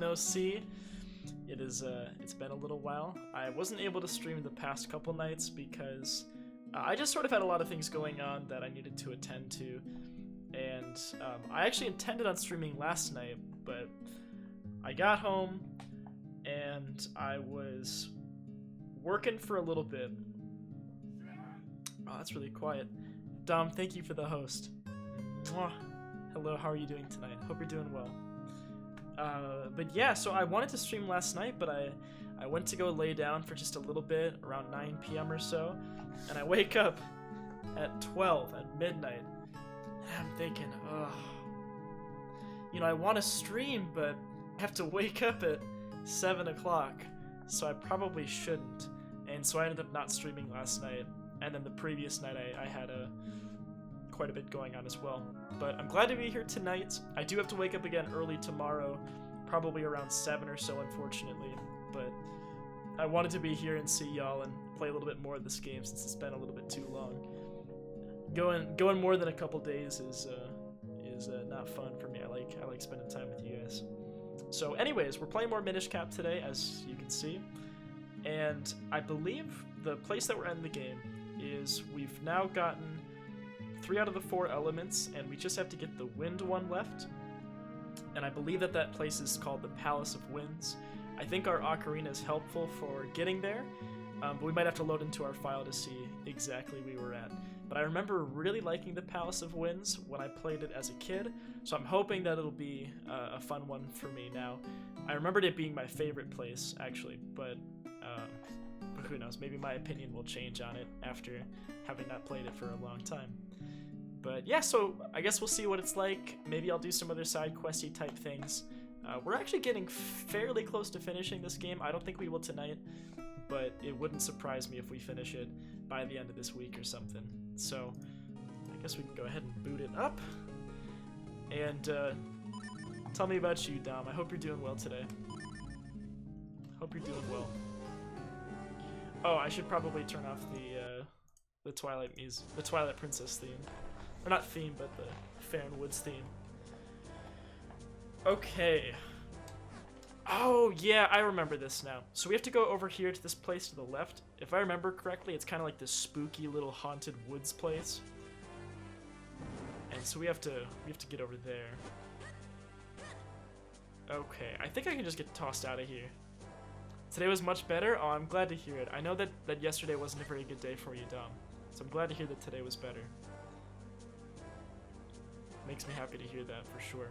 no see. It's been a little while. I wasn't able to stream the past couple nights because I just sort of had a lot of things going on that I needed to attend to, and I actually intended on streaming last night, but I got home and I was working for a little bit. Oh, that's really quiet. Dom, thank you for the host. Mwah. Hello, how are you doing tonight? Hope you're doing well. But yeah, so I wanted to stream last night, but I went to go lay down for just a little bit, around 9 p.m. or so, and I wake up at 12, at midnight, and I'm thinking, ugh, I want to stream, but I have to wake up at 7 o'clock, so I probably shouldn't, and so I ended up not streaming last night, and then the previous night I had quite a bit going on as well. But I'm glad to be here tonight. I do have to wake up again early tomorrow, probably around 7 or so, unfortunately, but I wanted to be here and see y'all and play a little bit more of this game since it's been a little bit too long. Going more than a couple days is not fun for me. I like spending time with you guys. So anyways, we're playing more Minish Cap today, as you can see, and I believe the place that we're in the game is we've now gotten 3 out of the 4 elements, and we just have to get the wind one left, and I believe that place is called the Palace of Winds. I think our ocarina is helpful for getting there, but we might have to load into our file to see exactly where we were at. But I remember really liking the Palace of Winds when I played it as a kid, so I'm hoping that it'll be a fun one for me now. I remembered it being my favorite place, actually, but who knows, maybe my opinion will change on it after having not played it for a long time. But yeah, so I guess we'll see what it's like. Maybe I'll do some other side questy type things. We're actually getting fairly close to finishing this game. I don't think we will tonight, but it wouldn't surprise me if we finish it by the end of this week or something. So I guess we can go ahead and boot it up. And tell me about you, Dom. I hope you're doing well today. Hope you're doing well. Oh, I should probably turn off the Twilight Princess theme. Or not theme, but the Fair and Woods theme. Okay. Oh, yeah, I remember this now. So we have to go over here to this place to the left. If I remember correctly, it's kind of like this spooky little haunted woods place. And so we have to get over there. Okay, I think I can just get tossed out of here. Today was much better? Oh, I'm glad to hear it. I know that yesterday wasn't a very good day for you, Dom. So I'm glad to hear that today was better. Makes me happy to hear that, for sure.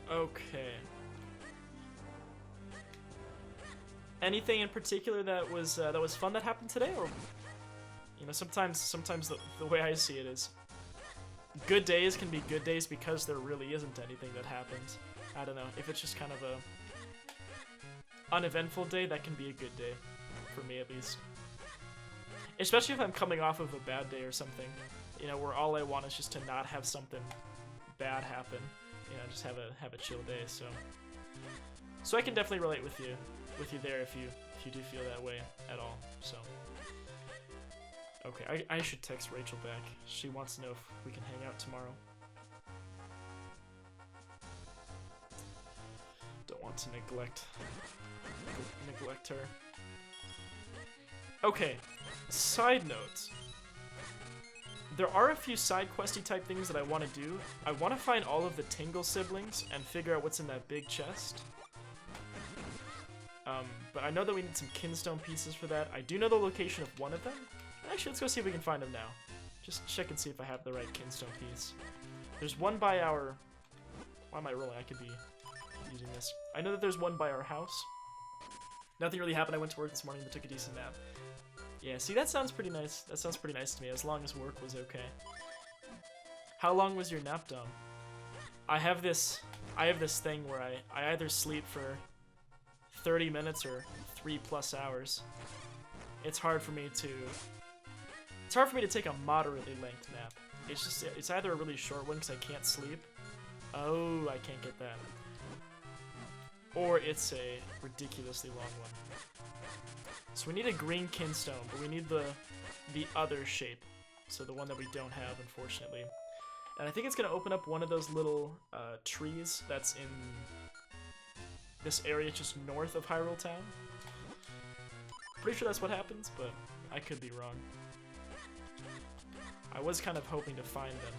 Okay. Anything in particular that was fun that happened today, or sometimes the way I see it is good days can be good days because there really isn't anything that happens. I don't know, if it's just kind of a uneventful day, that can be a good day, for me at least. Especially if I'm coming off of a bad day or something, where all I want is just to not have something bad happen, just have a chill day. So I can definitely relate with you there if you do feel that way at all. So okay, I should text Rachel back. She wants to know if we can hang out tomorrow. Don't want to neglect her. Okay, side notes. There are a few side questy type things that I want to do. I want to find all of the Tingle siblings and figure out what's in that big chest. But I know that we need some kinstone pieces for that. I do know the location of one of them. Actually, let's go see if we can find them now. Just check and see if I have the right kinstone piece. There's one by our... Why am I rolling? I could be using this. I know that there's one by our house. Nothing really happened. I went to work this morning and took a decent nap. Yeah, see, that sounds pretty nice. That sounds pretty nice to me, as long as work was okay. How long was your nap, Dom? I have this thing where I either sleep for 30 minutes or 3+ hours. It's hard for me to take a moderately length nap. It's either a really short one because I can't sleep. Oh, I can't get that. Or it's a ridiculously long one. So we need a green kinstone, but we need the other shape. So the one that we don't have, unfortunately. And I think it's going to open up one of those little trees that's in this area just north of Hyrule Town. Pretty sure that's what happens, but I could be wrong. I was kind of hoping to find them.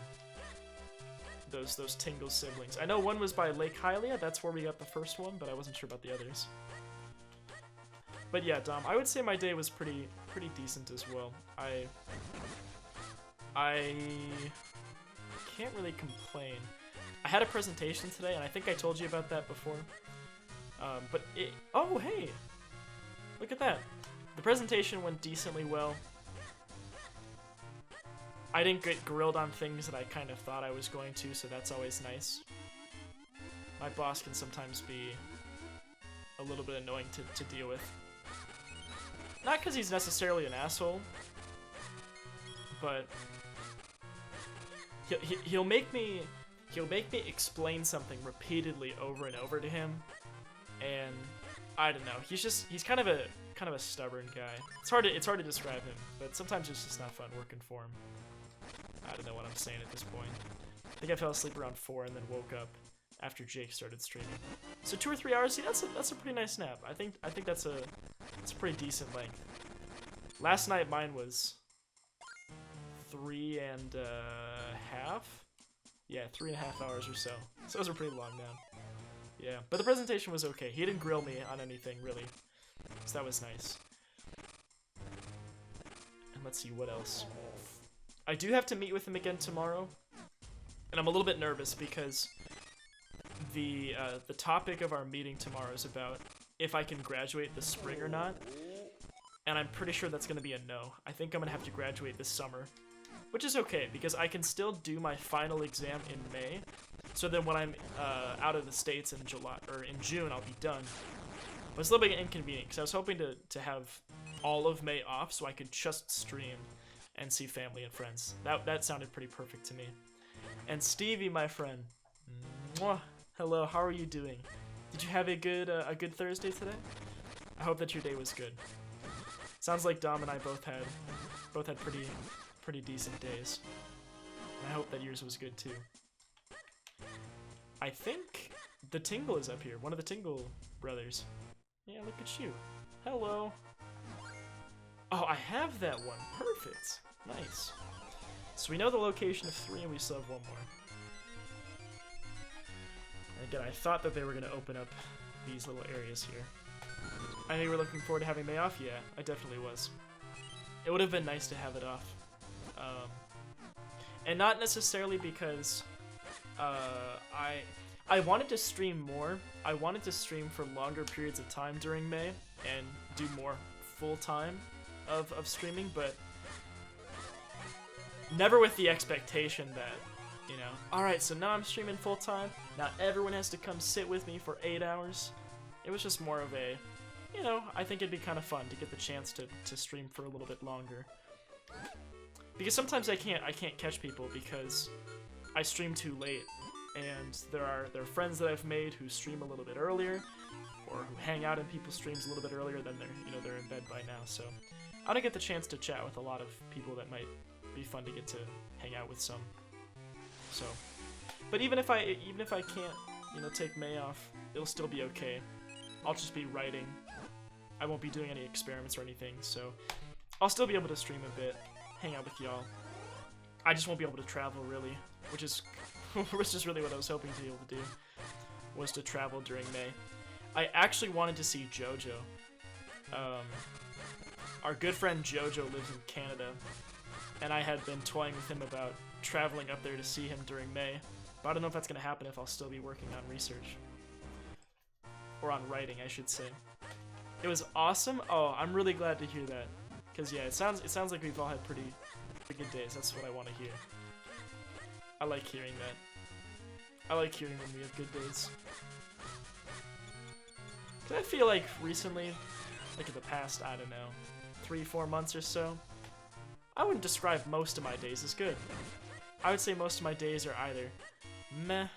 Those Tingle siblings. I know one was by Lake Hylia, that's where we got the first one, but I wasn't sure about the others. But yeah, Dom, I would say my day was pretty decent as well. I can't really complain. I had a presentation today, and I think I told you about that before. But it... Oh, hey! Look at that. The presentation went decently well. I didn't get grilled on things that I kind of thought I was going to, so that's always nice. My boss can sometimes be a little bit annoying to deal with. Not because he's necessarily an asshole, but he'll make me explain something repeatedly over and over to him, and I don't know. He's kind of a stubborn guy. It's hard to describe him, but sometimes it's just not fun working for him. I don't know what I'm saying at this point. I think I fell asleep around 4 and then woke up after Jake started streaming. So 2 or 3 hours. See, that's a pretty nice nap. I think that's a pretty decent length. Last night mine was 3 and a half. Yeah, 3.5 hours or so. So it was a pretty long nap. Yeah, but the presentation was okay. He didn't grill me on anything really, so that was nice. And let's see what else. I do have to meet with him again tomorrow, and I'm a little bit nervous because the topic of our meeting tomorrow is about if I can graduate this spring or not, and I'm pretty sure that's going to be a no. I think I'm going to have to graduate this summer, which is okay because I can still do my final exam in May, so then when I'm out of the States in June, I'll be done. But it's a little bit inconvenient because I was hoping to have all of May off so I could just stream and see family and friends. That sounded pretty perfect to me. And Stevie, my friend, mwah, hello, how are you doing? Did you have a good Thursday today? I hope that your day was good. Sounds like Dom and I both had pretty decent days. And I hope that yours was good too. I think the Tingle is up here, one of the Tingle brothers. Yeah, look at you. Hello. Oh, I have that one. Perfect. Nice. So we know the location of 3 and we still have 1 more. And again, I thought that they were going to open up these little areas here. I know you were looking forward to having May off? Yeah, I definitely was. It would have been nice to have it off. And not necessarily because I wanted to stream more. I wanted to stream for longer periods of time during May and do more full-time of streaming, but never with the expectation that, you know, alright, so now I'm streaming full-time, now everyone has to come sit with me for 8 hours. It was just more of a, you know, I think it'd be kind of fun to get the chance to stream for a little bit longer. Because sometimes I can't catch people because I stream too late, and there are friends that I've made who stream a little bit earlier, or who hang out in people's streams a little bit earlier than they're in bed by now, so I don't get the chance to chat with a lot of people that might be fun to get to hang out with some. So, but even if I can't, take May off, it'll still be okay. I'll just be writing. I won't be doing any experiments or anything, so I'll still be able to stream a bit, hang out with y'all. I just won't be able to travel really, which is really what I was hoping to be able to do, was to travel during May. I actually wanted to see JoJo. Our good friend JoJo lives in Canada, and I had been toying with him about traveling up there to see him during May, but I don't know if that's going to happen if I'll still be working on research. Or on writing, I should say. It was awesome. Oh, I'm really glad to hear that. Because, yeah, it sounds like we've all had pretty good days. That's what I want to hear. I like hearing that. I like hearing when we have good days. Because I feel like recently, like in the past, I don't know, 3-4 months or so, I wouldn't describe most of my days as good. I would say most of my days are either meh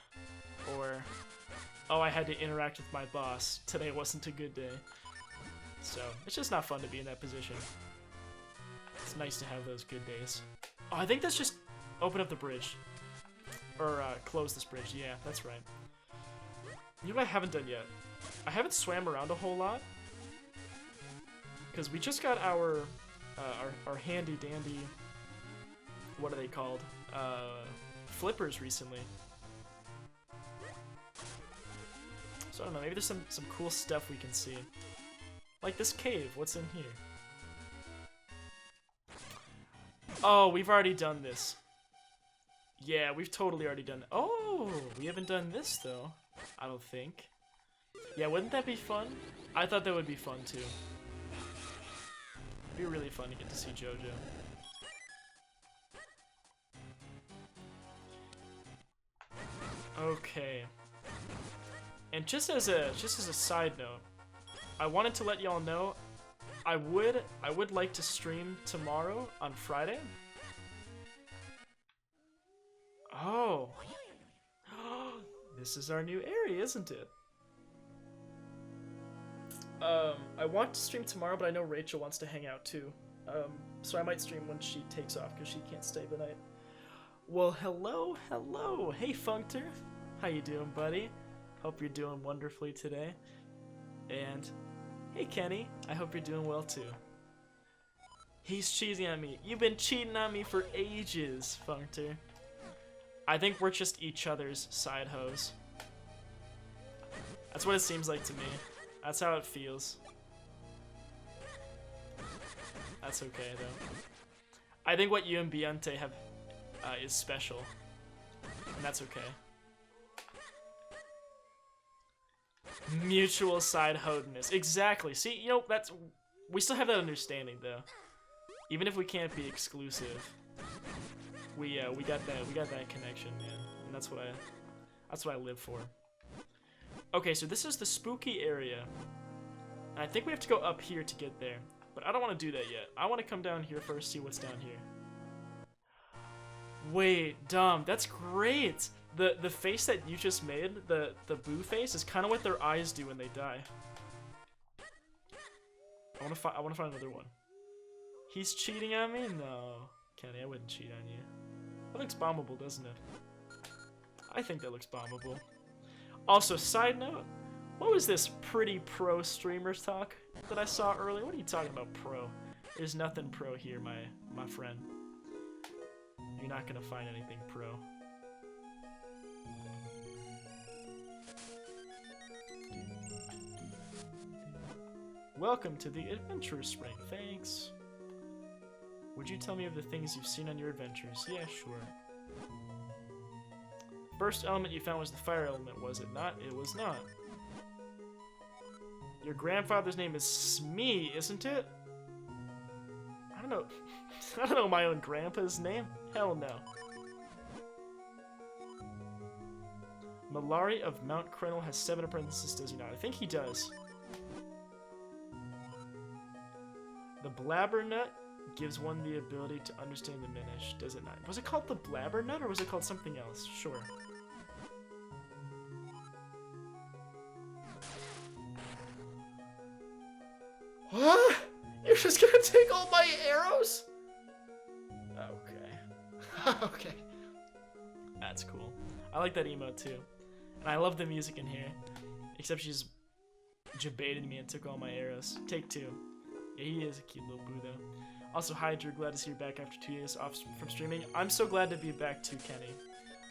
or, oh, I had to interact with my boss. Today wasn't a good day. So, it's just not fun to be in that position. It's nice to have those good days. Oh, I think that's just open up the bridge. Or close this bridge. Yeah, that's right. You know what I haven't done yet? I haven't swam around a whole lot. Because we just got our handy dandy, what are they called? Flippers recently. So I don't know, maybe there's some cool stuff we can see. Like this cave, what's in here? Oh, we've already done this. Yeah, we've totally already done. Oh, we haven't done this though. I don't think. Yeah, wouldn't that be fun? I thought that would be fun too. It'd be really fun to get to see JoJo. Okay. And just as a side note, I wanted to let y'all know I would like to stream tomorrow on Friday. Oh. This is our new area, isn't it? I want to stream tomorrow, but I know Rachel wants to hang out too. So I might stream when she takes off because she can't stay the night. Well, hello. Hey, Functor. How you doing, buddy? Hope you're doing wonderfully today. And hey, Kenny. I hope you're doing well too. He's cheating on me. You've been cheating on me for ages, Functor. I think we're just each other's side hoes. That's what it seems like to me. That's how it feels. That's okay, though. I think what you and Beyonce have is special. And that's okay. Mutual side hoedness. Exactly. See, you know, that's... We still have that understanding, though. Even if we can't be exclusive. We got that connection, man. And that's what I live for. Okay, so this is the spooky area. And I think we have to go up here to get there. But I don't want to do that yet. I want to come down here first, see what's down here. Wait, Dom, that's great! The face that you just made, the boo face, is kind of what their eyes do when they die. I want to find another one. He's cheating on me? No. Kenny, I wouldn't cheat on you. That looks bombable, doesn't it? I think that looks bombable. Also, side note, what was this pretty pro streamers talk that I saw earlier? What are you talking about, pro? There's nothing pro here, my friend. You're not gonna find anything pro. Welcome to the Adventure Spring. Thanks. Would you tell me of the things you've seen on your adventures? Yeah, sure. First element you found was the fire element, was it not? It was not. Your grandfather's name is Smee, isn't it? I don't know. I don't know my own grandpa's name. Hell no. Malari of Mount Crenel has 7 apprentices, does he not? I think he does. The blabber nut gives one the ability to understand the Minish, does it not? Was it called the blabber nut or was it called something else? Sure. What? You're just gonna take all my arrows? Okay. Okay. That's cool. I like that emote too. And I love the music in here. Except she's jebaited me and took all my arrows. Take 2. Yeah, he is a cute little boo though. Also, hi Drew, glad to see you back after 2 years off from streaming. I'm so glad to be back too, Kenny.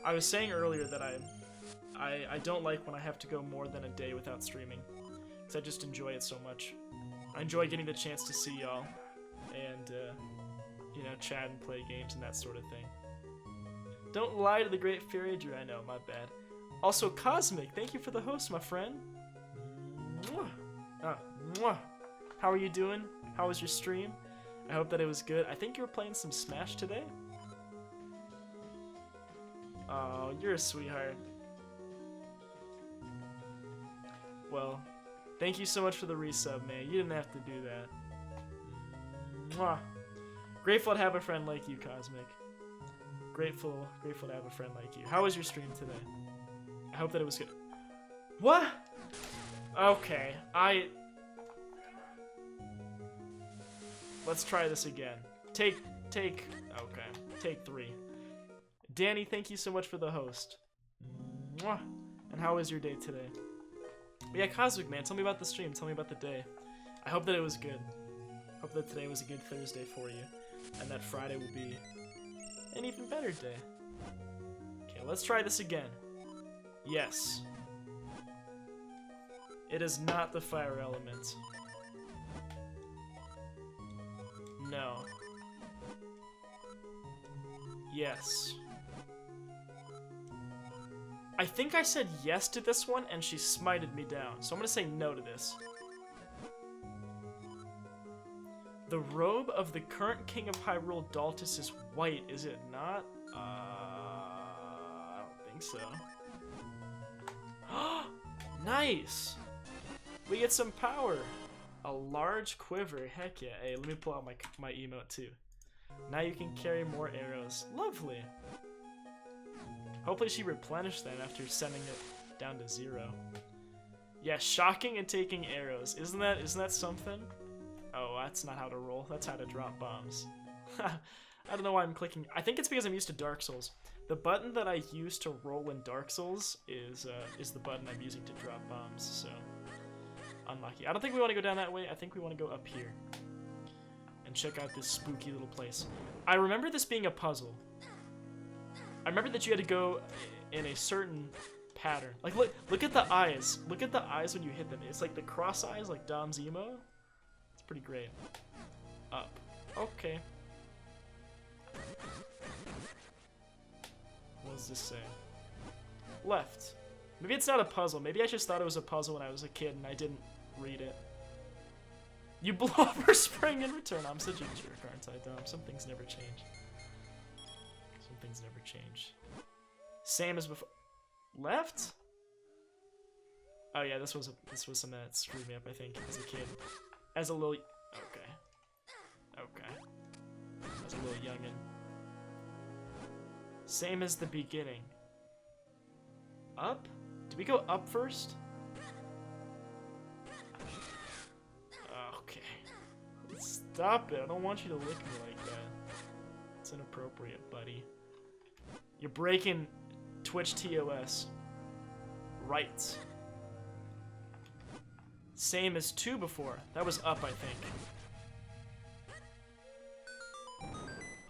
I was saying earlier that I don't like when I have to go more than a day without streaming. Because I just enjoy it so much. I enjoy getting the chance to see y'all. And, you know, chat and play games and that sort of thing. Don't lie to the great Fury Drew, I know, my bad. Also, Cosmic, thank you for the host, my friend. Mwah. Mwah. How are you doing? How was your stream? I hope that it was good. I think you were playing some Smash today? Oh, you're a sweetheart. Well, thank you so much for the resub, man. You didn't have to do that. Mwah. Grateful to have a friend like you, Cosmic. Grateful to have a friend like you. How was your stream today? I hope that it was good. What? Okay, let's try this again. Okay. Take 3. Danny, thank you so much for the host. Mwah. And how was your day today? Yeah, Cosmic Man, tell me about the stream. Tell me about the day. I hope that it was good. Hope that today was a good Thursday for you. And that Friday will be an even better day. Okay, let's try this again. Yes. It is not the fire element. No. Yes. I think I said yes to this one and she smited me down, so I'm gonna say no to this. The robe of the current king of Hyrule, Daltus, is white, is it not? I don't think so. Nice! We get some power! A large quiver, heck yeah. Hey, let me pull out my emote too. Now you can carry more arrows. Lovely! Hopefully she replenished them after sending it down to 0. Yeah, shocking and taking arrows. Isn't that something? Oh, that's not how to roll. That's how to drop bombs. I don't know why I'm clicking. I think it's because I'm used to Dark Souls. The button that I use to roll in Dark Souls is the button I'm using to drop bombs, so unlucky. I don't think we want to go down that way. I think we want to go up here and check out this spooky little place. I remember this being a puzzle. I remember that you had to go in a certain pattern. Like, look at the eyes. Look at the eyes when you hit them. It's like the cross eyes, like Dom's emo. It's pretty great. Up. Okay. What does this say? Left. Maybe it's not a puzzle. Maybe I just thought it was a puzzle when I was a kid and I didn't read it. You blow up her spring in return. I'm such a jerk, aren't I, Dom? Some things never change. Some things never change. Same as before. Left? Oh yeah, this was something that screwed me up, I think, as a kid. As a little... Okay. As a little youngin'. Same as the beginning. Up? Did we go up first? Okay. Stop it. I don't want you to lick me like that. It's inappropriate, buddy. You're breaking Twitch TOS. Right. Same as 2 before. That was up, I think.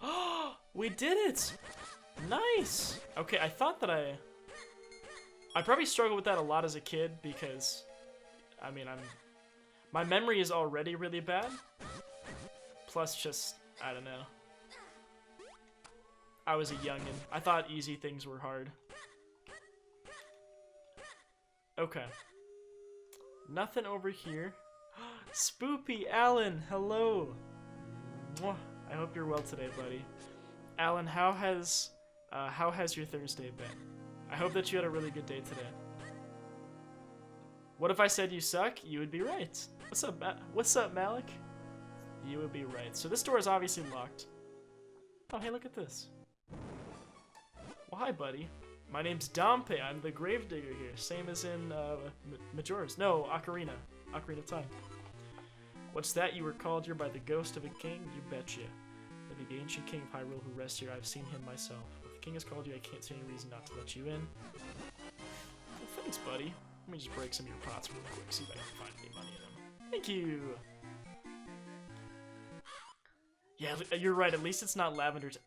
Oh, we did it! Nice! Okay, I thought that I probably struggled with that a lot as a kid because, I mean, my memory is already really bad. Plus just, I don't know. I was a youngin'. I thought easy things were hard. Okay. Nothing over here. Spoopy Alan, hello. Mwah. I hope you're well today, buddy. Alan, how has your Thursday been? I hope that you had a really good day today. What if I said you suck? You would be right. What's up, Malik? You would be right. So this door is obviously locked. Oh, hey, look at this. Well, hi, buddy. My name's Dompe. I'm the Gravedigger here. Same as in Majora's. No, Ocarina. Ocarina of Time. What's that? You were called here by the ghost of a king? You betcha. The ancient king of Hyrule who rests here. I've seen him myself. If the king has called you, I can't see any reason not to let you in. Well, thanks, buddy. Let me just break some of your pots real quick, see if I can find any money in them. Thank you! Yeah, you're right. At least it's not Lavender's.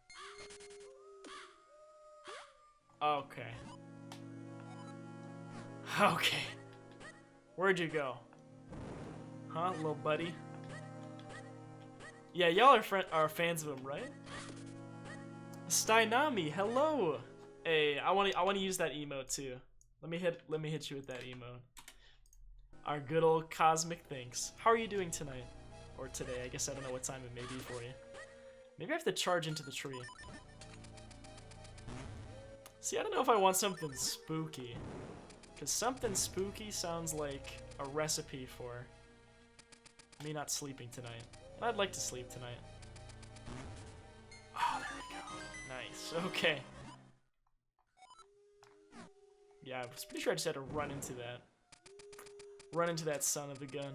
Okay. Okay. Where'd you go? Huh, little buddy? Yeah, y'all are fans of him, right? Steinami, hello. Hey, I want to use that emote too. Let me hit you with that emote. Our good old Cosmic Thinks. How are you doing tonight? Or today? I guess I don't know what time it may be for you. Maybe I have to charge into the tree. See, I don't know if I want something spooky. Because something spooky sounds like a recipe for me not sleeping tonight. And I'd like to sleep tonight. Oh, there we go. Nice. Okay. Yeah, I was pretty sure I just had to run into that. Run into that son of a gun.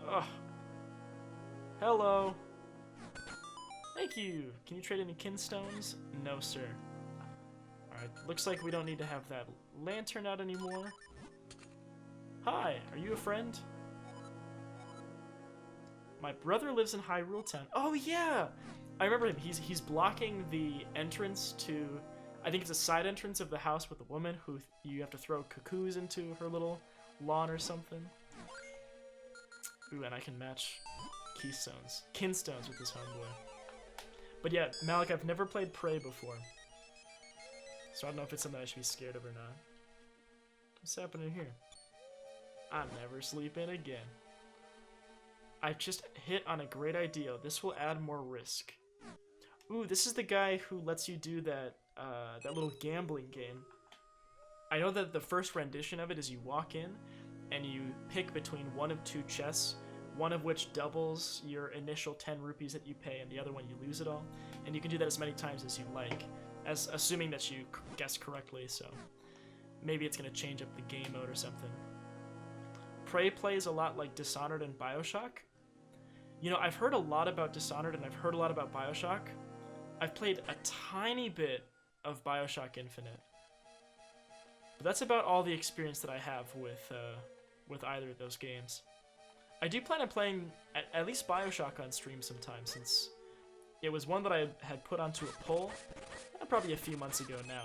Ugh. Hello. Thank you. Can you trade any kinstones? No, sir. Alright, looks like we don't need to have that lantern out anymore. Hi, are you a friend? My brother lives in Hyrule Town. Oh yeah! I remember him. He's blocking the entrance to, I think it's a side entrance of the house with the woman who you have to throw cuckoos into her little lawn or something. Ooh, and I can match kinstones with this homeboy. But yeah, Malik, I've never played Prey before. So I don't know if it's something I should be scared of or not. What's happening here? I'm never sleeping again. I've just hit on a great idea. This will add more risk. Ooh, this is the guy who lets you do that little gambling game. I know that the first rendition of it is you walk in and you pick between one of two chests, one of which doubles your initial 10 rupees that you pay, and the other one you lose it all. And you can do that as many times as you like, as assuming that you guess correctly, so maybe it's going to change up the game mode or something. Prey plays a lot like Dishonored and Bioshock. You know, I've heard a lot about Dishonored and I've heard a lot about Bioshock. I've played a tiny bit of Bioshock Infinite. But that's about all the experience that I have with either of those games. I do plan on playing at least Bioshock on stream sometime, since it was one that I had put onto a poll probably a few months ago now.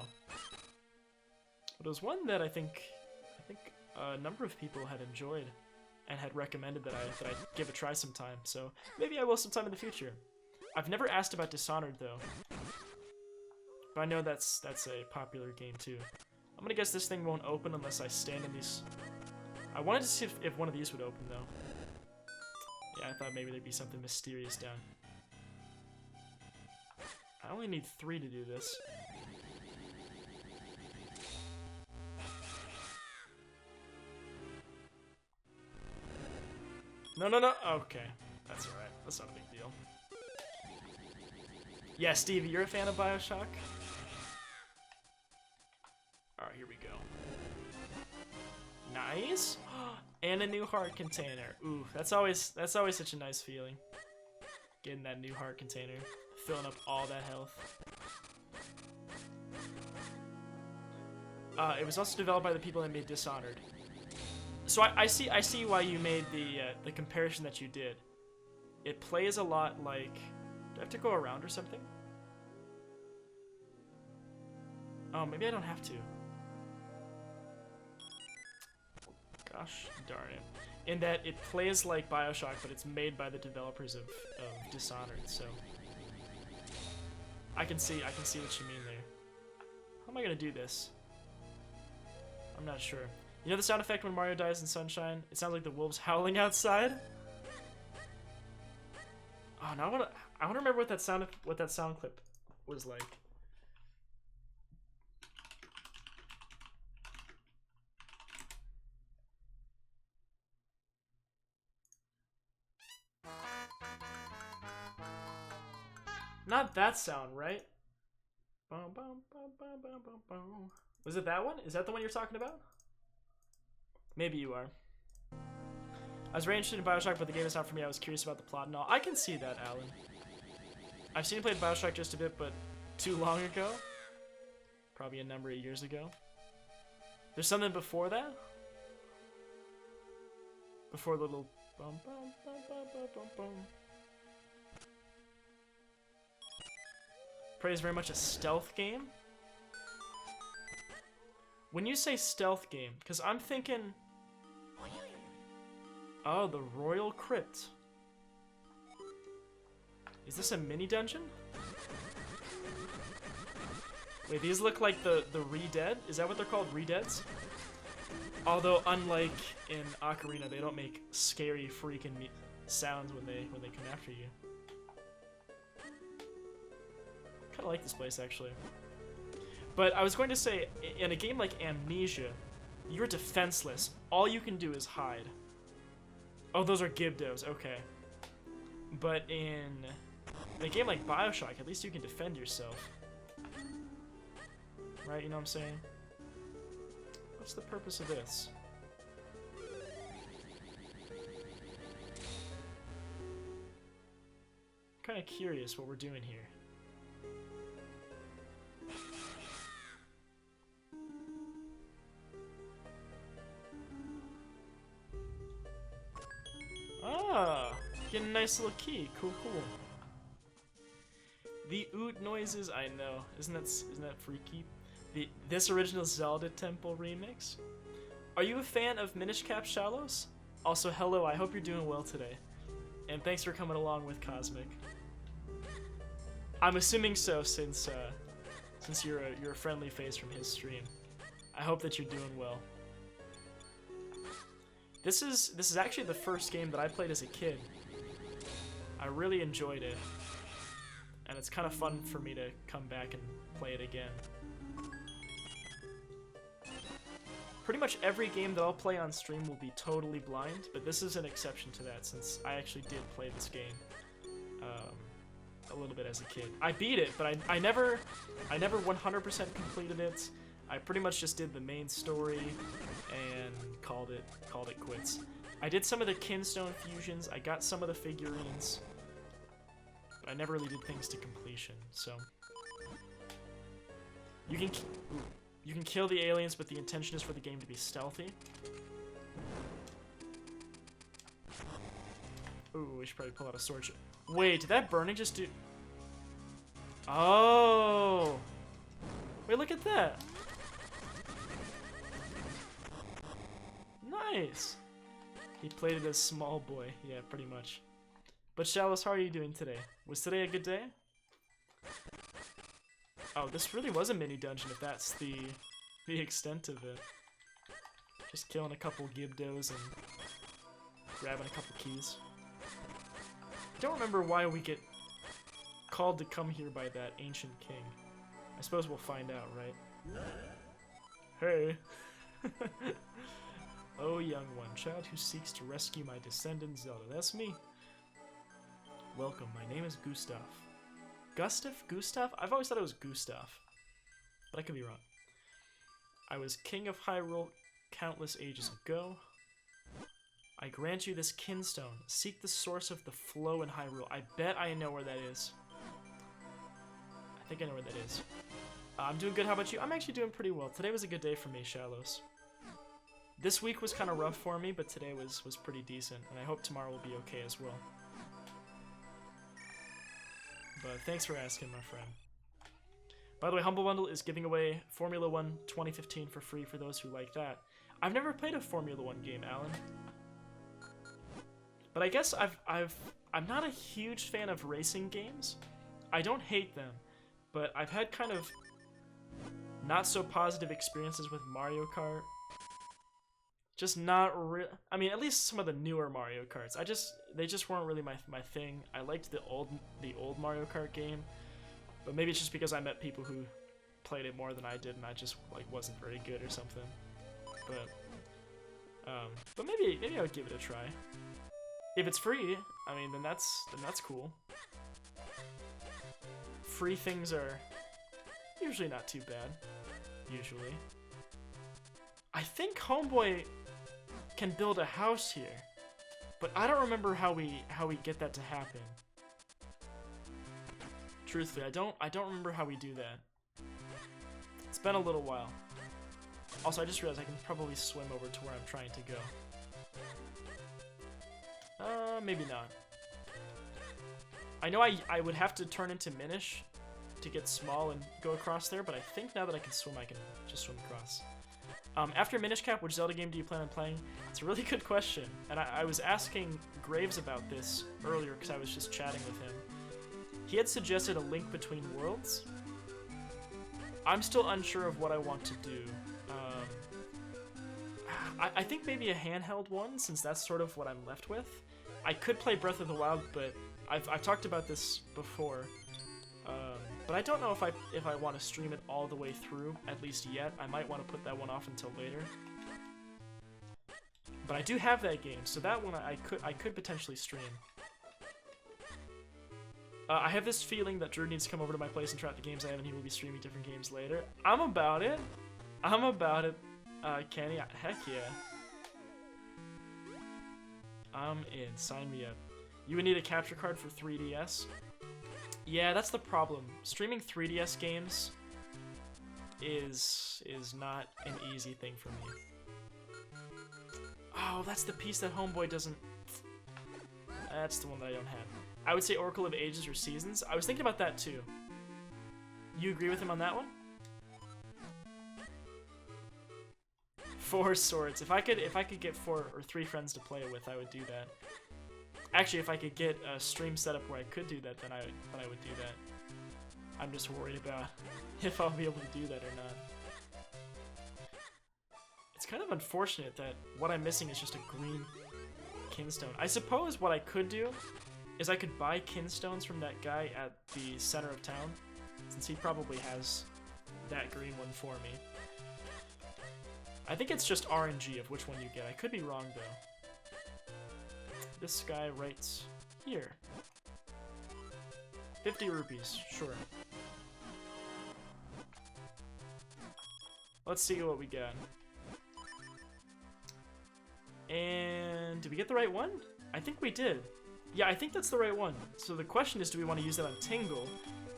But it was one that I think a number of people had enjoyed and had recommended that I give a try sometime, so maybe I will sometime in the future. I've never asked about Dishonored though, but I know that's a popular game too. I'm gonna guess this thing won't open unless I stand in these. I wanted to see if one of these would open though. Yeah, I thought maybe there'd be something mysterious down. I only need 3 to do this. No. Okay. That's alright. That's not a big deal. Yeah, Stevie, you're a fan of Bioshock? Alright, here we go. Nice! And a new heart container. Ooh, that's always such a nice feeling. Getting that new heart container. Filling up all that health. It was also developed by the people that made Dishonored. So I see why you made the comparison that you did. It plays a lot like. Do I have to go around or something? Oh, maybe I don't have to. Gosh darn it. In that it plays like Bioshock, but it's made by the developers of Dishonored, so I can see what you mean there. How am I gonna do this? I'm not sure. You know the sound effect when Mario dies in Sunshine? It sounds like the wolves howling outside. Oh, now I wanna remember what that sound clip was like. Not that sound, right? Was it that one? Is that the one you're talking about? Maybe you are. I was very interested in Bioshock, but the game is not for me. I was curious about the plot and all. I can see that, Alan. I've seen you play Bioshock just a bit, but too long ago. Probably a number of years ago. There's something before that? Before the little bum bum bum bum bum bum bum. Prey is very much a stealth game. When you say stealth game, because I'm thinking... Oh, the Royal Crypt. Is this a mini dungeon? Wait, these look like the Re-Dead? Is that what they're called? Re-Deads? Although, unlike in Ocarina, they don't make scary freaking sounds when they come after you. I like this place actually. But I was going to say, in a game like Amnesia, you're defenseless. All you can do is hide. Oh, those are Gibdos, okay. But in a game like Bioshock, at least you can defend yourself. Right, you know what I'm saying? What's the purpose of this? Kinda of curious what we're doing here. Ah, get a nice little key. Cool, cool. The oot noises, I know. Isn't that freaky? This original Zelda Temple remix. Are you a fan of Minish Cap Shallows? Also, hello. I hope you're doing well today, and thanks for coming along with Cosmic. I'm assuming so, since you're a friendly face from his stream. I hope that you're doing well. This is actually the first game that I played as a kid. I really enjoyed it, and it's kind of fun for me to come back and play it again. Pretty much every game that I'll play on stream will be totally blind, but this is an exception to that since I actually did play this game a little bit as a kid. I beat it, but I never 100% completed it. I pretty much just did the main story and called it quits. I did some of the Kinstone fusions, I got some of the figurines, but I never really did things to completion, so... You can kill the aliens, but the intention is for the game to be stealthy. Ooh, we should probably pull out a sword. Wait, did that burning just do... Oh! Wait, look at that! Nice! He played it as small boy. Yeah, pretty much. But Shallows, how are you doing today? Was today a good day? Oh, this really was a mini dungeon if that's the extent of it. Just killing a couple Gibdos and grabbing a couple keys. I don't remember why we get called to come here by that ancient king. I suppose we'll find out, right? Hey! Oh, young one, child who seeks to rescue my descendant Zelda. That's me. Welcome, my name is Gustav. Gustav? I've always thought it was Gustav, but I could be wrong. I was king of Hyrule countless ages ago. I grant you this kinstone. Seek the source of the flow in Hyrule. I bet I know where that is. I think I know where that is. I'm doing good. How about you? I'm actually doing pretty well. Today was a good day for me, Shallows. This week was kind of rough for me, but today was pretty decent, and I hope tomorrow will be okay as well. But thanks for asking, my friend. By the way, Humble Bundle is giving away Formula 1 2015 for free for those who like that. I've never played a Formula 1 game, Alan. But I guess I'm not a huge fan of racing games. I don't hate them, but I've had kind of not so positive experiences with Mario Kart. Just not I mean, at least some of the newer Mario Karts. They just weren't really my thing. I liked the old Mario Kart game, but maybe it's just because I met people who played it more than I did, and I just like wasn't very good or something. But maybe I would give it a try. If it's free, I mean, then that's cool. Free things are usually not too bad. Usually, I think Homeboy can build a house here, but I don't remember how we get that to happen. Truthfully, I don't remember how we do that. It's been a little while. Also, I just realized I can probably swim over to where I'm trying to go. Maybe not. I know I would have to turn into Minish to get small and go across there, but I think now that I can swim, I can just swim across. After Minish Cap, which Zelda game do you plan on playing? It's a really good question, and I was asking Graves about this earlier because I was just chatting with him. He had suggested a Link Between Worlds. I'm still unsure of what I want to do. I think maybe a handheld one, since that's sort of what I'm left with. I could play Breath of the Wild, but I've talked about this before. But I don't know if I want to stream it all the way through, at least yet. I might want to put that one off until later. But I do have that game, so that one I could potentially stream. I have this feeling that Drew needs to come over to my place and try out the games I have, and he will be streaming different games later. I'm about it. Kenny, heck yeah. I'm in. Sign me up. You would need a capture card for 3DS. Yeah, that's the problem. Streaming 3DS games is not an easy thing for me. Oh, that's the piece that Homeboy doesn't... That's the one that I don't have. I would say Oracle of Ages or Seasons. I was thinking about that too. You agree with him on that one? 4 swords. If I could get 4 or 3 friends to play it with, I would do that. Actually, if I could get a stream setup where I could do that, then I would do that. I'm just worried about if I'll be able to do that or not. It's kind of unfortunate that what I'm missing is just a green kinstone. I suppose what I could do is I could buy kinstones from that guy at the center of town, since he probably has that green one for me. I think it's just RNG of which one you get. I could be wrong, though. This guy right here. 50 rupees, sure. Let's see what we got. And did we get the right one? I think we did. Yeah, I think that's the right one. So the question is, do we want to use it on Tingle,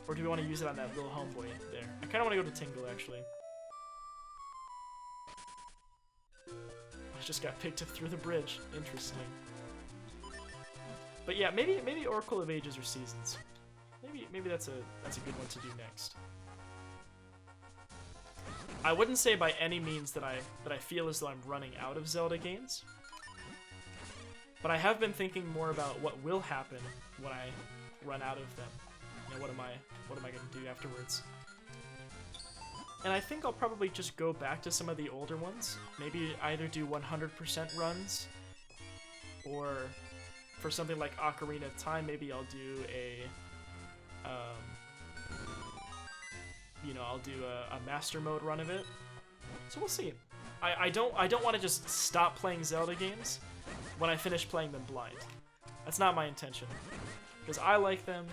or do we want to use it on that little homeboy there? I kind of want to go to Tingle, actually. I just got picked up through the bridge. Interesting. But yeah, maybe Oracle of Ages or Seasons. Maybe that's a good one to do next. I wouldn't say by any means that I feel as though I'm running out of Zelda games. But I have been thinking more about what will happen when I run out of them. You know, what am I going to do afterwards? And I think I'll probably just go back to some of the older ones. Maybe either do 100% runs, or for something like Ocarina of Time, maybe I'll do I'll do a master mode run of it. So we'll see. I don't want to just stop playing Zelda games when I finish playing them blind. That's not my intention, because I like them,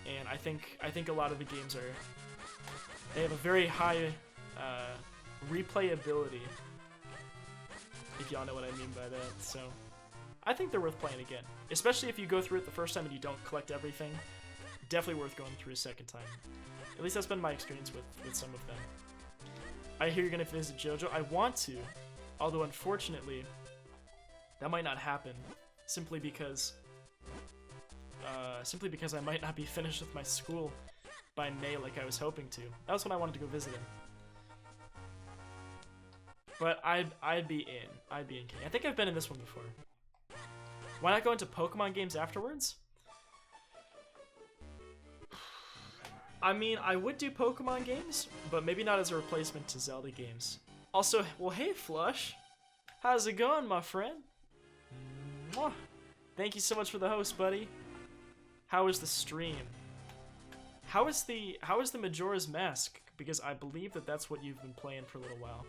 and I think a lot of the games they have a very high replayability, if y'all know what I mean by that. So I think they're worth playing again, especially if you go through it the first time and you don't collect everything. Definitely worth going through a second time. At least that's been my experience with some of them. I hear you're gonna visit JoJo. I want to, although unfortunately that might not happen, simply because I might not be finished with my school by May like I was hoping to. That was when I wanted to go visit him. But I'd be in. I'd be in King. I think I've been in this one before. Why not go into Pokemon games afterwards? I mean, I would do Pokemon games, but maybe not as a replacement to Zelda games. Also, well, hey Flush, how's it going, my friend? Mwah. Thank you so much for the host, buddy. How was the stream? How is the Majora's Mask? Because I believe that's what you've been playing for a little while.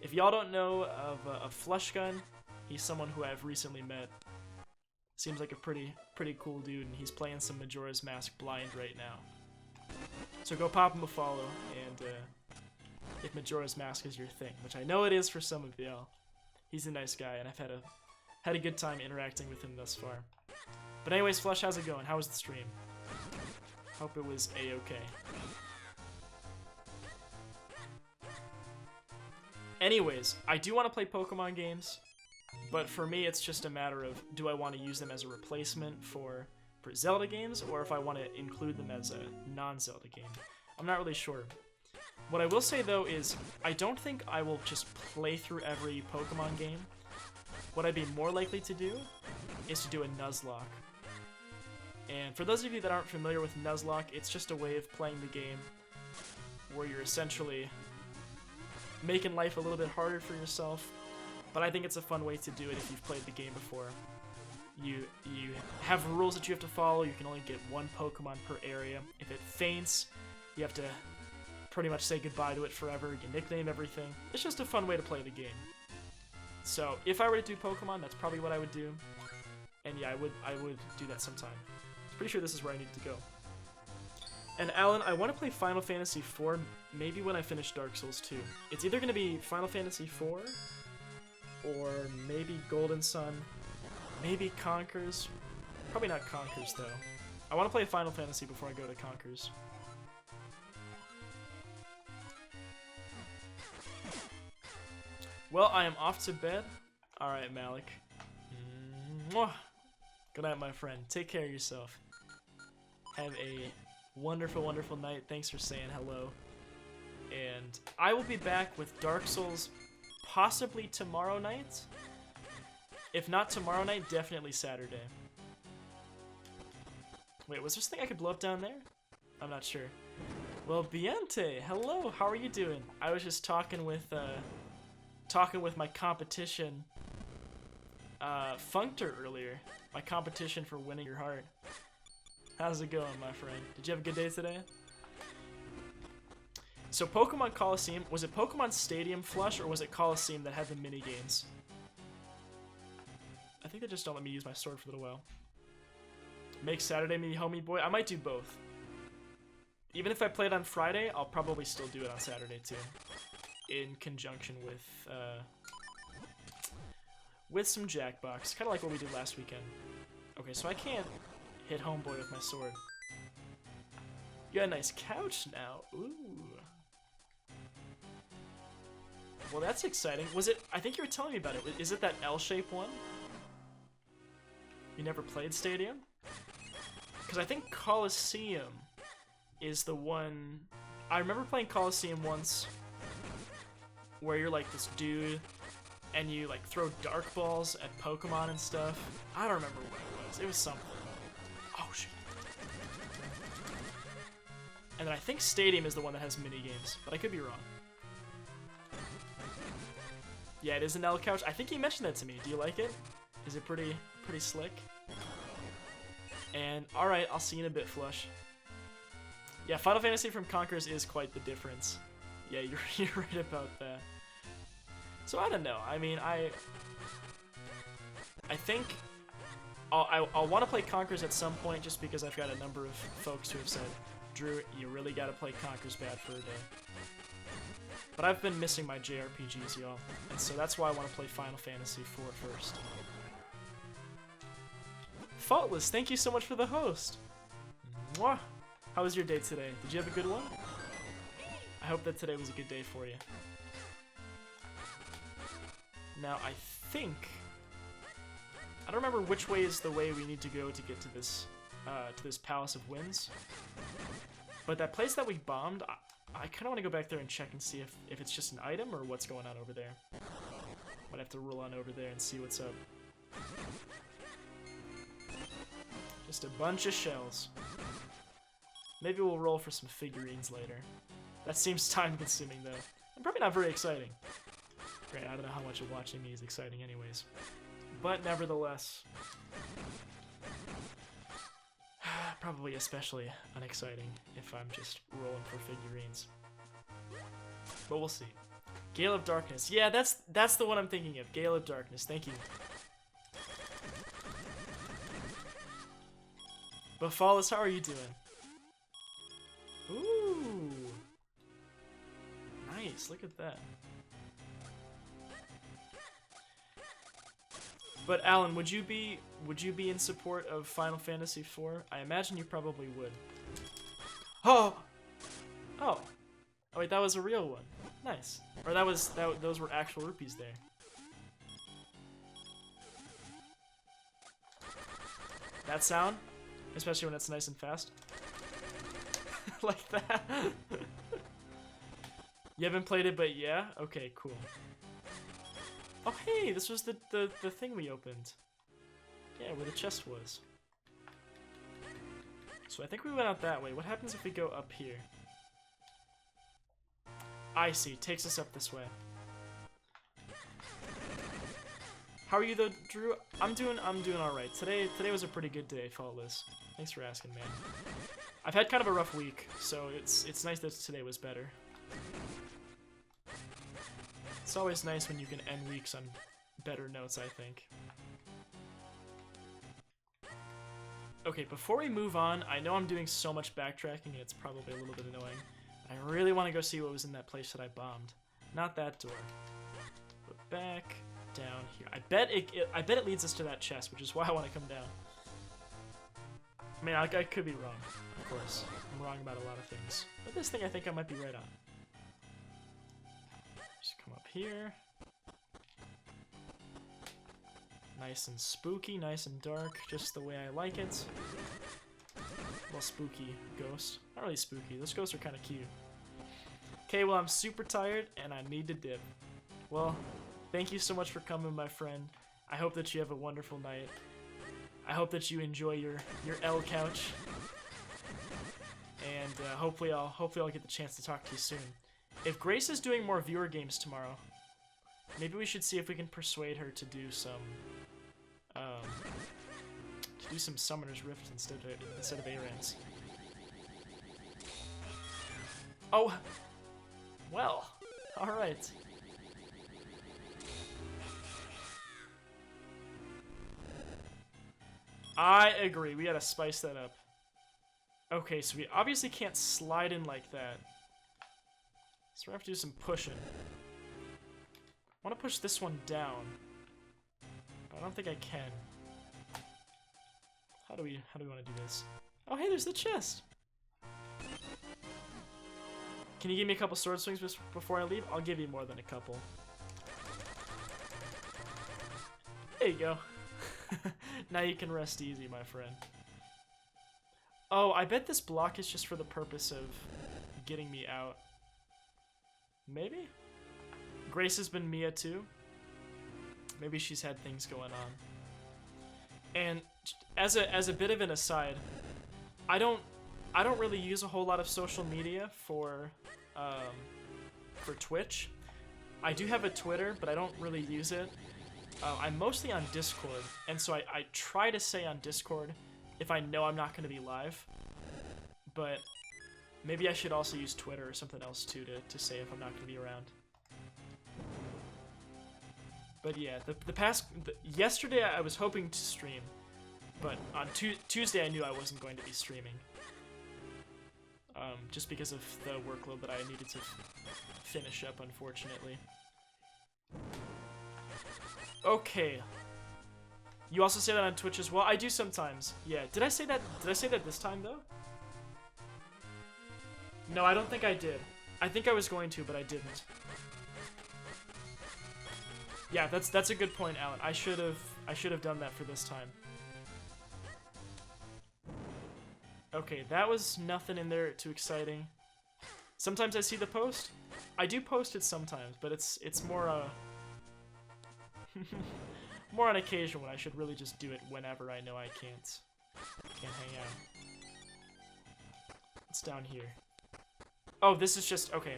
If y'all don't know of Flush Gun, he's someone who I've recently met. Seems like a pretty cool dude, and he's playing some Majora's Mask blind right now. So go pop him a follow, and if Majora's Mask is your thing, which I know it is for some of y'all, he's a nice guy, and I've had a good time interacting with him thus far. But anyways, Flush, how's it going? How was the stream? Hope it was a-okay. Anyways, I do want to play Pokemon games, but for me it's just a matter of, do I want to use them as a replacement for Zelda games, or if I want to include them as a non-Zelda game. I'm not really sure. What I will say though is, I don't think I will just play through every Pokemon game. What I'd be more likely to do is to do a Nuzlocke. And for those of you that aren't familiar with Nuzlocke, it's just a way of playing the game where you're essentially making life a little bit harder for yourself, but I think it's a fun way to do it if you've played the game before. You have rules that you have to follow. You can only get one Pokemon per area. If it faints, you have to pretty much say goodbye to it forever. You nickname everything. It's just a fun way to play the game. So if I were to do Pokemon, that's probably what I would do. And yeah, I would do that sometime. I'm pretty sure this is where I need to go. And Alan, I want to play Final Fantasy IV, maybe when I finish Dark Souls 2. It's either going to be Final Fantasy IV, or maybe Golden Sun, maybe Conquers. Probably not Conquers, though. I want to play Final Fantasy before I go to Conker's. Well, I am off to bed. Alright, Malik. Mwah. Good night, my friend. Take care of yourself. Have a wonderful, wonderful night. Thanks for saying hello. And I will be back with Dark Souls possibly tomorrow night. If not tomorrow night, definitely Saturday. Wait, was there something I could blow up down there? I'm not sure. Well, Biente, hello. How are you doing? I was just talking with my competition, Functor earlier. My competition for winning your heart. How's it going, my friend? Did you have a good day today? So Pokemon Coliseum, was it Pokemon Stadium Flush or was it Coliseum that had the mini games? I think they just don't let me use my sword for a little while. Make Saturday me homie boy. I might do both. Even if I played on Friday, I'll probably still do it on Saturday too. In conjunction with some Jackbox. Kind of like what we did last weekend. Okay, so I can't hit homeboy with my sword. You got a nice couch now. Ooh. Well, that's exciting. Was it? I think you were telling me about it. Is it that L-shaped one? You never played Stadium? Because I think Coliseum is the one... I remember playing Coliseum once where you're like this dude and you like throw dark balls at Pokemon and stuff. I don't remember what it was. It was something. Oh, shit. And then I think Stadium is the one that has mini games, but I could be wrong. Yeah, it is an L couch. I think you mentioned that to me. Do you like it? Is it pretty slick? And alright, I'll see you in a bit, Flush. Yeah, Final Fantasy from Conker's is quite the difference. Yeah, you're right about that. So I don't know. I mean, I think I'll want to play Conker's at some point just because I've got a number of folks who have said, Drew, you really got to play Conker's bad for a day. But I've been missing my JRPGs, y'all, and so that's why I want to play Final Fantasy IV first. Faultless, thank you so much for the host. Mwah. How was your day today? Did you have a good one? I hope that today was a good day for you. Now, I think... I don't remember which way is the way we need to go to get to this Palace of Winds. But that place that we bombed, I kind of want to go back there and check and see if it's just an item or what's going on over there. Might have to roll on over there and see what's up. Just a bunch of shells. Maybe we'll roll for some figurines later. That seems time-consuming, though. And probably not very exciting. Great, I don't know how much of watching me is exciting anyways. But nevertheless... probably especially unexciting if I'm just rolling for figurines. But we'll see. Gale of Darkness. Yeah, that's the one I'm thinking of. Gale of Darkness. Thank you. But Flawless, how are you doing? Ooh. Nice, look at that. But Alan, would you be in support of Final Fantasy IV? I imagine you probably would. Oh. Oh. Oh wait, that was a real one. Nice. Or those were actual rupees there. That sound, especially when it's nice and fast. Like that. You haven't played it, but yeah? Okay, cool. Oh hey, this was the thing we opened. Yeah, where the chest was. So I think we went out that way. What happens if we go up here? I see, takes us up this way. How are you though, Drew? I'm doing alright. Today was a pretty good day, Faultless. Thanks for asking, man. I've had kind of a rough week, so it's nice that today was better. It's always nice when you can end weeks on better notes, I think. Okay, before we move on, I know I'm doing so much backtracking and it's probably a little bit annoying. I really want to go see what was in that place that I bombed. Not that door. But back down here. I bet it leads us to that chest, which is why I want to come down. I mean, I could be wrong, of course. I'm wrong about a lot of things. But this thing I think I might be right on. Just come up here. Nice and spooky, nice and dark, just the way I like it. Well, spooky ghost. Not really spooky, those ghosts are kind of cute. Okay, well, I'm super tired and I need to dip. Well, thank you so much for coming, my friend. I hope that you have a wonderful night. I hope that you enjoy your L couch. And hopefully I'll get the chance to talk to you soon. If Grace is doing more viewer games tomorrow, maybe we should see if we can persuade her to do some Summoner's Rift instead of ARAMs. Oh, well, all right. I agree. We gotta spice that up. Okay, so we obviously can't slide in like that. So we're gonna have to do some pushing. I want to push this one down, but I don't think I can. How do we want to do this? Oh, hey, there's the chest. Can you give me a couple sword swings before I leave? I'll give you more than a couple. There you go. Now you can rest easy, my friend. Oh, I bet this block is just for the purpose of getting me out. Maybe? Grace has been Mia too. Maybe she's had things going on. And as a bit of an aside, I don't really use a whole lot of social media for Twitch. I do have a Twitter, but I don't really use it. I'm mostly on Discord, and so I try to say on Discord if I know I'm not going to be live. But maybe I should also use Twitter or something else too to say if I'm not going to be around. But yeah, yesterday I was hoping to stream, but on Tuesday I knew I wasn't going to be streaming. Just because of the workload that I needed to finish up, unfortunately. Okay. You also say that on Twitch as well? I do sometimes. Yeah. Did I say that this time though? No, I don't think I did. I think I was going to, but I didn't. Yeah, that's a good point, Alan. I should have done that for this time. Okay, that was nothing in there too exciting. Sometimes I see the post. I do post it sometimes, but it's more more on occasion when I should really just do it whenever I know I can't hang out. It's down here. Oh, this is just okay.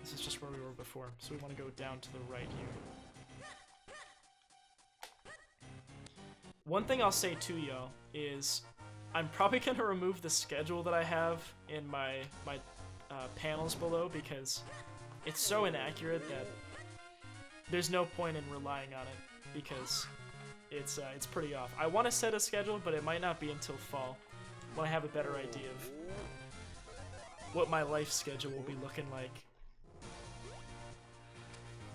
This is just where we were before, so we want to go down to the right here. One thing I'll say to y'all is I'm probably going to remove the schedule that I have in my panels below because it's so inaccurate that there's no point in relying on it because it's pretty off. I want to set a schedule, but it might not be until fall when I have a better idea of what my life schedule will be looking like.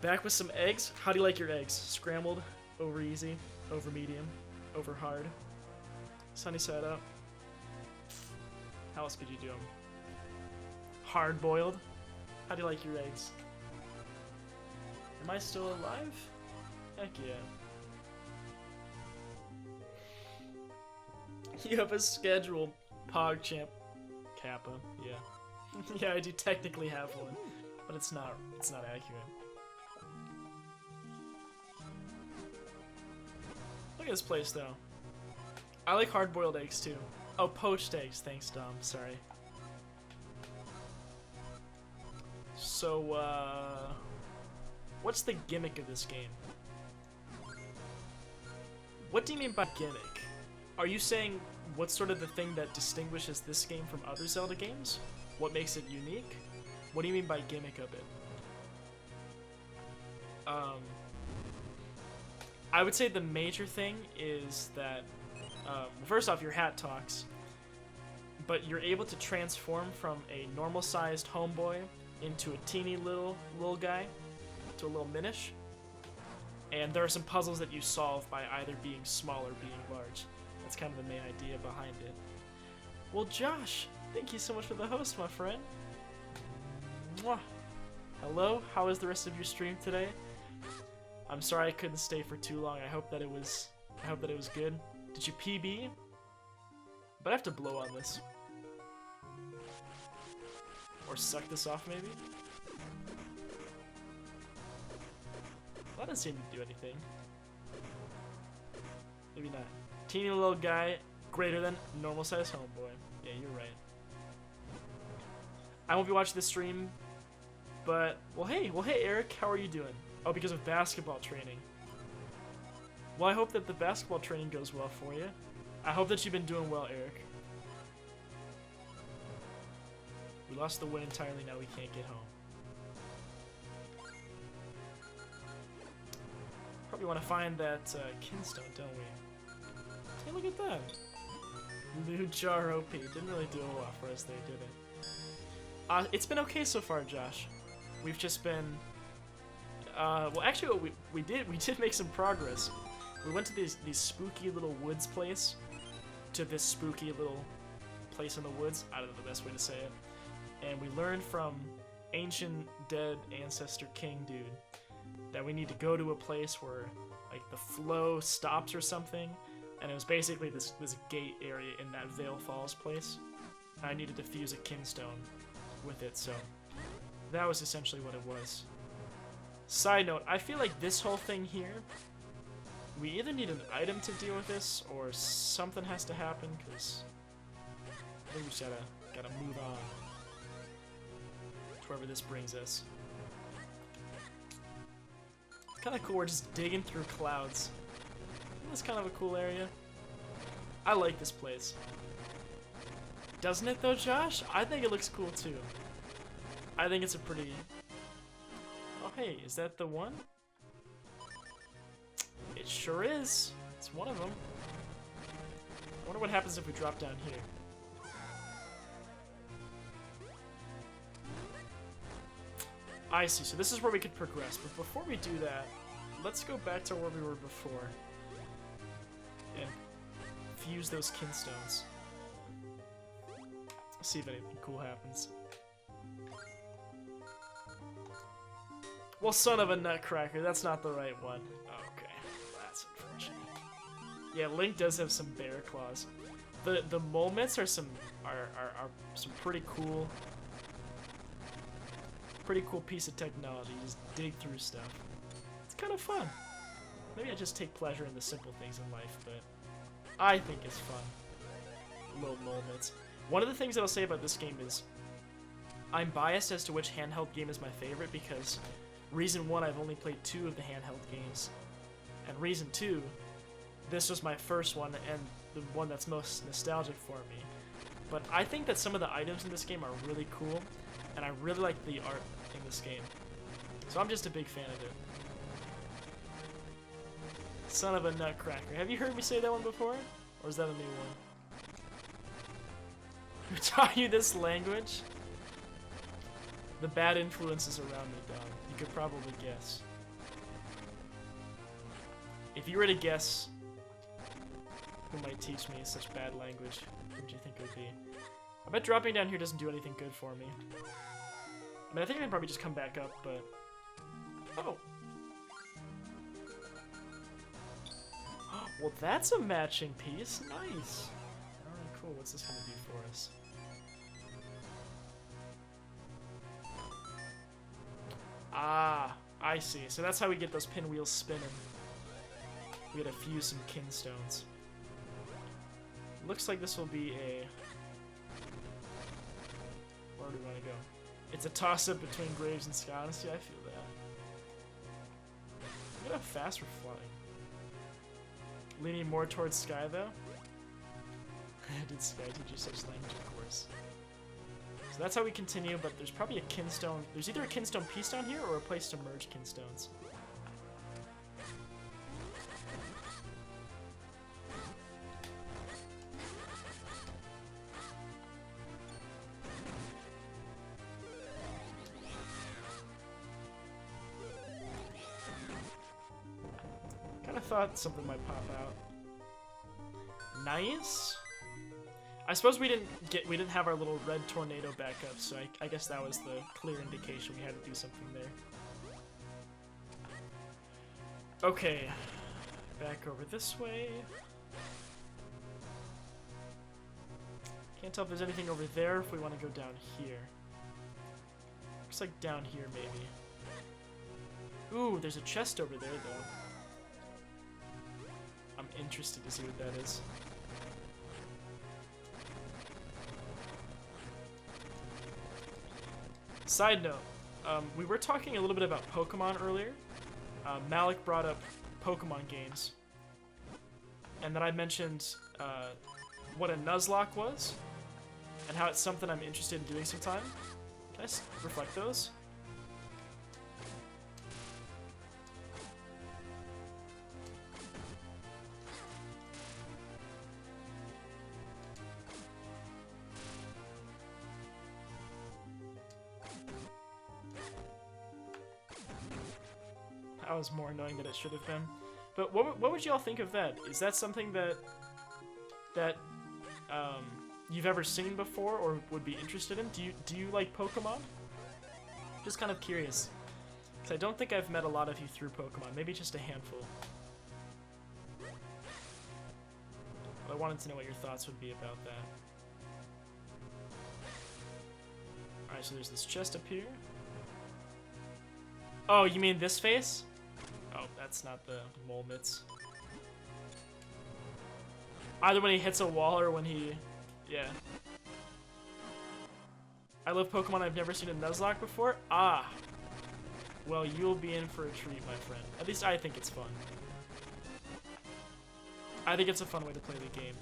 Back with some eggs. How do you like your eggs? Scrambled, over easy, over medium, over hard, sunny side up. How else could you do them? Hard boiled. How do you like your eggs? Am I still alive? Heck yeah. You have a schedule, PogChamp. Kappa, yeah. Yeah, I do technically have one, but it's not accurate. Look at this place, though. I like hard-boiled eggs, too. Oh, poached eggs. Thanks, Dom. Sorry. So, what's the gimmick of this game? What do you mean by gimmick? Are you saying what's sort of the thing that distinguishes this game from other Zelda games? What makes it unique? What do you mean by gimmick of it? I would say the major thing is that, first off, your hat talks, but you're able to transform from a normal-sized homeboy into a teeny little guy, to a little Minish, and there are some puzzles that you solve by either being small or being large. That's kind of the main idea behind it. Well, Josh, thank you so much for the host, my friend. Mwah. Hello, how was the rest of your stream today? I'm sorry I couldn't stay for too long. I hope that it was good. Did you PB? But I have to blow on this. Or suck this off, maybe? That doesn't seem to do anything. Maybe not. Teeny little guy, greater than normal size homeboy. Yeah, you're right. I won't be watching this stream, but well, hey, Eric, how are you doing? Oh, because of basketball training. Well, I hope that the basketball training goes well for you. I hope that you've been doing well, Eric. We lost the win entirely, now we can't get home. Probably want to find that kinstone, don't we? Hey, look at that. Lujar OP. Didn't really do a whole lot for us there, did it? It's been okay so far, Josh. We've just been... well, actually, what we did make some progress. We went to these spooky little woods place. To this spooky little place in the woods. I don't know the best way to say it. And we learned from ancient dead ancestor king dude that we need to go to a place where like the flow stops or something, and it was basically this gate area in that Vale Falls place. I needed to fuse a kinstone with it, so that was essentially what it was. Side note, I feel like this whole thing here, we either need an item to deal with this or something has to happen, because I think we just gotta move on to wherever this brings us. Kind of cool, we're just digging through clouds. It's kind of a cool area. I like this place. Doesn't it though, Josh? I think it looks cool too. I think it's a pretty... Oh hey, is that the one? It sure is. It's one of them. I wonder what happens if we drop down here. I see, so this is where we could progress, but before we do that, let's go back to where we were before and fuse those kinstones. See if anything cool happens. Well, son of a nutcracker, that's not the right one. Okay, that's unfortunate. Yeah, Link does have some bear claws. The moments are some pretty cool. Pretty cool piece of technology. Just dig through stuff. It's kind of fun. Maybe I just take pleasure in the simple things in life, but I think it's fun. Little moments. One of the things that I'll say about this game is I'm biased as to which handheld game is my favorite because reason one, I've only played 2 of the handheld games, and reason 2, this was my first one and the one that's most nostalgic for me. But I think that some of the items in this game are really cool, and I really like the art in this game. So I'm just a big fan of it. Son of a nutcracker. Have you heard me say that one before? Or is that a new one? Who taught you this language? The bad influences around me, Dom. You could probably guess. If you were to guess who might teach me such bad language, who would you think it would be? I bet dropping down here doesn't do anything good for me. I mean, I think I can probably just come back up, but... Oh! Well, that's a matching piece. Nice! Alright, cool. What's this gonna do for us? Ah, I see. So that's how we get those pinwheels spinning. We gotta fuse some kinstones. Looks like this will be a... Where do we want to go? It's a toss-up between Graves and Sky. Honestly, I feel that. Look at how fast we're flying. Leaning more towards Sky, though. Did Sky teach you such language? Of course. So that's how we continue, but there's probably a kinstone. There's either a kinstone piece down here or a place to merge kinstones. Thought something might pop out. Nice. I suppose we didn't have our little red tornado back up, so I guess that was the clear indication we had to do something there. Okay, back over this way. Can't tell if there's anything over there if we want to go down here. Looks like down here, maybe. Ooh, there's a chest over there, though. I'm interested to see what that is. Side note, we were talking a little bit about Pokemon earlier. Malik brought up Pokemon games. And then I mentioned what a Nuzlocke was, and how it's something I'm interested in doing sometime. Can I reflect those? That was more annoying than it should have been. But what would y'all think of that? Is that something that you've ever seen before or would be interested in? Do you like Pokemon? Just kind of curious, because I don't think I've met a lot of you through Pokemon. Maybe just a handful. I wanted to know what your thoughts would be about that. Alright, so there's this chest up here. Oh, you mean this face? Oh, that's not the mole mitts. Either when he hits a wall or when he... Yeah. I love Pokemon. I've never seen a Nuzlocke before. Ah. Well, you'll be in for a treat, my friend. At least I think it's fun. I think it's a fun way to play the game.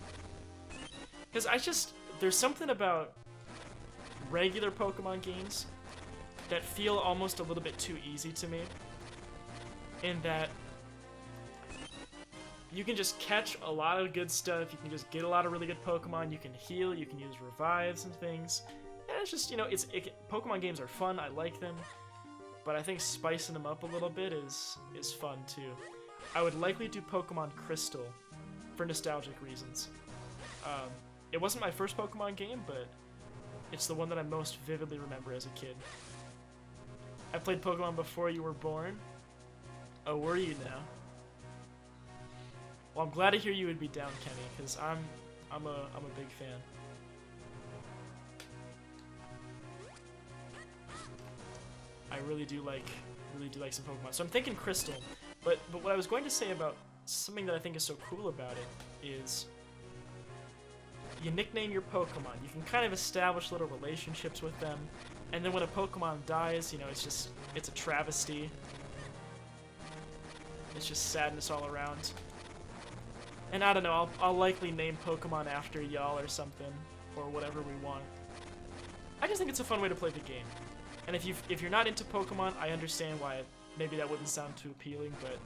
Because there's something about regular Pokemon games that feel almost a little bit too easy to me. In that you can just catch a lot of good stuff, you can just get a lot of really good Pokemon, you can heal, you can use revives and things. And it's just, you know, Pokemon games are fun, I like them. But I think spicing them up a little bit is fun too. I would likely do Pokemon Crystal for nostalgic reasons. It wasn't my first Pokemon game, but it's the one that I most vividly remember as a kid. I played Pokemon before you were born. Oh, were you now? Well, I'm glad to hear you would be down, Kenny, because I'm a big fan. I really do like some Pokemon. So I'm thinking Crystal, but what I was going to say about something that I think is so cool about it is you nickname your Pokemon. You can kind of establish little relationships with them, and then when a Pokemon dies, you know, it's a travesty. It's just sadness all around. And I don't know, I'll likely name Pokemon after y'all or something, or whatever we want. I just think it's a fun way to play the game. And if you're not into Pokemon, I understand why maybe that wouldn't sound too appealing, but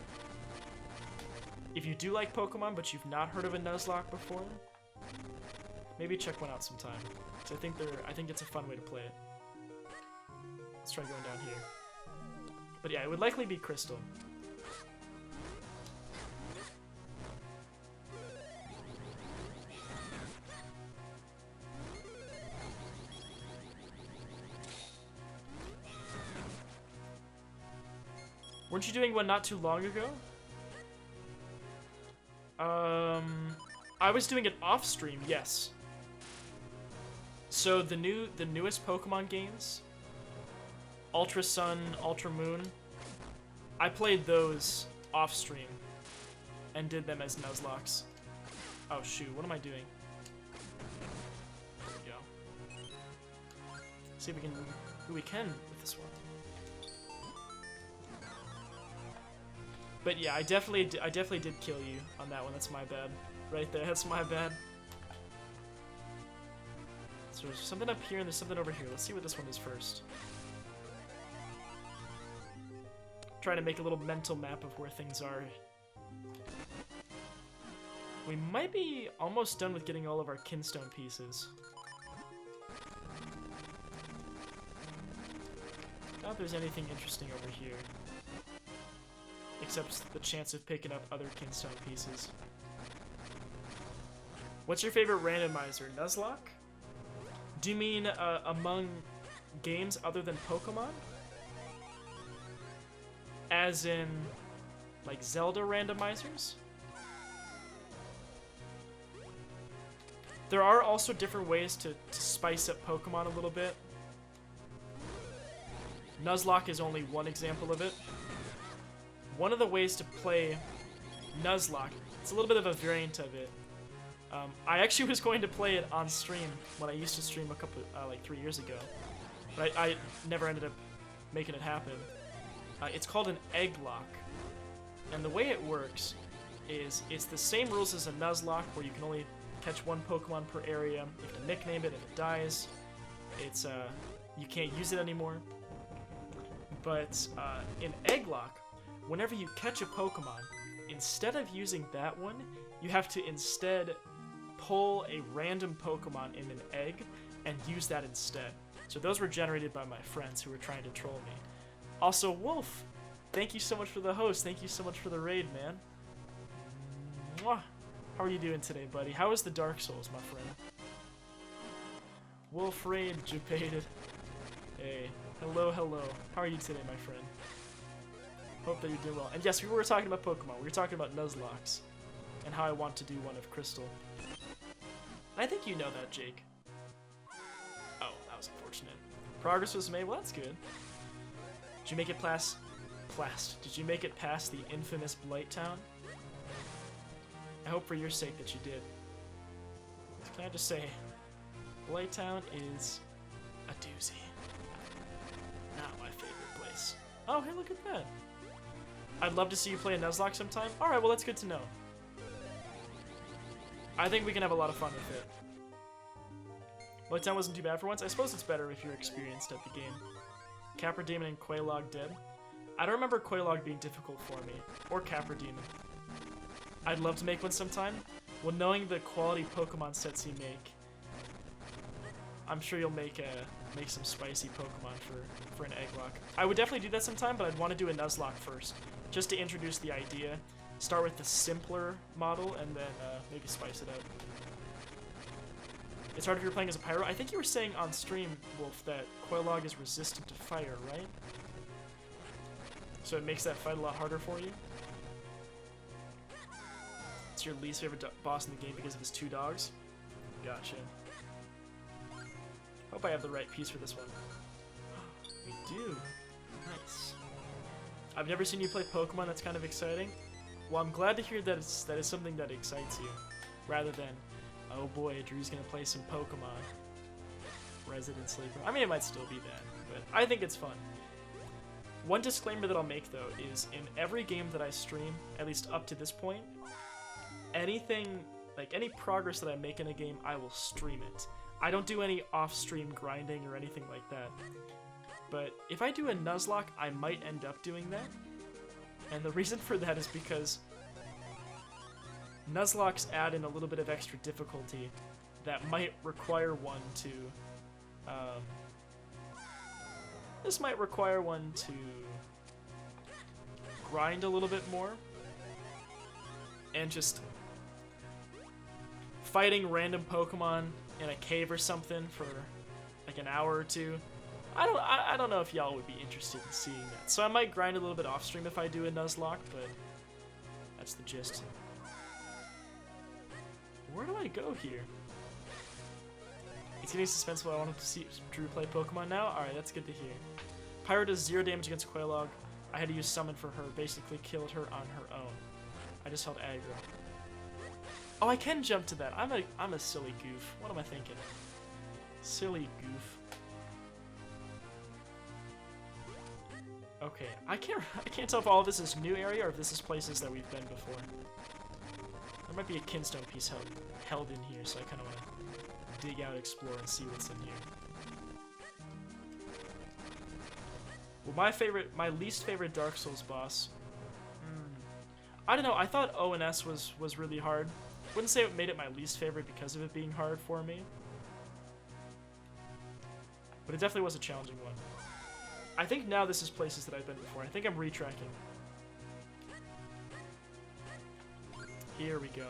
if you do like Pokemon but you've not heard of a Nuzlocke before, maybe check one out sometime. So I think it's a fun way to play it. Let's try going down here. But yeah, it would likely be Crystal. Weren't you doing one not too long ago? I was doing it off stream, yes. So the newest Pokemon games, Ultra Sun, Ultra Moon, I played those off stream and did them as Nuzlocks. Oh shoot, what am I doing? There we go. See if we can who we can with this one. But yeah, I definitely did kill you on that one. That's my bad. Right there, that's my bad. So there's something up here and there's something over here. Let's see what this one is first. Trying to make a little mental map of where things are. We might be almost done with getting all of our kinstone pieces. Doubt if there's anything interesting over here. Except the chance of picking up other kinstone pieces. What's your favorite randomizer? Nuzlocke? Do you mean among games other than Pokemon? As in, like, Zelda randomizers? There are also different ways to spice up Pokemon a little bit. Nuzlocke is only one example of it. One of the ways to play Nuzlocke, it's a little bit of a variant of it. I actually was going to play it on stream when I used to stream a couple, like 3 years ago. But I never ended up making it happen. It's called an egg lock. And the way it works is it's the same rules as a Nuzlocke, where you can only catch one Pokemon per area. You have to nickname it. If it dies, it's you can't use it anymore. But in egg lock, whenever you catch a Pokemon, instead of using that one, you have to instead pull a random Pokemon in an egg and use that instead. So those were generated by my friends who were trying to troll me. Also, Wolf, thank you so much for the host. Thank you so much for the raid, man. Mwah. How are you doing today, buddy? How is the Dark Souls, my friend? Wolf raid, Japated. Hey, hello, hello. How are you today, my friend? Hope that you're doing well. And yes, we were talking about Pokemon. We were talking about Nuzlocks and how I want to do one of Crystal. I think you know that, Jake. Oh, that was unfortunate. Progress was made. Well, that's good. Did you make it past? Did you make it past the infamous Blight Town? I hope for your sake that you did. Can I just say, Blight Town is a doozy. Not my favorite place. Oh, hey, look at that. I'd love to see you play a Nuzlocke sometime. Alright, well, that's good to know. I think we can have a lot of fun with it. Blight Town wasn't too bad for once. I suppose it's better if you're experienced at the game. Capra Demon and Quaylog dead. I don't remember Quaylog being difficult for me. Or Capra Demon. I'd love to make one sometime. Well, knowing the quality Pokemon sets you make, I'm sure you'll make some spicy Pokemon for an Egglock. I would definitely do that sometime, but I'd want to do a Nuzlocke first, just to introduce the idea. Start with the simpler model, and then maybe spice it up. It's hard if you're playing as a Pyro. I think you were saying on stream, Wolf, that Quaylog is resistant to fire, right? So it makes that fight a lot harder for you? It's your least favorite boss in the game because of his 2 dogs? Gotcha. Hope I have the right piece for this one. We do. Nice. I've never seen you play Pokemon. That's kind of exciting. Well, I'm glad to hear that that is something that excites you, rather than, oh boy, Drew's gonna play some Pokemon. Resident Sleeper. I mean, it might still be that, but I think it's fun. One disclaimer that I'll make, though, is in every game that I stream, at least up to this point, anything, like any progress that I make in a game, I will stream it. I don't do any off-stream grinding or anything like that. But if I do a Nuzlocke, I might end up doing that. And the reason for that is because Nuzlocks add in a little bit of extra difficulty that might require one to... this might require one to grind a little bit more. And just fighting random Pokemon in a cave or something for like an hour or 2. I don't know if y'all would be interested in seeing that. So I might grind a little bit off stream if I do a Nuzlocke, but that's the gist. Where do I go here? It's getting suspenseful. I wanted to see Drew play Pokemon now. Alright, that's good to hear. Pyro does 0 damage against Quaylog. I had to use Summon for her, basically killed her on her own. I just held aggro. Oh, I can jump to that. I'm a silly goof. What am I thinking? Silly goof. Okay, I can't tell if all of this is new area or if this is places that we've been before. There might be a Kinstone piece held in here, so I kind of want to dig out, explore, and see what's in here. Well, my least favorite Dark Souls boss. I don't know. I thought O and S was really hard. Wouldn't say it made it my least favorite because of it being hard for me, but it definitely was a challenging one. I think now this is places that I've been before. I think I'm retracking. Here we go.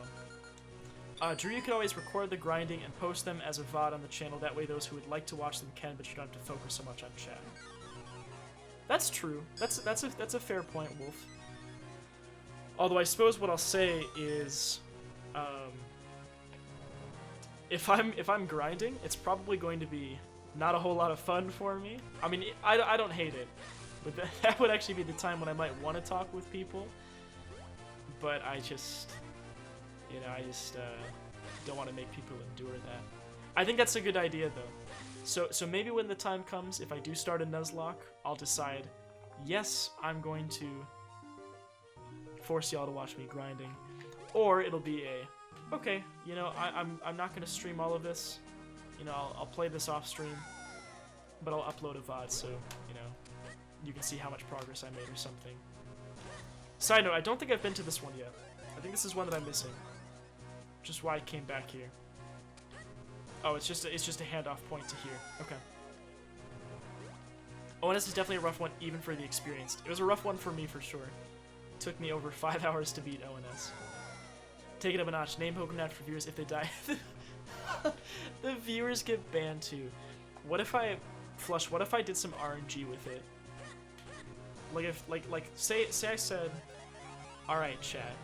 Drew, you could always record the grinding and post them as a VOD on the channel. That way those who would like to watch them can, but you don't have to focus so much on chat. That's true. That's a fair point, Wolf. Although I suppose what I'll say is, if I'm grinding, it's probably going to be not a whole lot of fun for me. I mean, I don't hate it, but that would actually be the time when I might want to talk with people. But I just, you know, don't want to make people endure that. I think that's a good idea, though. So maybe when the time comes, if I do start a Nuzlocke, I'll decide, yes, I'm going to force y'all to watch me grinding, or it'll be a, okay, you know, I'm not gonna stream all of this. You know, I'll play this off stream, but I'll upload a VOD so, you know, you can see how much progress I made or something. Side note, I don't think I've been to this one yet. I think this is one that I'm missing. Which is why I came back here. Oh, it's just a handoff point to here. Okay. ONS is definitely a rough one, even for the experienced. It was a rough one for me, for sure. It took me over 5 hours to beat ONS. Take it up a notch. Name Pokemon for viewers if they die. The viewers get banned too. What if I did some RNG with it? Like if say I said, all right, chat,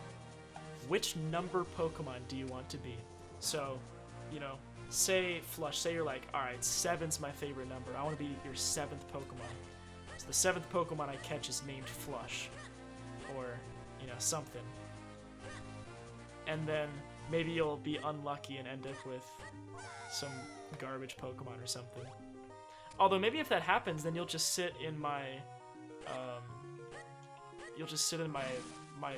which number Pokemon do you want to be? So, you know, say Flush, say you're like, all right, 7's my favorite number. I want to be your 7th Pokemon. So the 7th Pokemon I catch is named Flush, or you know, something. And then maybe you'll be unlucky and end up with some garbage Pokemon or something. Although maybe if that happens, then you'll just sit in my my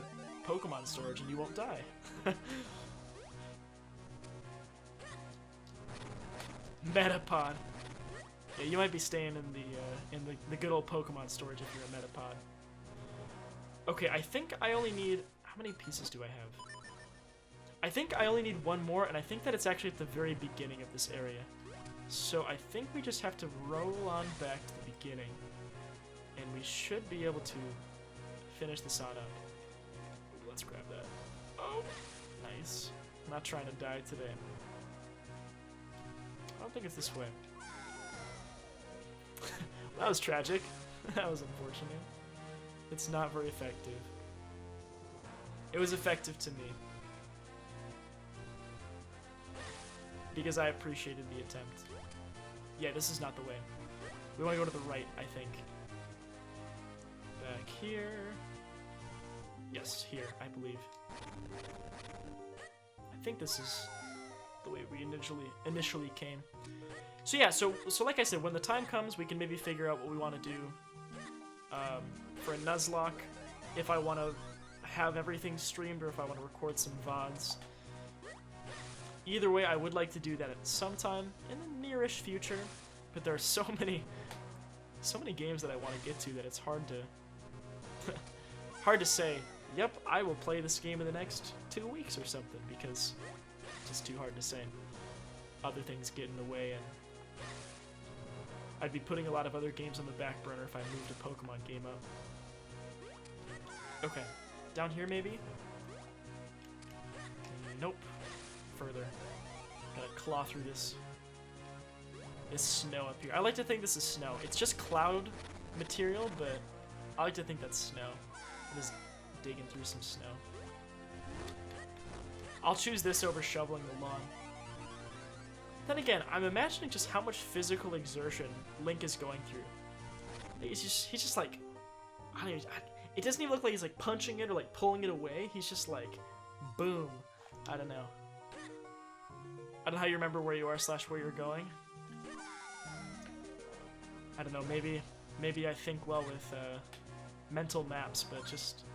Pokemon storage and you won't die. Metapod. Yeah, you might be staying in the good old Pokemon storage if you're a Metapod. Okay, I think I only need, how many pieces do I have? I think I only need one more, and I think that it's actually at the very beginning of this area. So I think we just have to roll on back to the beginning, and we should be able to finish this on up. Ooh, let's grab that. Oh, nice. I'm not trying to die today. I don't think it's this way. That was tragic. That was unfortunate. It's not very effective. It was effective to me, because I appreciated the attempt. Yeah, this is not the way. We want to go to the right, I think. Back here. Yes, here, I believe. I think this is the way we initially came. So yeah, so like I said, when the time comes, we can maybe figure out what we want to do for a Nuzlocke, if I want to have everything streamed or if I want to record some VODs. Either way, I would like to do that at some time in the nearish future, but there are so many games that I want to get to that it's hard to say, yep, I will play this game in the next 2 weeks or something, because it's just too hard to say. Other things get in the way, and I'd be putting a lot of other games on the back burner if I moved a Pokemon game up. Okay, down here maybe? Nope. Further. Gotta claw through this snow up here. I like to think this is snow. It's just cloud material, but I like to think that's snow. I'm just digging through some snow. I'll choose this over shoveling the lawn. Then again, I'm imagining just how much physical exertion Link is going through. He's just like, it doesn't even look like he's like punching it or like pulling it away. He's just like, boom. I don't know. I don't know how you remember where you are / where you're going. I don't know, maybe I think well with mental maps, but just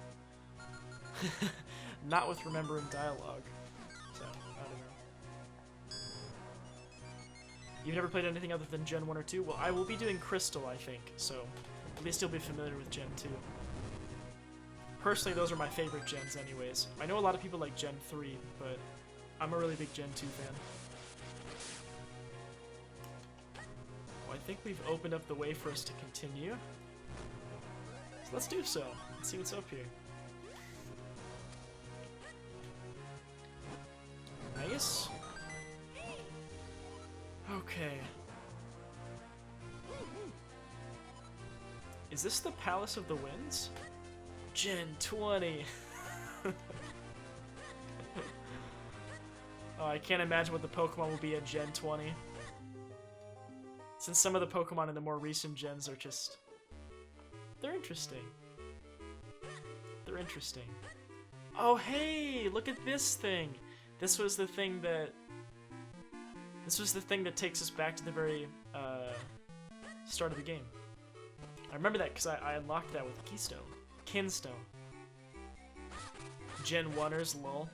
not with remembering dialogue. So, I don't know. You've never played anything other than Gen 1 or 2? Well, I will be doing Crystal, I think, so at least you'll be familiar with Gen 2. Personally, those are my favorite gens anyways. I know a lot of people like Gen 3, but I'm a really big Gen 2 fan. Well, I think we've opened up the way for us to continue. So let's do so. Let's see what's up here. Nice. Is this the Palace of the Winds? Gen 20. Oh, I can't imagine what the Pokemon will be at Gen 20. Since some of the Pokemon in the more recent gens are just... they're interesting. They're interesting. Oh, hey! Look at this thing! This was the thing that... this was the thing that takes us back to the very start of the game. I remember that because I unlocked that with Keystone. Kinstone. Gen 1ers, lol.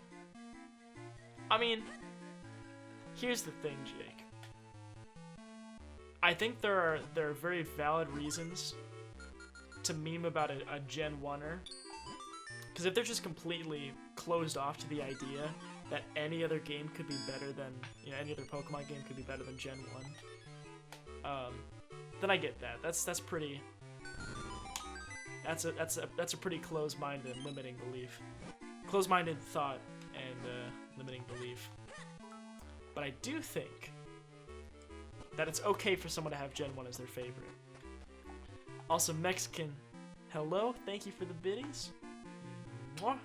I mean, here's the thing, Jake. I think there are very valid reasons to meme about a Gen 1er. Because if they're just completely closed off to the idea that any other game could be better than, you know, any other Pokemon game could be better than Gen 1, then I get that. That's pretty. That's a pretty closed-minded and limiting belief. Closed-minded thought and limiting belief. But I do think that it's okay for someone to have Gen 1 as their favorite. Also, Mexican, hello, thank you for the biddies. Mwah.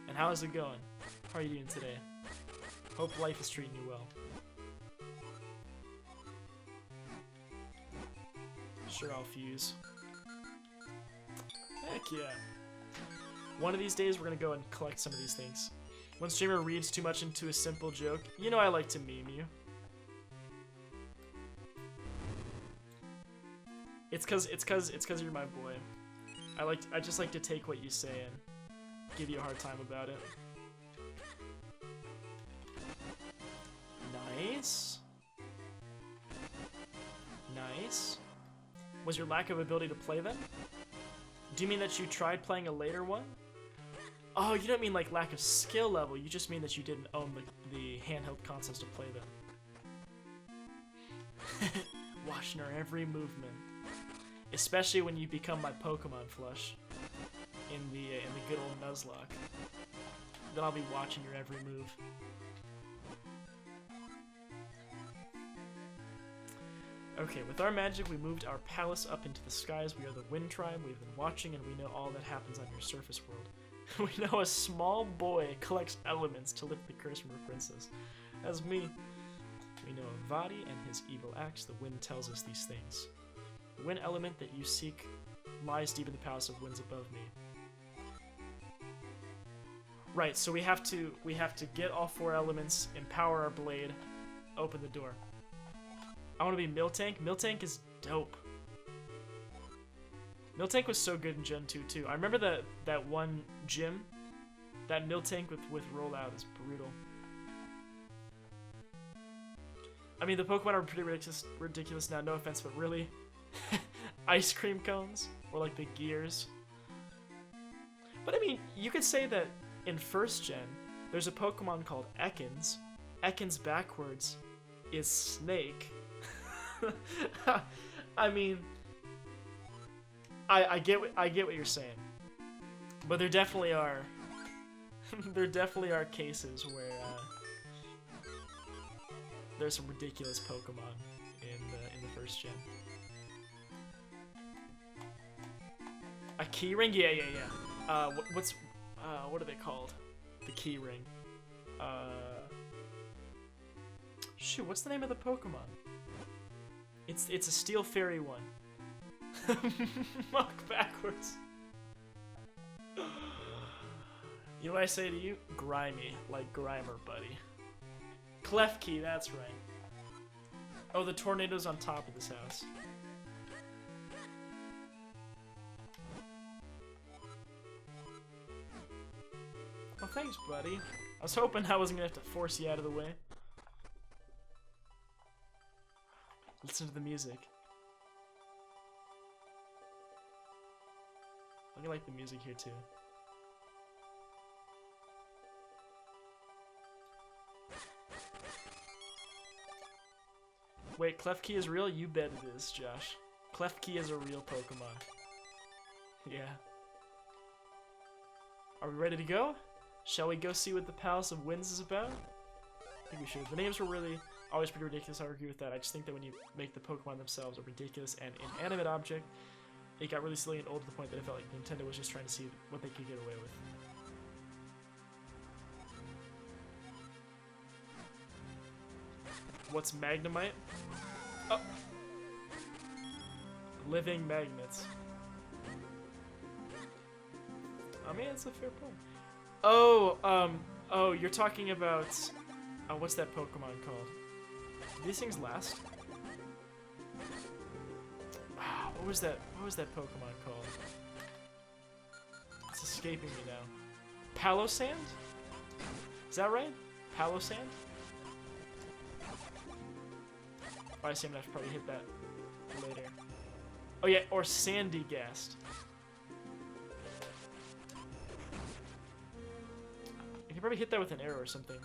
And how is it going? How are you doing today? Hope life is treating you well. Sure, I'll fuse. Heck yeah. One of these days, we're gonna go and collect some of these things. One streamer reads too much into a simple joke. You know I like to meme you. It's cause you're my boy. I just like to take what you say and give you a hard time about it. Nice. Nice. Was your lack of ability to play them? Do you mean that you tried playing a later one? Oh, you don't mean like lack of skill level, you just mean that you didn't own the handheld consoles to play them. Watching her every movement. Especially when you become my Pokemon Flush in the good old Nuzlocke. Then I'll be watching your every move. Okay, with our magic, we moved our palace up into the skies. We are the Wind Tribe. We've been watching, and we know all that happens on your surface world. We know a small boy collects elements to lift the curse from her princess. As me. We know of Vadi and his evil acts. The wind tells us these things. The wind element that you seek lies deep in the palace of winds above me. Right, so we have to get all 4 elements, empower our blade, open the door. I want to be Miltank. Miltank is dope. Miltank was so good in Gen 2 too. I remember that one gym, that Miltank with rollout is brutal. I mean, the Pokemon are pretty ridiculous now, no offense, but really? Ice cream cones? Or like the gears? But I mean, you could say that in first gen, there's a Pokemon called Ekans. Ekans backwards is Snake. I mean, I get what you're saying, but there definitely are cases where there's some ridiculous Pokemon in the first gen. A key ring? Yeah. What are they called? The key ring. Shoot, what's the name of the Pokemon? It's a Steel Fairy one. Muck backwards. You know what I say to you? Grimy, like Grimer, buddy. Klefki, that's right. Oh, the tornado's on top of this house. Oh, thanks, buddy. I was hoping I wasn't gonna have to force you out of the way. Listen to the music. I like the music here too. Wait, Klefki is real? You bet it is, Josh. Klefki is a real Pokemon. Yeah. Are we ready to go? Shall we go see what the Palace of Winds is about? I think we should. The names were really always pretty ridiculous. I agree with that. I just think that when you make the Pokemon themselves a ridiculous and inanimate object, it got really silly and old to the point that it felt like Nintendo was just trying to see what they could get away with. What's Magnemite? Oh! Living magnets. I mean, it's a fair point. Oh, you're talking about... what's that Pokemon called? Do these things last? What was that Pokemon called? It's escaping me now. Palosand? Is that right? Palosand? Oh, I see I'm gonna have to probably hit that later. Oh yeah, or Sandygast. I can probably hit that with an arrow or something.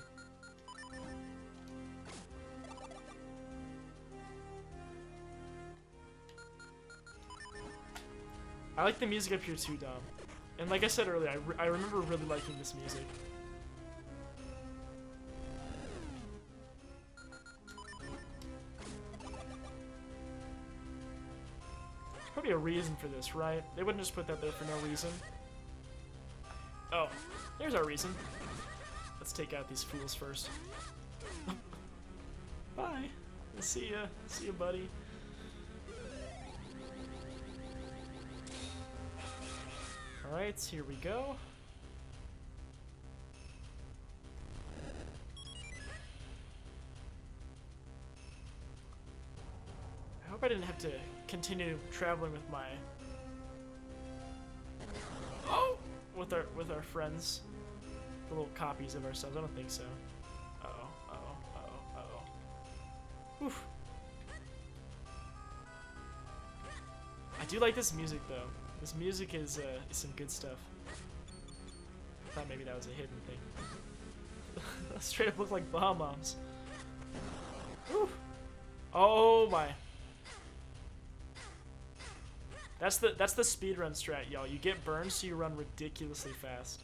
I like the music up here too, Dom. And like I said earlier, I remember really liking this music. There's probably a reason for this, right? They wouldn't just put that there for no reason. Oh, there's our reason. Let's take out these fools first. Bye. See ya. See ya, buddy. Alright, here we go. I hope I didn't have to continue traveling with my... Oh! With our friends. The little copies of ourselves. I don't think so. Uh-oh, uh-oh, uh-oh, uh-oh. Oof. I do like this music, though. This music is some good stuff. I thought maybe that was a hidden thing. Straight up look like bomb bombs. Whew. Oh my. That's the speedrun strat, y'all. You get burned so you run ridiculously fast.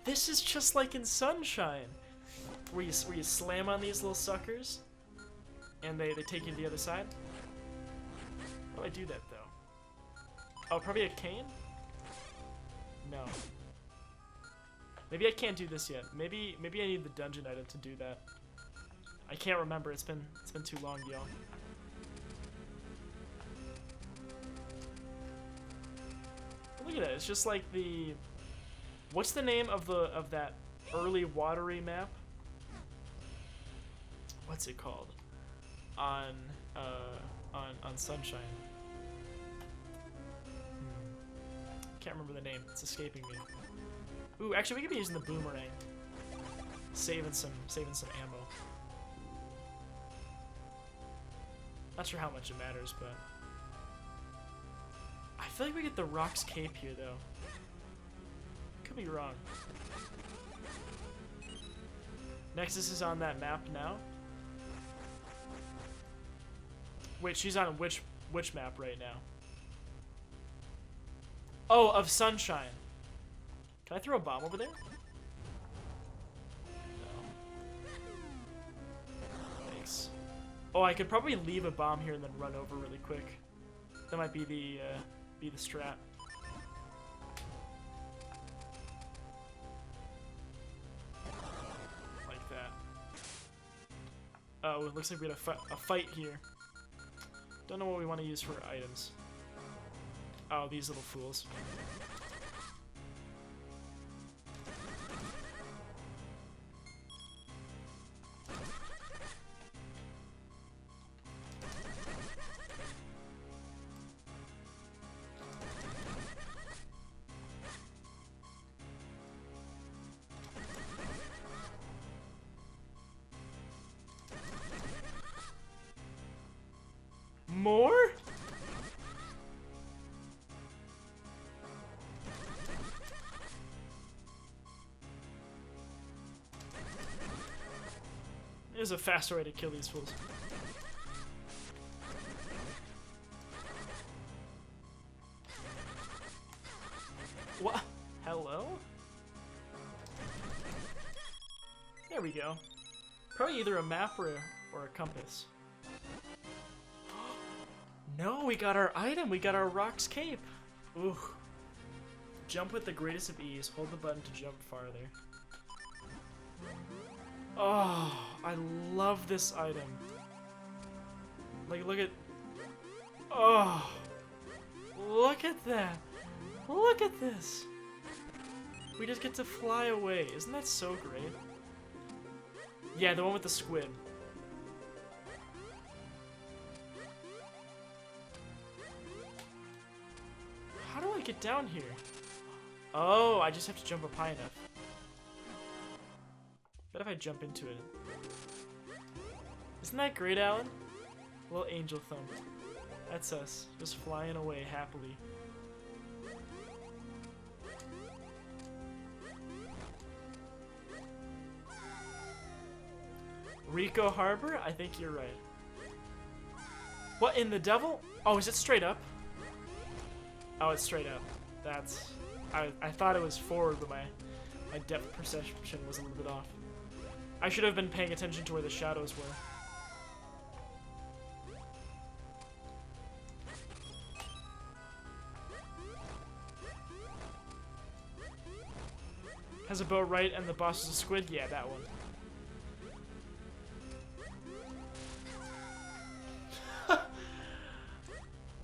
This is just like in Sunshine, where you slam on these little suckers, and they take you to the other side. How do I do that though? Oh, probably a cane? No. Maybe I can't do this yet. Maybe I need the dungeon item to do that. I can't remember. It's been too long, y'all. Look at that. It's just like the... What's the name of that early watery map? What's it called? On Sunshine. Can't remember the name. It's escaping me. Ooh, actually, we could be using the boomerang. Saving some ammo. Not sure how much it matters, but I feel like we get the Rock's Cape here, though. Could be wrong. Nexus is on that map now. Wait, she's on which map right now? Oh, of Sunshine. Can I throw a bomb over there? No. Thanks. Oh, I could probably leave a bomb here and then run over really quick. That might be the strat. Like that. Oh, it looks like we had a fight here. Don't know what we want to use for items. Oh, these little fools. More? There's a faster way to kill these fools. What? Hello? There we go. Probably either a map or a compass. no, we got our item. We got our Rock's Cape. Ooh. Jump with the greatest of ease. Hold the button to jump farther. Oh, I love this item. Like, look at... Oh, look at that. Look at this. We just get to fly away. Isn't that so great? Yeah, the one with the squid. How do I get down here? Oh, I just have to jump up high enough. What if I jump into it? Isn't that great, Alan? Little angel thumb. That's us, just flying away happily. Rico Harbor? I think you're right. What in the devil? Oh, is it straight up? Oh, it's straight up. That's... I thought it was forward, but my depth perception was a little bit off. I should have been paying attention to where the shadows were. Has a bow right and the boss is a squid? Yeah, that one.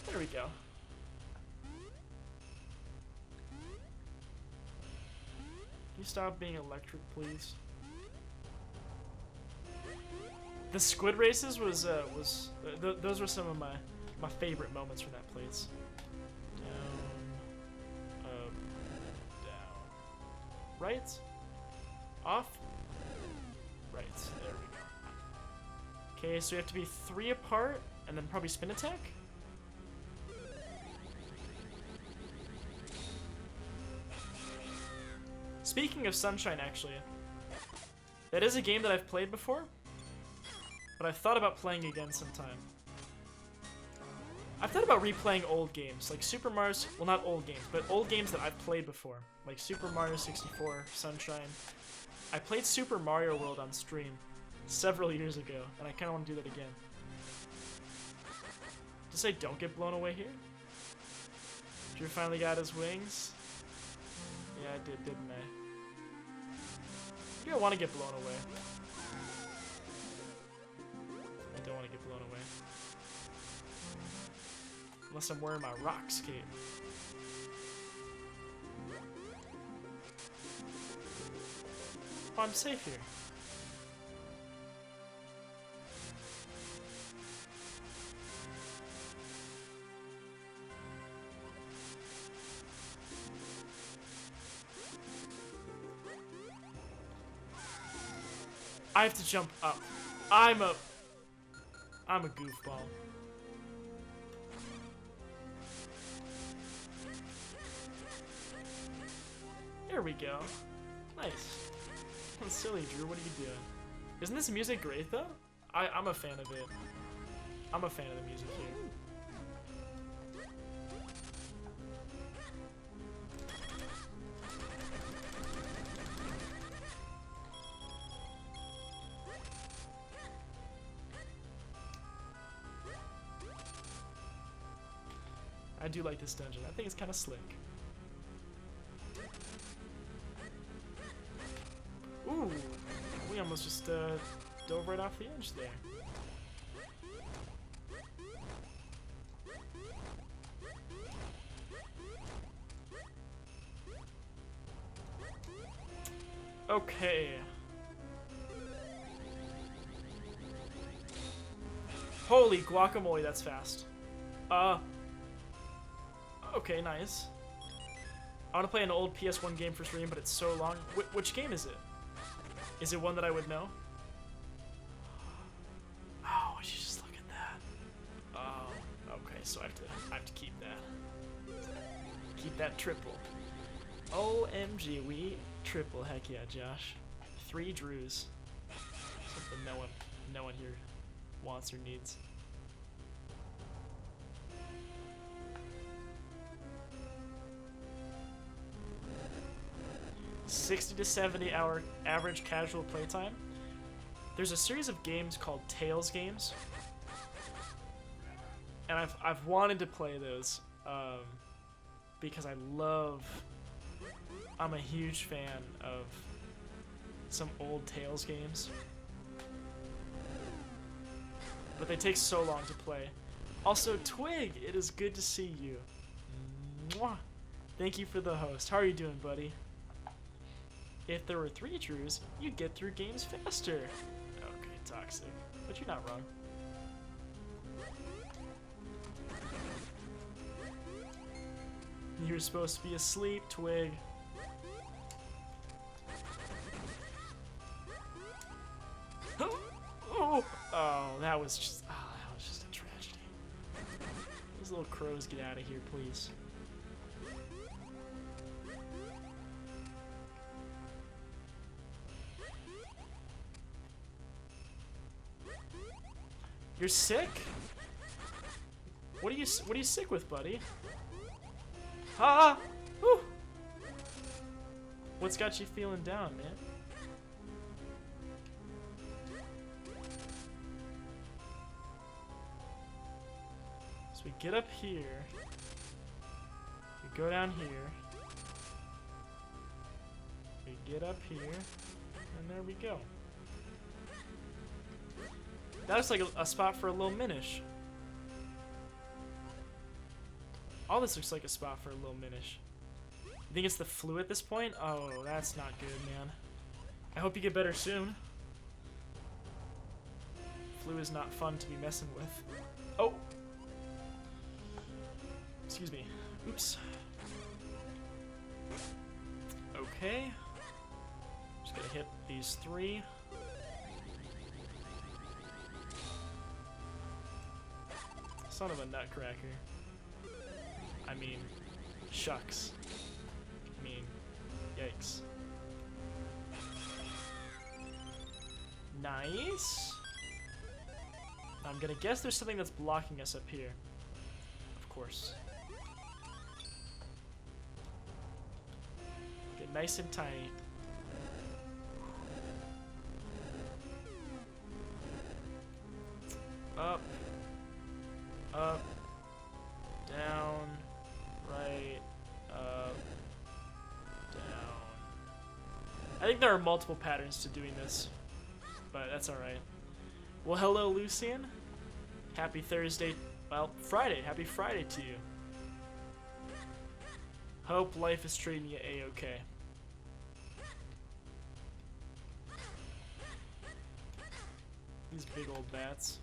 There we go. Can you stop being electric, please? The squid races those were some of my favorite moments from that place. Down, up, down, right, off, right. There we go. Okay, so we have to be 3 apart and then probably spin attack. Speaking of Sunshine, actually, that is a game that I've played before, but I've thought about playing again sometime. I've thought about replaying old games, like Super Mario's, well, not old games, but old games that I've played before, like Super Mario 64, Sunshine. I played Super Mario World on stream several years ago, and I kind of want to do that again. Just say don't get blown away here? Drew finally got his wings. Yeah, I did, didn't I? You don't want to get blown away. I don't want to get blown away. Unless I'm wearing my Rock's Cape. Oh, I'm safe here. I have to jump up. I'm a goofball. There we go. Nice. That's silly, Drew. What are you doing? Isn't this music great, though? I'm a fan of it. I'm a fan of the music here. I do like this dungeon. I think it's kind of slick. Ooh, we almost just dove right off the edge there. Okay. Holy guacamole, that's fast. Okay, nice. I want to play an old PS1 game for stream, but it's so long. Which game is it? Is it one that I would know? Oh, would you just look at that? Oh, okay, so I have to keep that. Keep that triple. OMG, we triple. Heck yeah, Josh. 3 Drews. Something no one here wants or needs. 60 to 70 hour average casual playtime. There's a series of games called Tales games. And I've wanted to play those because I'm a huge fan of some old Tales games, but they take so long to play. Also, Twig, it is good to see you. Mwah. Thank you for the host. How are you doing, buddy? If there were 3 Drews, you'd get through games faster. Okay, toxic, but you're not wrong. You're supposed to be asleep, Twig. Oh, that was just a tragedy. Those little crows, get out of here, please. You're sick? What are you sick with, buddy? Ah! Whew. What's got you feeling down, man? So we get up here. We go down here. We get up here. And there we go. That looks like a spot for a little Minish. All this looks like a spot for a little Minish. You think it's the flu at this point? Oh, that's not good, man. I hope you get better soon. Flu is not fun to be messing with. Oh! Excuse me. Oops. Okay. Just gotta hit these 3. Son of a nutcracker. I mean, shucks. I mean, yikes. Nice. I'm gonna guess there's something that's blocking us up here. Of course. Get nice and tiny. Up. Up. Down. Right. Up. Down. I think there are multiple patterns to doing this, but that's alright. Well, hello, Lucian. Happy Thursday. Well, Friday. Happy Friday to you. Hope life is treating you a-okay. These big old bats.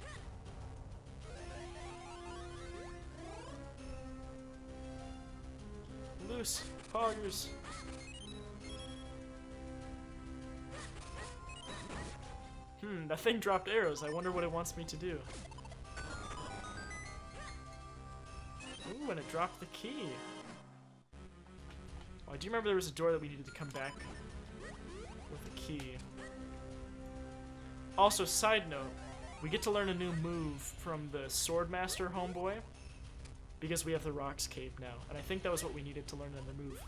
Loose. Poggers. That thing dropped arrows. I wonder what it wants me to do. Ooh, and it dropped the key. Oh, I do remember there was a door that we needed to come back with the key. Also, side note, we get to learn a new move from the Swordmaster homeboy because we have the Rocks Cape now, and I think that was what we needed to learn another move.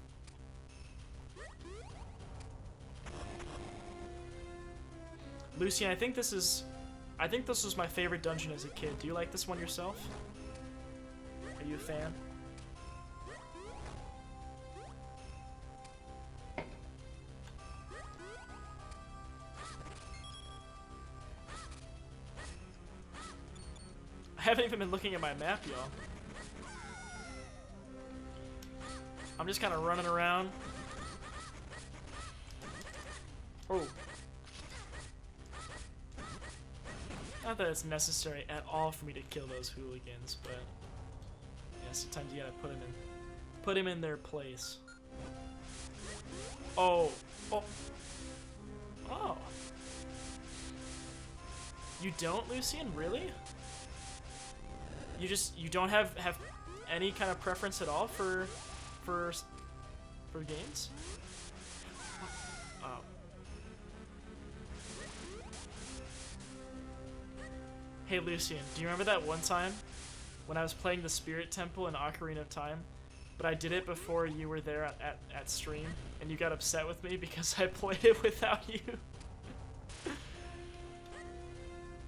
Lucian, I think this was my favorite dungeon as a kid. Do you like this one yourself? Are you a fan? I haven't even been looking at my map, y'all. I'm just kind of running around. Oh. Not that it's necessary at all for me to kill those hooligans, but yeah, sometimes you gotta put him in their place. Oh, oh, oh! You don't, Lucian? Really? You don't have any kind of preference at all for games? Oh. Hey Lucian, do you remember that one time when I was playing the Spirit Temple in Ocarina of Time, but I did it before you were there at stream, and you got upset with me because I played it without you?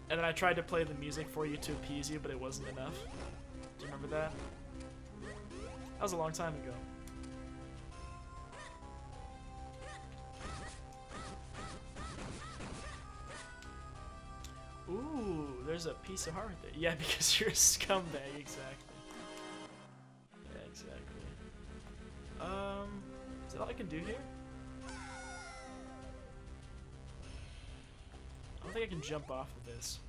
And then I tried to play the music for you to appease you, but it wasn't enough. Do you remember that? That was a long time ago. Ooh, there's a piece of heart there. Yeah, because you're a scumbag, exactly. Yeah, exactly. Is that all I can do here? I don't think I can jump off of this.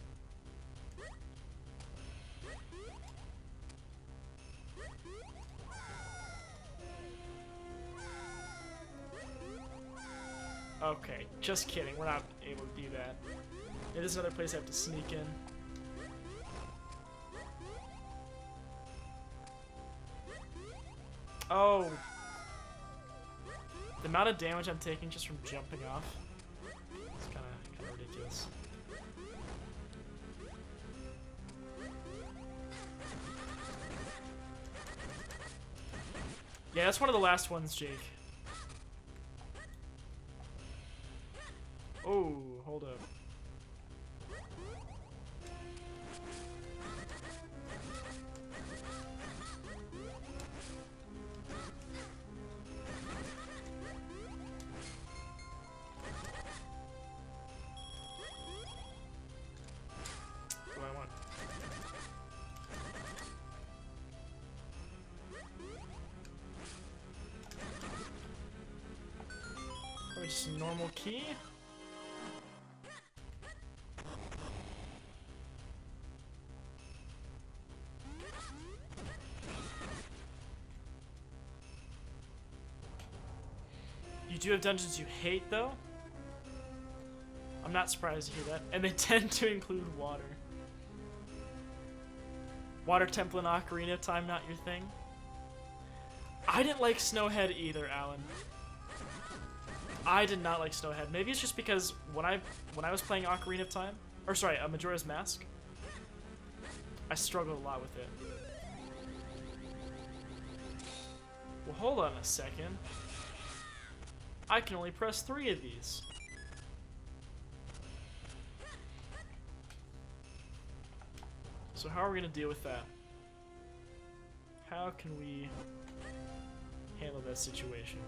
Okay, just kidding. We're not able to do that. Yeah, this is another place I have to sneak in. Oh! The amount of damage I'm taking just from jumping off is kind of ridiculous. Yeah, that's one of the last ones, Jake. Oh, hold up. What do I want? Probably just a normal key. You do have dungeons you hate, though? I'm not surprised to hear that. And they tend to include water. Water Temple and Ocarina of Time, not your thing? I didn't like Snowhead either, Alan. I did not like Snowhead. Maybe it's just because when I was playing Ocarina of Time, or sorry, Majora's Mask, I struggled a lot with it. Well, hold on a second. I can only press 3 of these. So how are we going to deal with that? How can we handle that situation?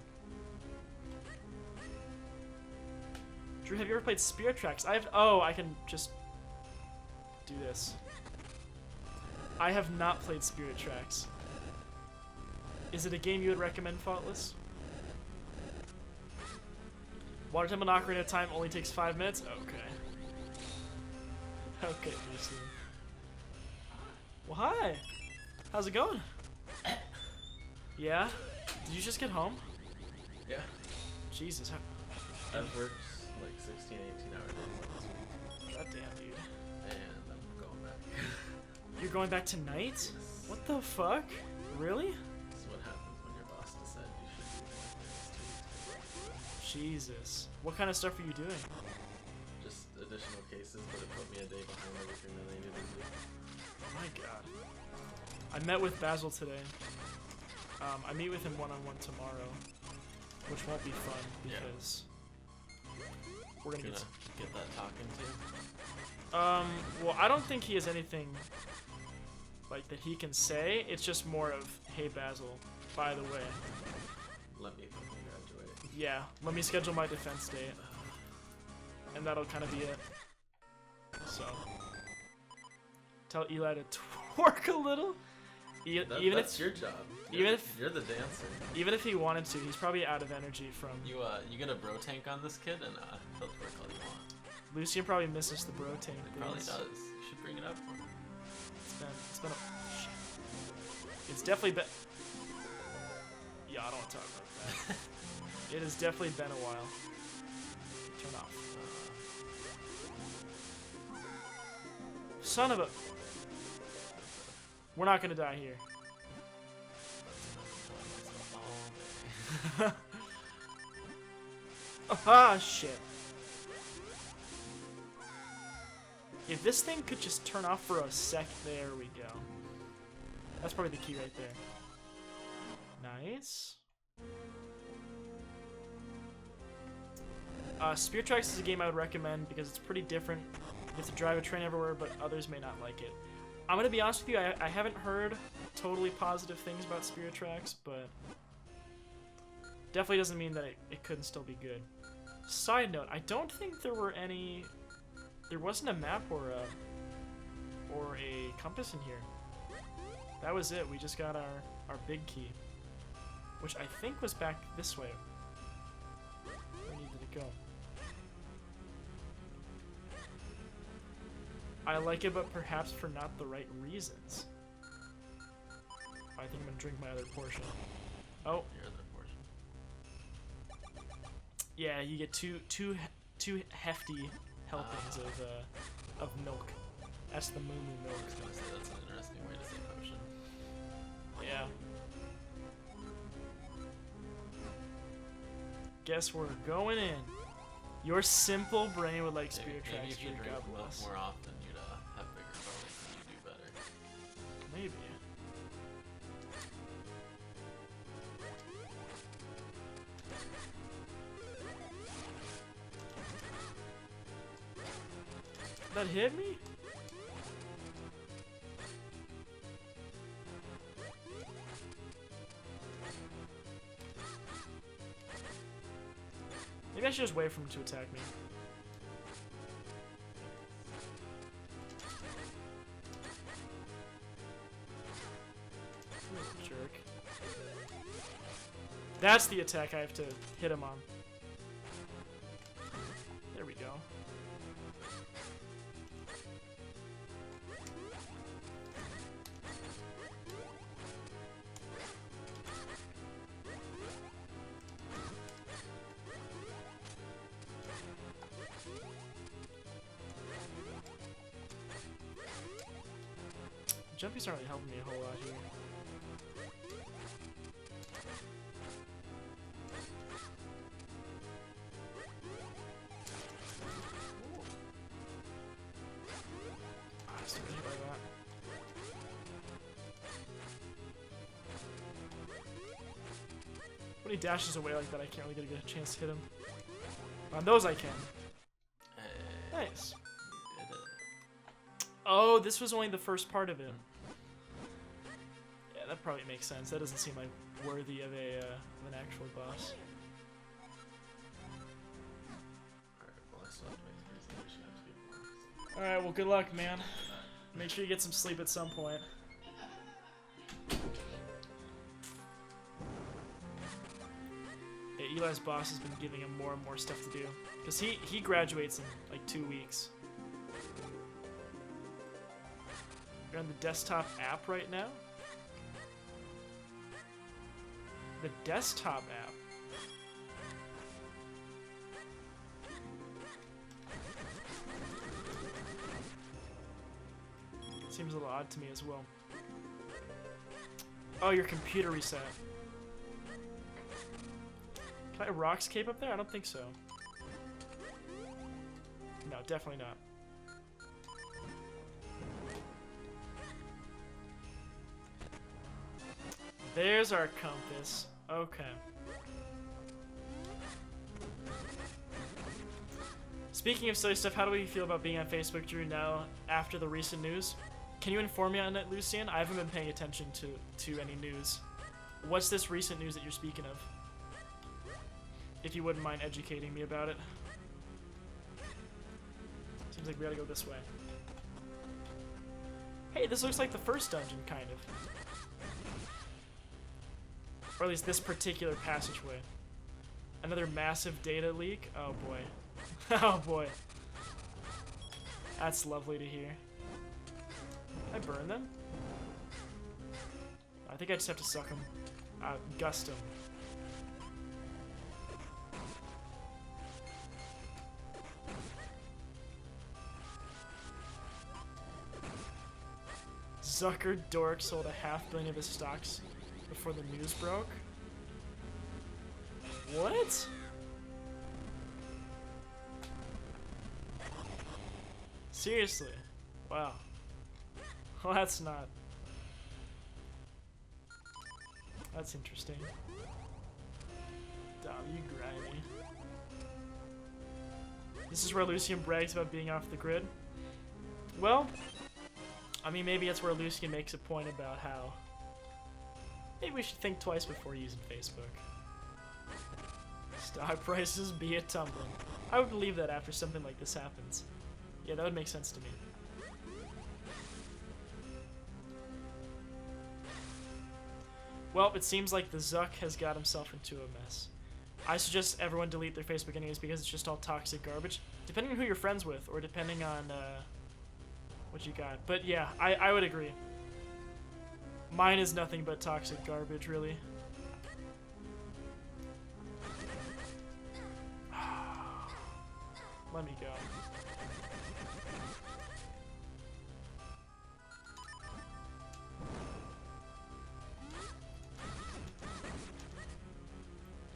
Drew, have you ever played Spirit Tracks? Oh, I can just do this. I have not played Spirit Tracks. Is it a game you would recommend, Faultless? Water Temple and Ocarina of Time only takes 5 minutes? Okay. Okay, Lucy. Well, hi! How's it going? Yeah? Did you just get home? Yeah. Jesus. I've worked like 16, 18 hour days last week. Goddamn, dude. And I'm going back. You're going back tonight? Yes. What the fuck? Really? This is what happens when your boss decides you should be doing things too. Jesus. What kind of stuff are you doing? Just additional cases, but it put me a day behind everything that I needed to do. Oh my god. I met with Basil today. I meet with him one-on-one tomorrow, which won't be fun because we're gonna get that talking to. Well, I don't think he has anything like that he can say. It's just more of, hey Basil, by the way. Let me fucking graduate. Yeah, let me schedule my defense date, and that'll kind of be it. So, tell Eli to twerk a little. That's your job. You're the dancer. Even if he wanted to, he's probably out of energy from. You get a bro tank on this kid, and he'll twerk all you want. Lucian probably misses the bro tank. He probably does. You should bring it up for him. It's been a shit. It's definitely been. Yeah, I don't want to talk about that. It has definitely been a while. Turn off. Son of a. We're not gonna die here. Ah, shit. If this thing could just turn off for a sec, there we go. That's probably the key right there. Nice. Spear Tracks is a game I would recommend because it's pretty different. You have to drive a train everywhere, but others may not like it. I'm gonna be honest with you, I haven't heard totally positive things about Spirit Tracks, but definitely doesn't mean that it couldn't still be good. Side note, I don't think there wasn't a map or a compass in here. That was it. We just got our big key, which I think was back this way. Where needed it go? I like it, but perhaps for not the right reasons. I think I'm gonna drink my other portion. Oh. Your other portion. Yeah, you get two hefty helpings of milk. That's the moo milk. I was gonna say that's an interesting way to say potion. Yeah. Guess we're going in. Your simple brain would like Spirit Maybe Tracks. if you drink God milk bless. more often, you'd have bigger bellies and you'd do better. Maybe. That hit me? Maybe I should just wait for him to attack me. Jerk. That's the attack I have to hit him on. There we go. Jumpy's not really helping me a whole lot here. Ah, still hit by that. When he dashes away like that, I can't really get a good chance to hit him. On those I can. Hey, Nice. you did it. Oh, this was only the first part of it. Yeah, that probably makes sense. That doesn't seem like worthy of an actual boss. Alright, well I still have to make the reason we should have to do more. Alright, well good luck, man. Make sure you get some sleep at some point. Yeah, Eli's boss has been giving him more and more stuff to do. Because he graduates in like 2 weeks. You're on the desktop app right now? The desktop app? Seems a little odd to me as well. Oh, your computer reset. Can I rock escape up there? I don't think so. No, definitely not. There's our compass. Okay. Speaking of silly stuff, how do we feel about being on Facebook, Drew, now after the recent news? Can you inform me on it, Lucian? I haven't been paying attention to any news. What's this recent news that you're speaking of? If you wouldn't mind educating me about it. Seems like we gotta go this way. Hey, this looks like the first dungeon, kind of. Or at least this particular passageway. Another massive data leak? Oh boy. Oh boy. That's lovely to hear. Can I burn them? I think I just have to suck them. Gust them. Zucker Dork sold 500 million of his stocks before the news broke? What? Seriously? Wow. Well, that's not... That's interesting. Damn, you grimy. This is where Lucian brags about being off the grid. Well, I mean, maybe that's where Lucian makes a point about how maybe we should think twice before using Facebook. Stock prices be a tumbling. I would believe that after something like this happens. Yeah, that would make sense to me. Well, it seems like the Zuck has got himself into a mess. I suggest everyone delete their Facebook anyways because it's just all toxic garbage. Depending on who you're friends with, or depending on what you got. But yeah, I would agree. Mine is nothing but toxic garbage, really. Let me go.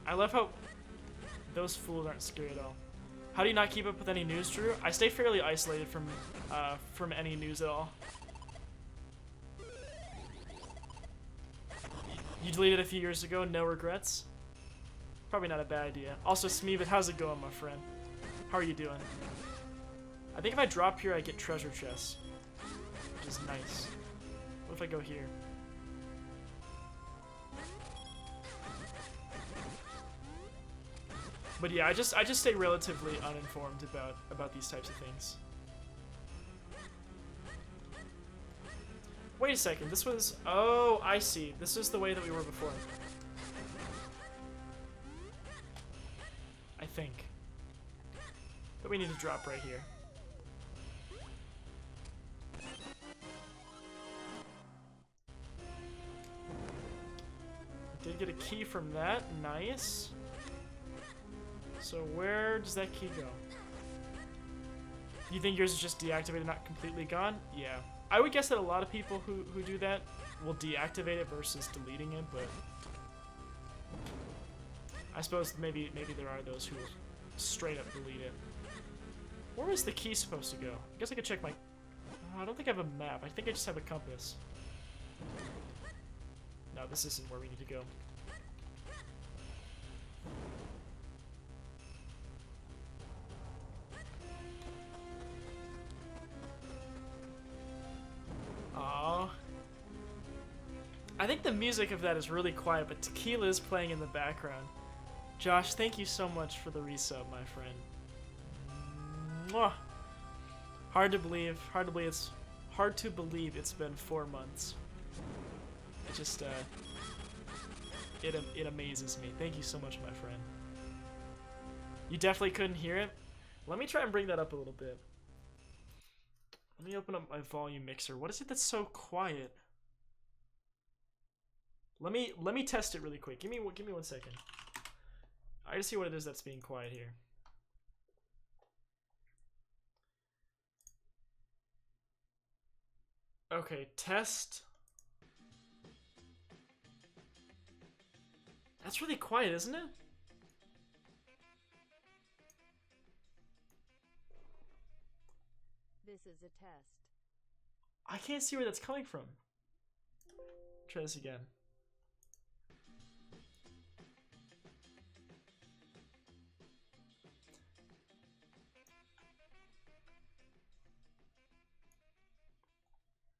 I love how those fools aren't scary at all. How do you not keep up with any news, Drew? I stay fairly isolated from any news at all. You deleted a few years ago, no regrets? Probably not a bad idea. Also, Smeebit, how's it going, my friend? How are you doing? I think if I drop here, I get treasure chests, which is nice. What if I go here? But yeah, I just stay relatively uninformed about these types of things. Wait a second, this was... Oh, I see. This is the way that we were before. I think. But we need to drop right here. Did get a key from that. Nice. So where does that key go? You think yours is just deactivated, not completely gone? Yeah. I would guess that a lot of people who do that will deactivate it versus deleting it, but I suppose maybe there are those who will straight up delete it. Where is the key supposed to go? I guess I could check my... I don't think I have a map. I think I just have a compass. No, this isn't where we need to go. Aww. I think the music of that is really quiet, but Tequila is playing in the background. Josh, thank you so much for the resub, my friend. Mwah. Hard to believe it's been 4 months. It just it amazes me. Thank you so much, my friend. You definitely couldn't hear it. Let me try and bring that up a little bit. Let me open up my volume mixer. What is it that's so quiet? Let me test it really quick. Give me 1 second. I gotta see what it is that's being quiet here. Okay, test. That's really quiet, isn't it? This is a test. I can't see where that's coming from. Try this again.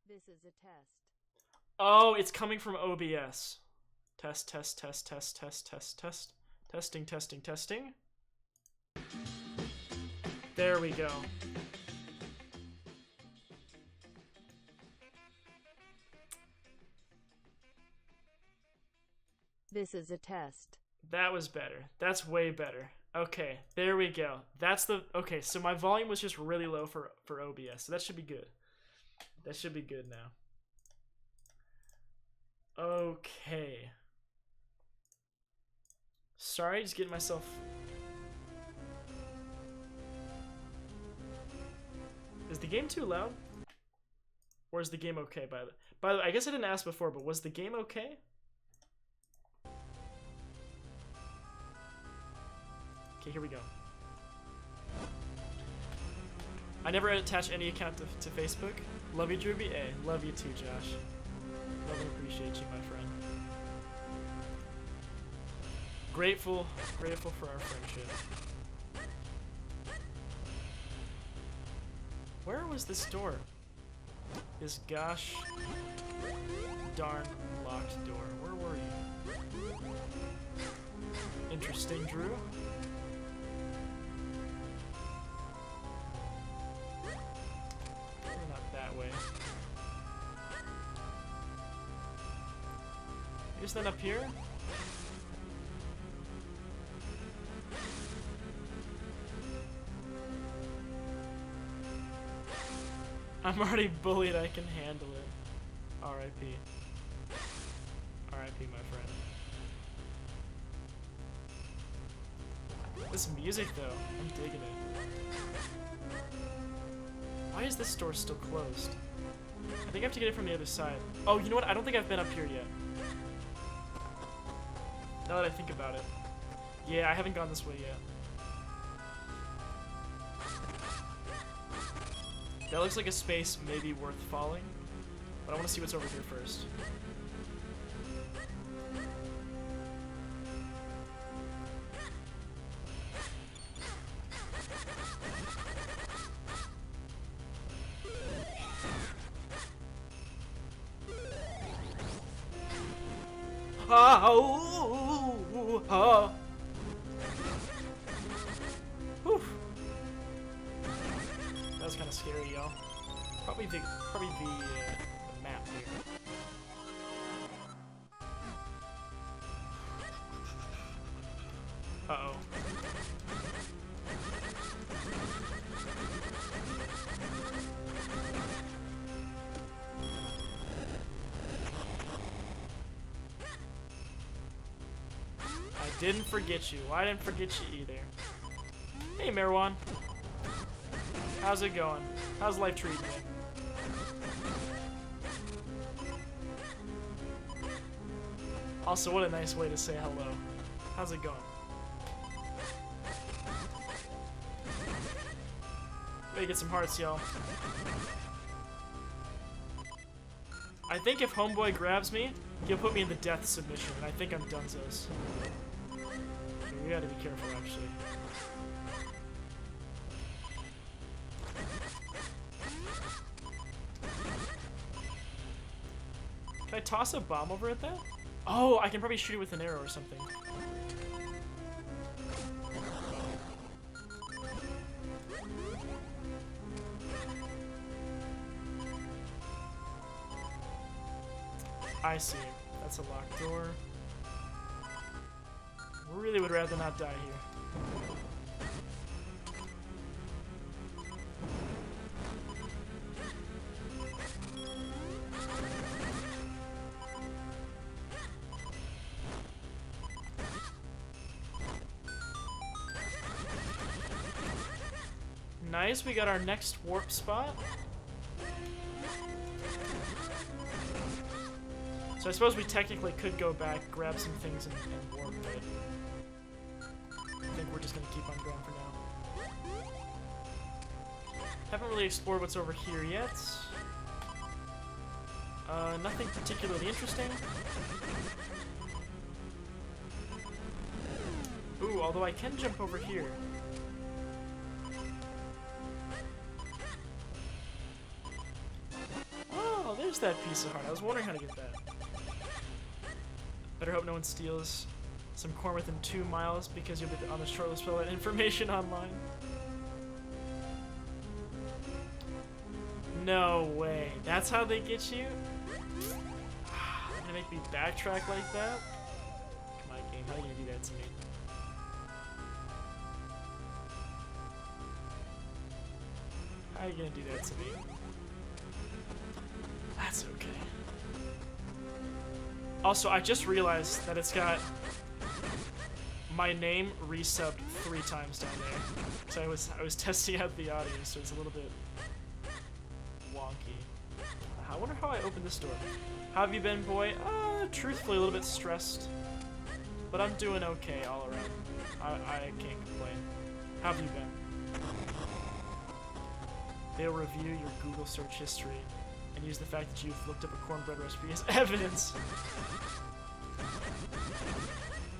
This is a test. Oh, it's coming from OBS. Test, test, test, test, test, test, test. Testing, testing, testing. There we go. This is a test. That was better. That's way better. Okay, there we go. That's the... Okay, so my volume was just really low for OBS, so that should be good. That should be good now. Okay. Sorry, just getting myself... Is the game too loud? Or is the game okay, by the way? I guess I didn't ask before, but was the game okay? Okay, here we go. I never attach any account to Facebook. Love you, Drewby. Hey, love you too, Josh. Love and appreciate you, my friend. Grateful for our friendship. Where was this door? This gosh darn locked door. Where were you? Interesting, Drew. Probably not that way. Is that up here? I'm already bullied, I can handle it. R.I.P. R.I.P. my friend. This music though, I'm digging it. Why is this door still closed? I think I have to get it from the other side. Oh, you know what? I don't think I've been up here yet. Now that I think about it. Yeah, I haven't gone this way yet. That looks like a space maybe worth following, but I want to see what's over here first. Whew. That was kind of scary, y'all. Probably the map here. Uh-oh. I didn't forget you. Well, I didn't forget you either. Hey, Marwan. How's it going? How's life treating you? Also, what a nice way to say hello. How's it going? Let me get some hearts, y'all. I think if Homeboy grabs me, he'll put me in the death submission, and I think I'm donezo's. Okay, we gotta be careful, actually. Can I toss a bomb over at that? Oh, I can probably shoot it with an arrow or something. I see. That's a locked door. Really would rather not die here. Nice, we got our next warp spot. So I suppose we technically could go back, grab some things, and warp, but I think we're just gonna keep on going for now. Haven't really explored what's over here yet. Nothing particularly interesting. Ooh, although I can jump over here. Oh, there's that piece of heart. I was wondering how to get that. Better hope no one steals some corn within 2 miles because you'll be on the short list for all that information online. No way. That's how they get you? You're gonna make me backtrack like that? Come on, game. How are you gonna do that to me? How are you gonna do that to me? That's okay. Also, I just realized that it's got my name resubbed 3 times down there. So I was testing out the audio, so it's a little bit wonky. I wonder how I open this door. How have you been, boy? Truthfully, a little bit stressed, but I'm doing okay all around. I can't complain. How have you been? They'll review your Google search history and use the fact that you've looked up a cornbread recipe as evidence.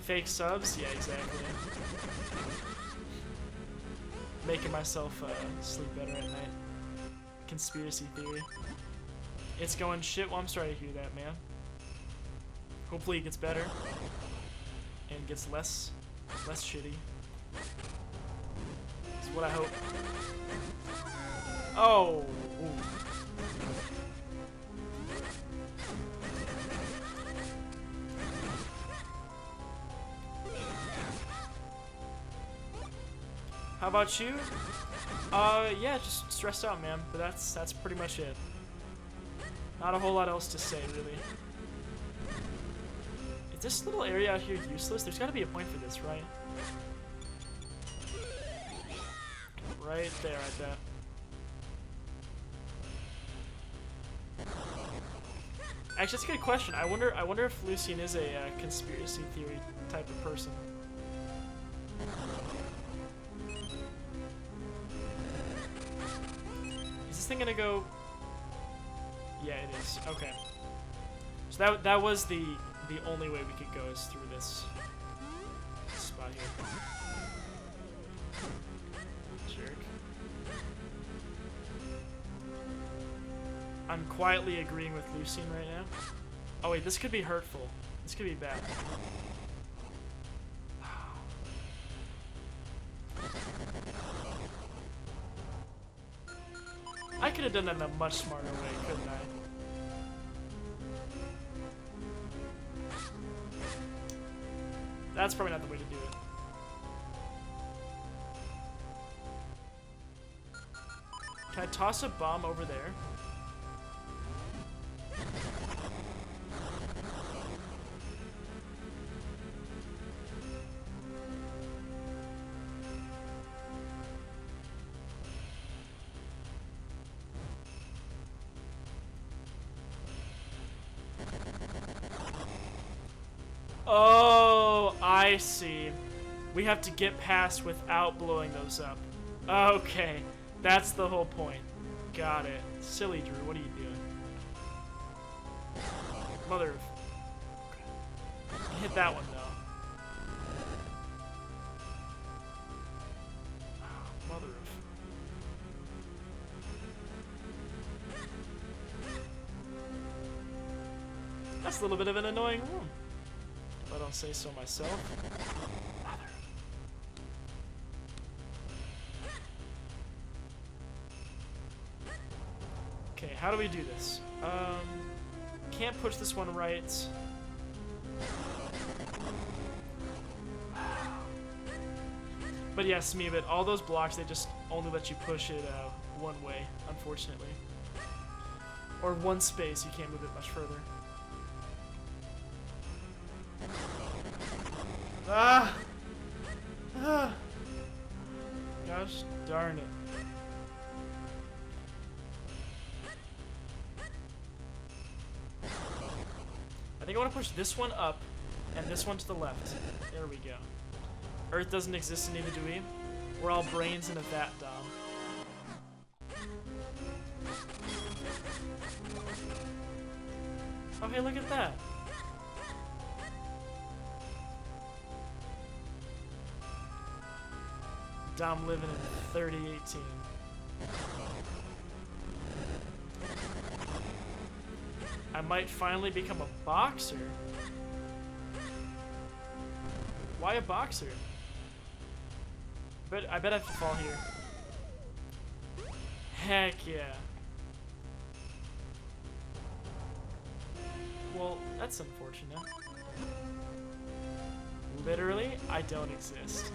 Fake subs? Yeah, exactly. Making myself sleep better at night. Conspiracy theory. It's going shit. Well, I'm sorry to hear that, man. Hopefully it gets better and gets less shitty. That's what I hope. Oh. Ooh. How about you? Yeah, just stressed out, man. But that's pretty much it. Not a whole lot else to say, really. Is this little area out here useless? There's got to be a point for this, right? Right there, I bet. Actually, that's a good question. I wonder if Lucian is a conspiracy theory type of person. Is this thing gonna go? Yeah, it is. Okay. So that was the only way we could go is through this spot here. Jerk. I'm quietly agreeing with Lucian right now. Oh wait, this could be hurtful. This could be bad. I could have done that in a much smarter way, couldn't I? That's probably not the way to do it. Can I toss a bomb over there? Oh, I see. We have to get past without blowing those up. Okay, that's the whole point. Got it. Silly Drew, what are you doing? Mother of... Hit that one, though. Oh, mother of... That's a little bit of an annoying room. If I don't say so myself. Okay, how do we do this? Can't push this one right. But yes, but all those blocks, they just only let you push it one way, unfortunately. Or one space, you can't move it much further. Ah! Ah! Gosh darn it. I think I want to push this one up and this one to the left. There we go. Earth doesn't exist and neither do we. We're all brains in a vat, Dom. Oh, hey, look at that. Dom living in 3018. I might finally become a boxer. Why a boxer? I bet I have to fall here. Heck yeah. Well, that's unfortunate. Literally, I don't exist.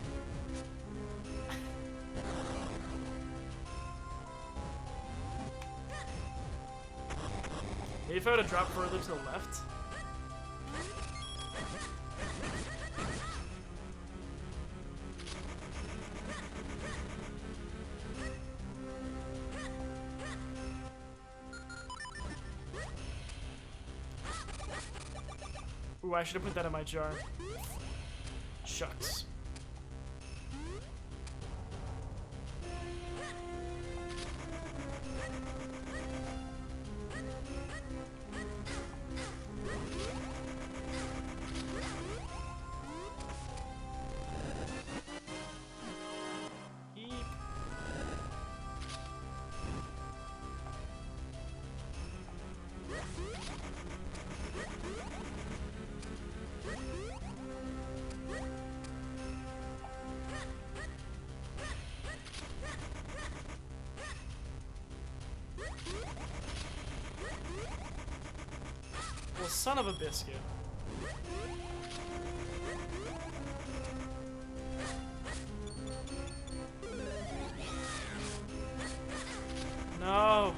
Maybe if I were to drop further to the left. Ooh, I should have put that in my jar. Shucks. Well, son of a biscuit. No.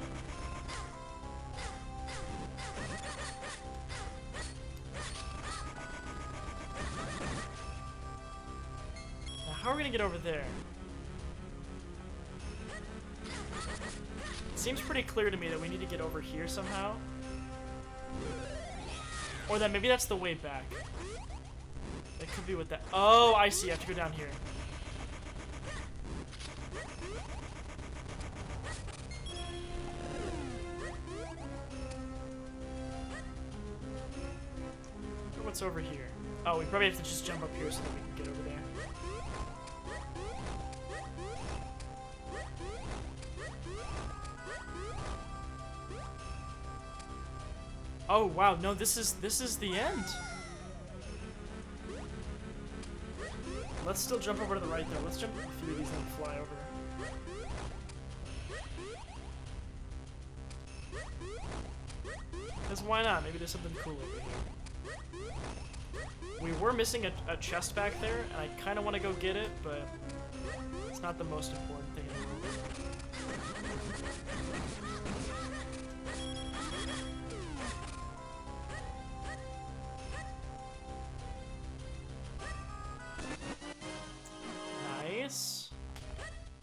Now, how are we gonna get over there? It seems pretty clear to me that we need to get over here somehow. Or that maybe that's the way back. That could be what that. Oh, I see. I have to go down here. What's over here? Oh, we probably have to just jump up here so that we can get over there. Oh wow, no, this is the end. Let's still jump over to the right though. Let's jump a few of these and then fly over. Because why not? Maybe there's something cool over here. We were missing a chest back there, and I kind of want to go get it, but it's not the most important thing in the world. Nice.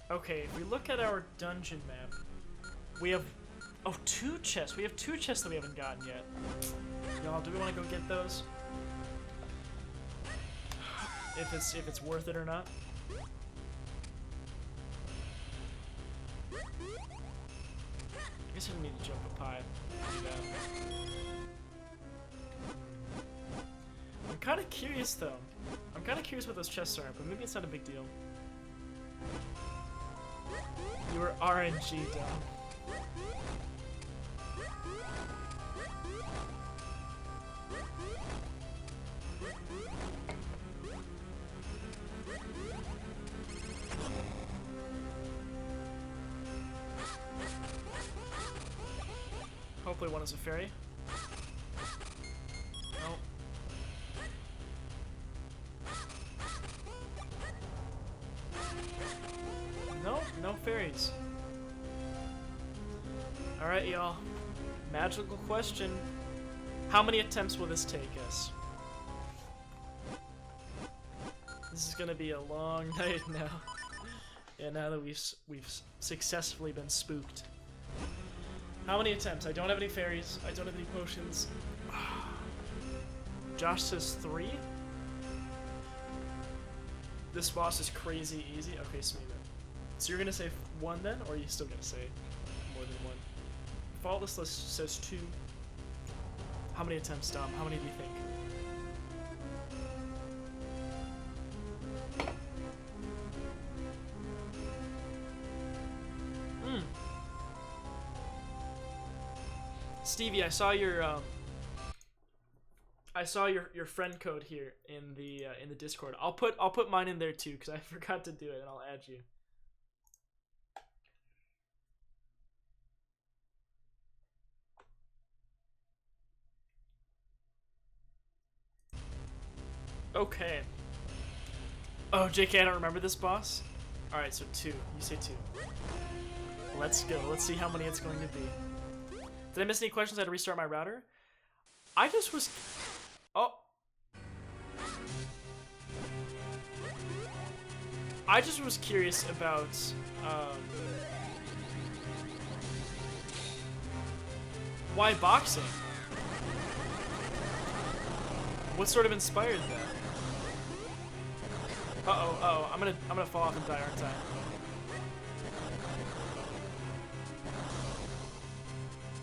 Okay, if we look at our dungeon map, we have... Oh, 2 chests. We have 2 chests that we haven't gotten yet. Y'all, do we want to go get those? If it's worth it or not. I guess I need to jump up high. Do that. I'm kind of curious though. I'm kind of curious what those chests are, but maybe it's not a big deal. You were RNG dumb. Hopefully one is a fairy. Nope. Nope, no fairies. Alright, y'all. Magical question. How many attempts will this take us? This is gonna be a long night now. Yeah, now that we've successfully been spooked. How many attempts? I don't have any fairies. I don't have any potions. Josh says 3. This boss is crazy easy. Okay, Smee. So you're gonna say 1 then, or are you still gonna say more than 1? Faultless list says 2. How many attempts, Dom? How many do you think? Stevie, I saw your friend code here in the Discord. I'll put mine in there too because I forgot to do it, and I'll add you. Okay. Oh, JK, I don't remember this boss. All right, so 2. You say 2. Let's go. Let's see how many it's going to be. Did I miss any questions? I had to restart my router. I just was... Oh. I just was curious about... why boxing? What sort of inspired that? Uh-oh, I'm gonna fall off and die, aren't I?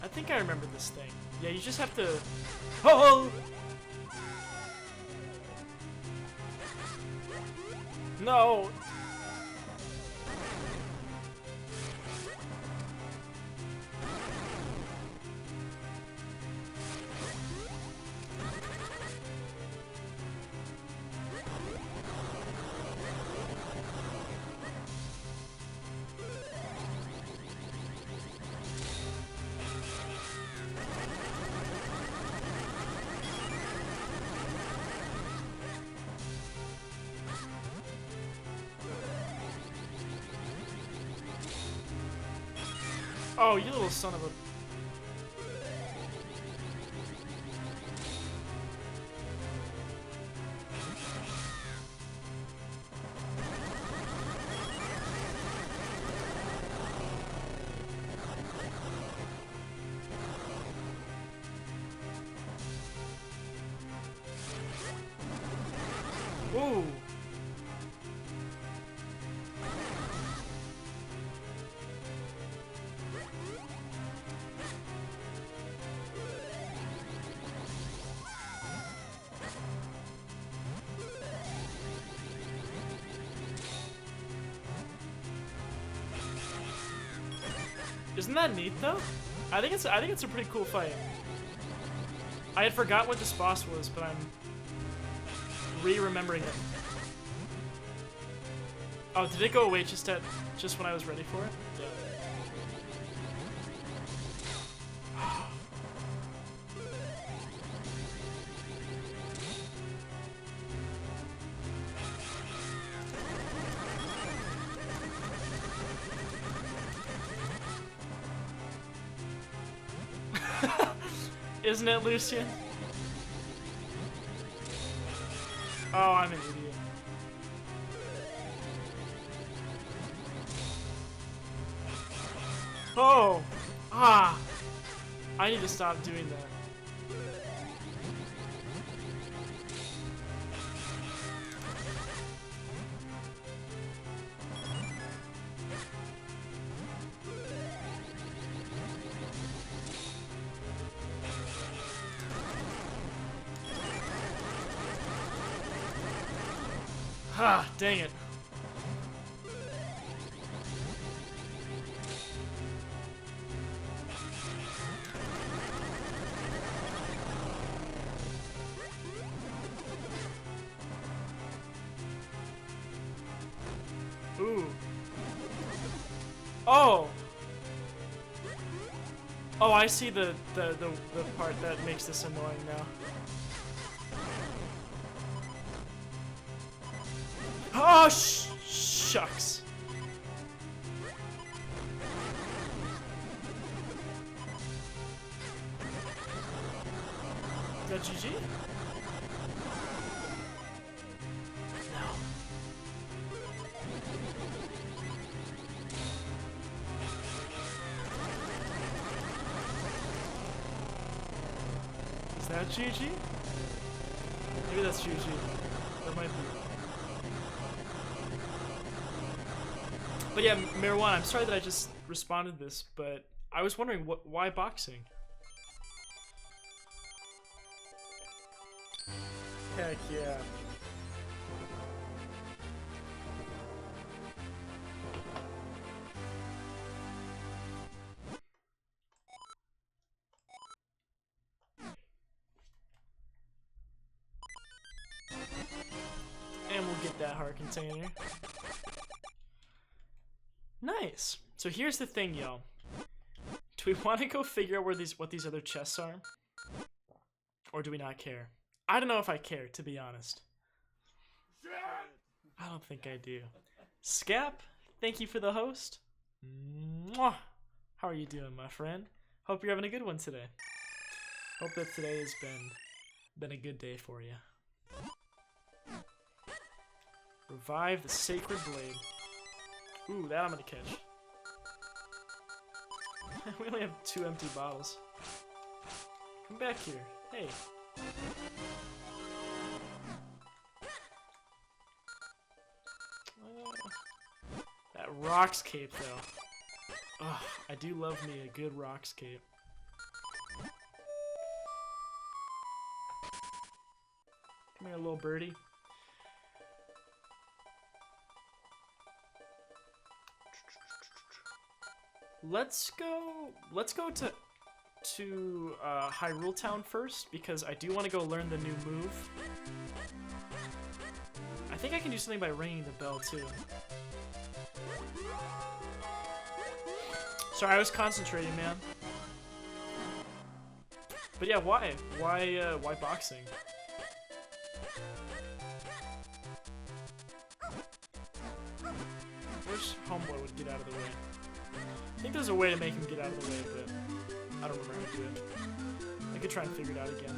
I think I remember this thing. Yeah, you just have to... Oh! No! Oh, you little son of a... Ooh. Isn't that neat though? I think it's a pretty cool fight. I had forgot what this boss was, but I'm re-remembering it. Oh, did it go away just when I was ready for it? Yeah. Isn't it, Lucian? Oh, I'm an idiot. Oh! Ah! I need to stop doing that. Ah, dang it. Ooh. Oh! Oh, I see the part that makes this annoying now. Oh, shucks. Is that GG? No. Is that GG? Maybe that's GG. That might be. But yeah, Marijuana, I'm sorry that I just responded this, but I was wondering why boxing? Heck yeah. And we'll get that heart container. Nice. So here's the thing, y'all. Do we want to go figure out what these other chests are? Or do we not care? I don't know if I care, to be honest. I don't think I do. Scap, thank you for the host. Mwah. How are you doing, my friend? Hope you're having a good one today. Hope that today has been a good day for you. Revive the Sacred Blade. Ooh, that I'm gonna catch. We only have 2 empty bottles. Come back here. Hey. That Rocks Cape, though. Ugh, I do love me a good Rocks Cape. Come here, little birdie. Let's go to Hyrule Town first, because I do want to go learn the new move. I think I can do something by ringing the bell too. Sorry, I was concentrating, man. But yeah, why boxing? Wish Homeboy would get out of the way. I think there's a way to make him get out of the way, but I don't remember how to do it. I could try and figure it out again.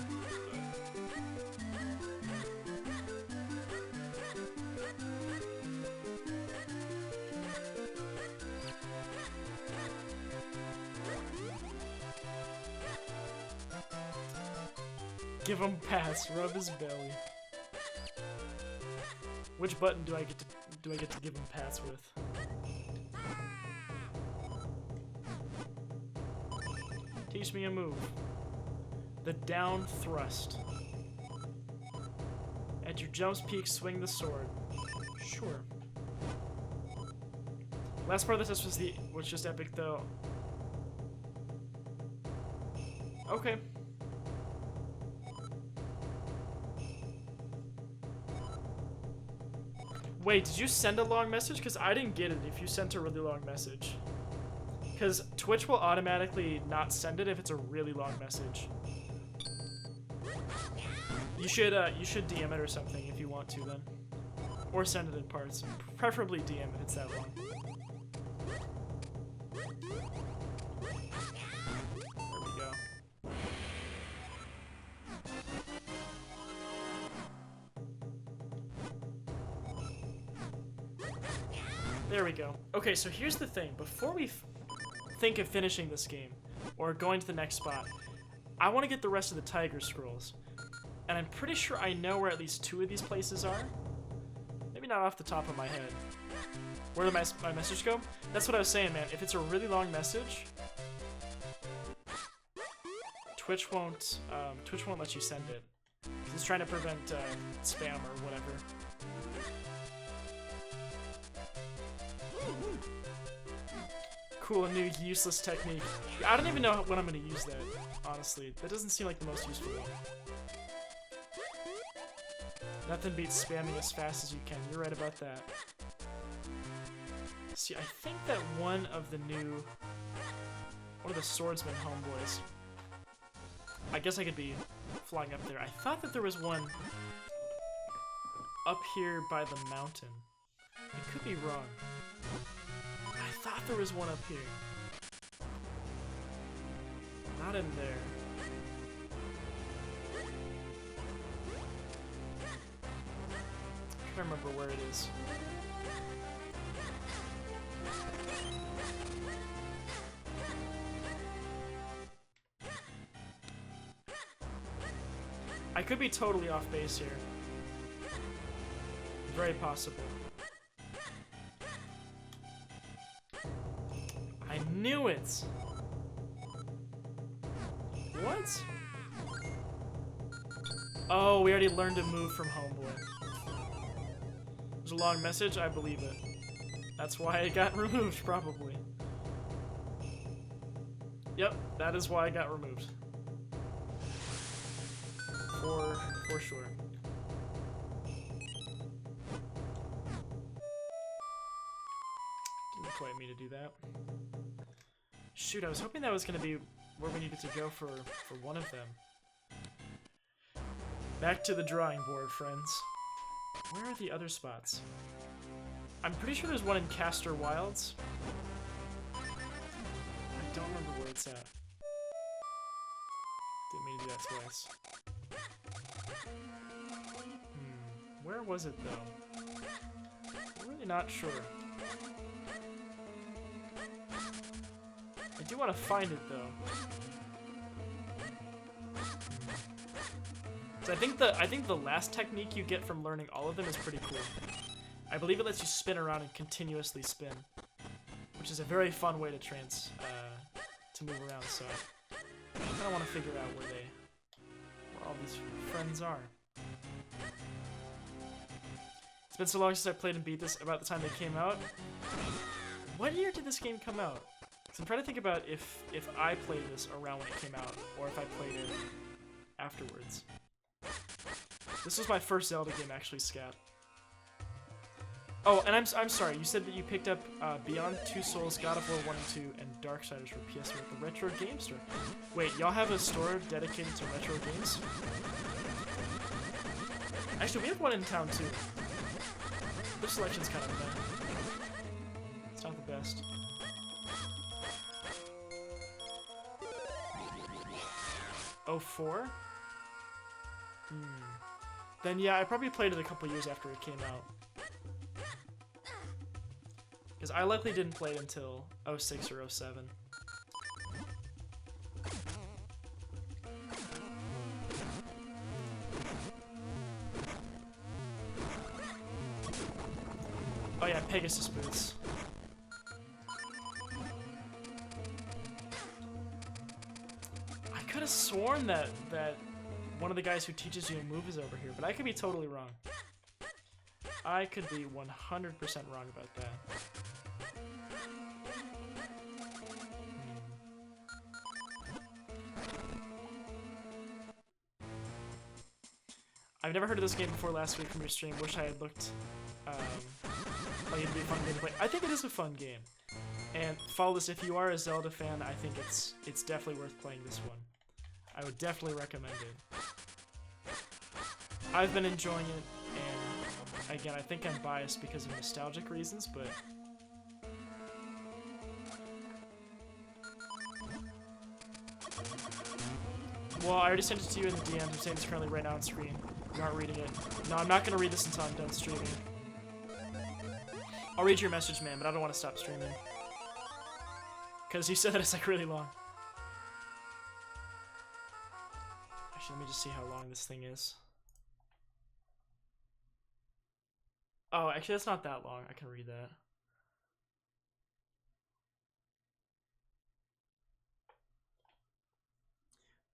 Give him pats, rub his belly. Which button do I get to give him pats with? Teach me a move. The down thrust. At your jump's peak, swing the sword. Sure. Last part of the test was just epic though. Okay. Wait, did you send a long message? Because I didn't get it if you sent a really long message. Because Twitch will automatically not send it if it's a really long message. You should DM it or something if you want to then. Or send it in parts. Preferably DM if it's that long. There we go. There we go. Okay, so here's the thing. Before we think of finishing this game, or going to the next spot, I want to get the rest of the Tiger Scrolls. And I'm pretty sure I know where at least 2 of these places are. Maybe not off the top of my head. Where did my message go? That's what I was saying, man. If it's a really long message, Twitch won't let you send it. It's trying to prevent spam or whatever. Cool, a new useless technique. I don't even know when I'm going to use that, honestly. That doesn't seem like the most useful one. Nothing beats spamming as fast as you can. You're right about that. See, I think that one of the swordsman homeboys. I guess I could be flying up there. I thought that there was one up here by the mountain. I could be wrong. I thought there was one up here. Not in there. I can't remember where it is. I could be totally off base here. Very possible. I knew it! What? Oh, we already learned a move from Homeboy. There's a long message? I believe it. That's why it got removed, probably. Yep, that is why it got removed. For sure. Didn't quite mean to do that. Shoot, I was hoping that was going to be where we needed to go for one of them. Back to the drawing board, friends. Where are the other spots? I'm pretty sure there's one in Castor Wilds. I don't remember where it's at. Didn't mean to do that twice. Where was it, though? I'm really not sure. I do want to find it, though. So I think the last technique you get from learning all of them is pretty cool. I believe it lets you spin around and continuously spin, which is a very fun way to move around. So I kind of want to figure out where all these friends are. It's been so long since I played and beat this, about the time they came out. What year did this game come out? Because I'm trying to think about if I played this around when it came out, or if I played it afterwards. This was my first Zelda game, actually, Scat. Oh, and I'm sorry, you said that you picked up Beyond Two Souls, God of War 1 and 2, and Darksiders for PS4 at the Retro Game Store. Wait, y'all have a store dedicated to retro games? Actually, we have one in town, too. This selection's kind of bad. It's not the best. 04? Then yeah, I probably played it a couple years after it came out. Because I likely didn't play it until 06 or 07. Oh yeah, Pegasus boots. I could have sworn that one of the guys who teaches you a move is over here, but I could be totally wrong. I could be 100% wrong about that. I've never heard of this game before last week from your stream. Wish I had looked like it'd be a fun game to play. I think it is a fun game. And follow this, if you are a Zelda fan, I think it's definitely worth playing this one. I would definitely recommend it. I've been enjoying it, and again, I think I'm biased because of nostalgic reasons, but well, I already sent it to you in the DM. I'm saying it's currently right now on screen. You aren't reading it. No, I'm not gonna read this until I'm done streaming. I'll read your message, man, but I don't want to stop streaming. Because you said that it's like really long. Actually, let me just see how long this thing is. Oh, actually, that's not that long. I can read that.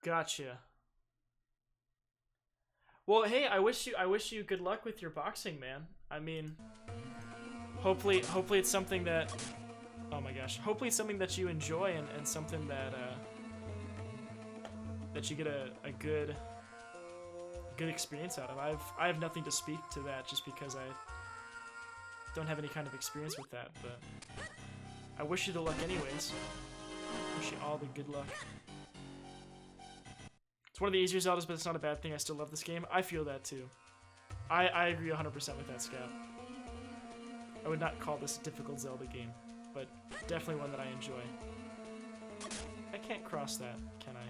Gotcha. Well, hey, I wish you good luck with your boxing, man. I mean, hopefully it's something that, oh my gosh, hopefully it's something that you enjoy and something that that you get a good experience out of. I have nothing to speak to that just because I don't have any kind of experience with that, but I wish you the luck anyways. Wish you all the good luck. It's one of the easier Zeldas, but it's not a bad thing. I still love this game. I feel that too. I agree 100% with that, Scout. I would not call this a difficult Zelda game, but definitely one that I enjoy. I can't cross that, can I?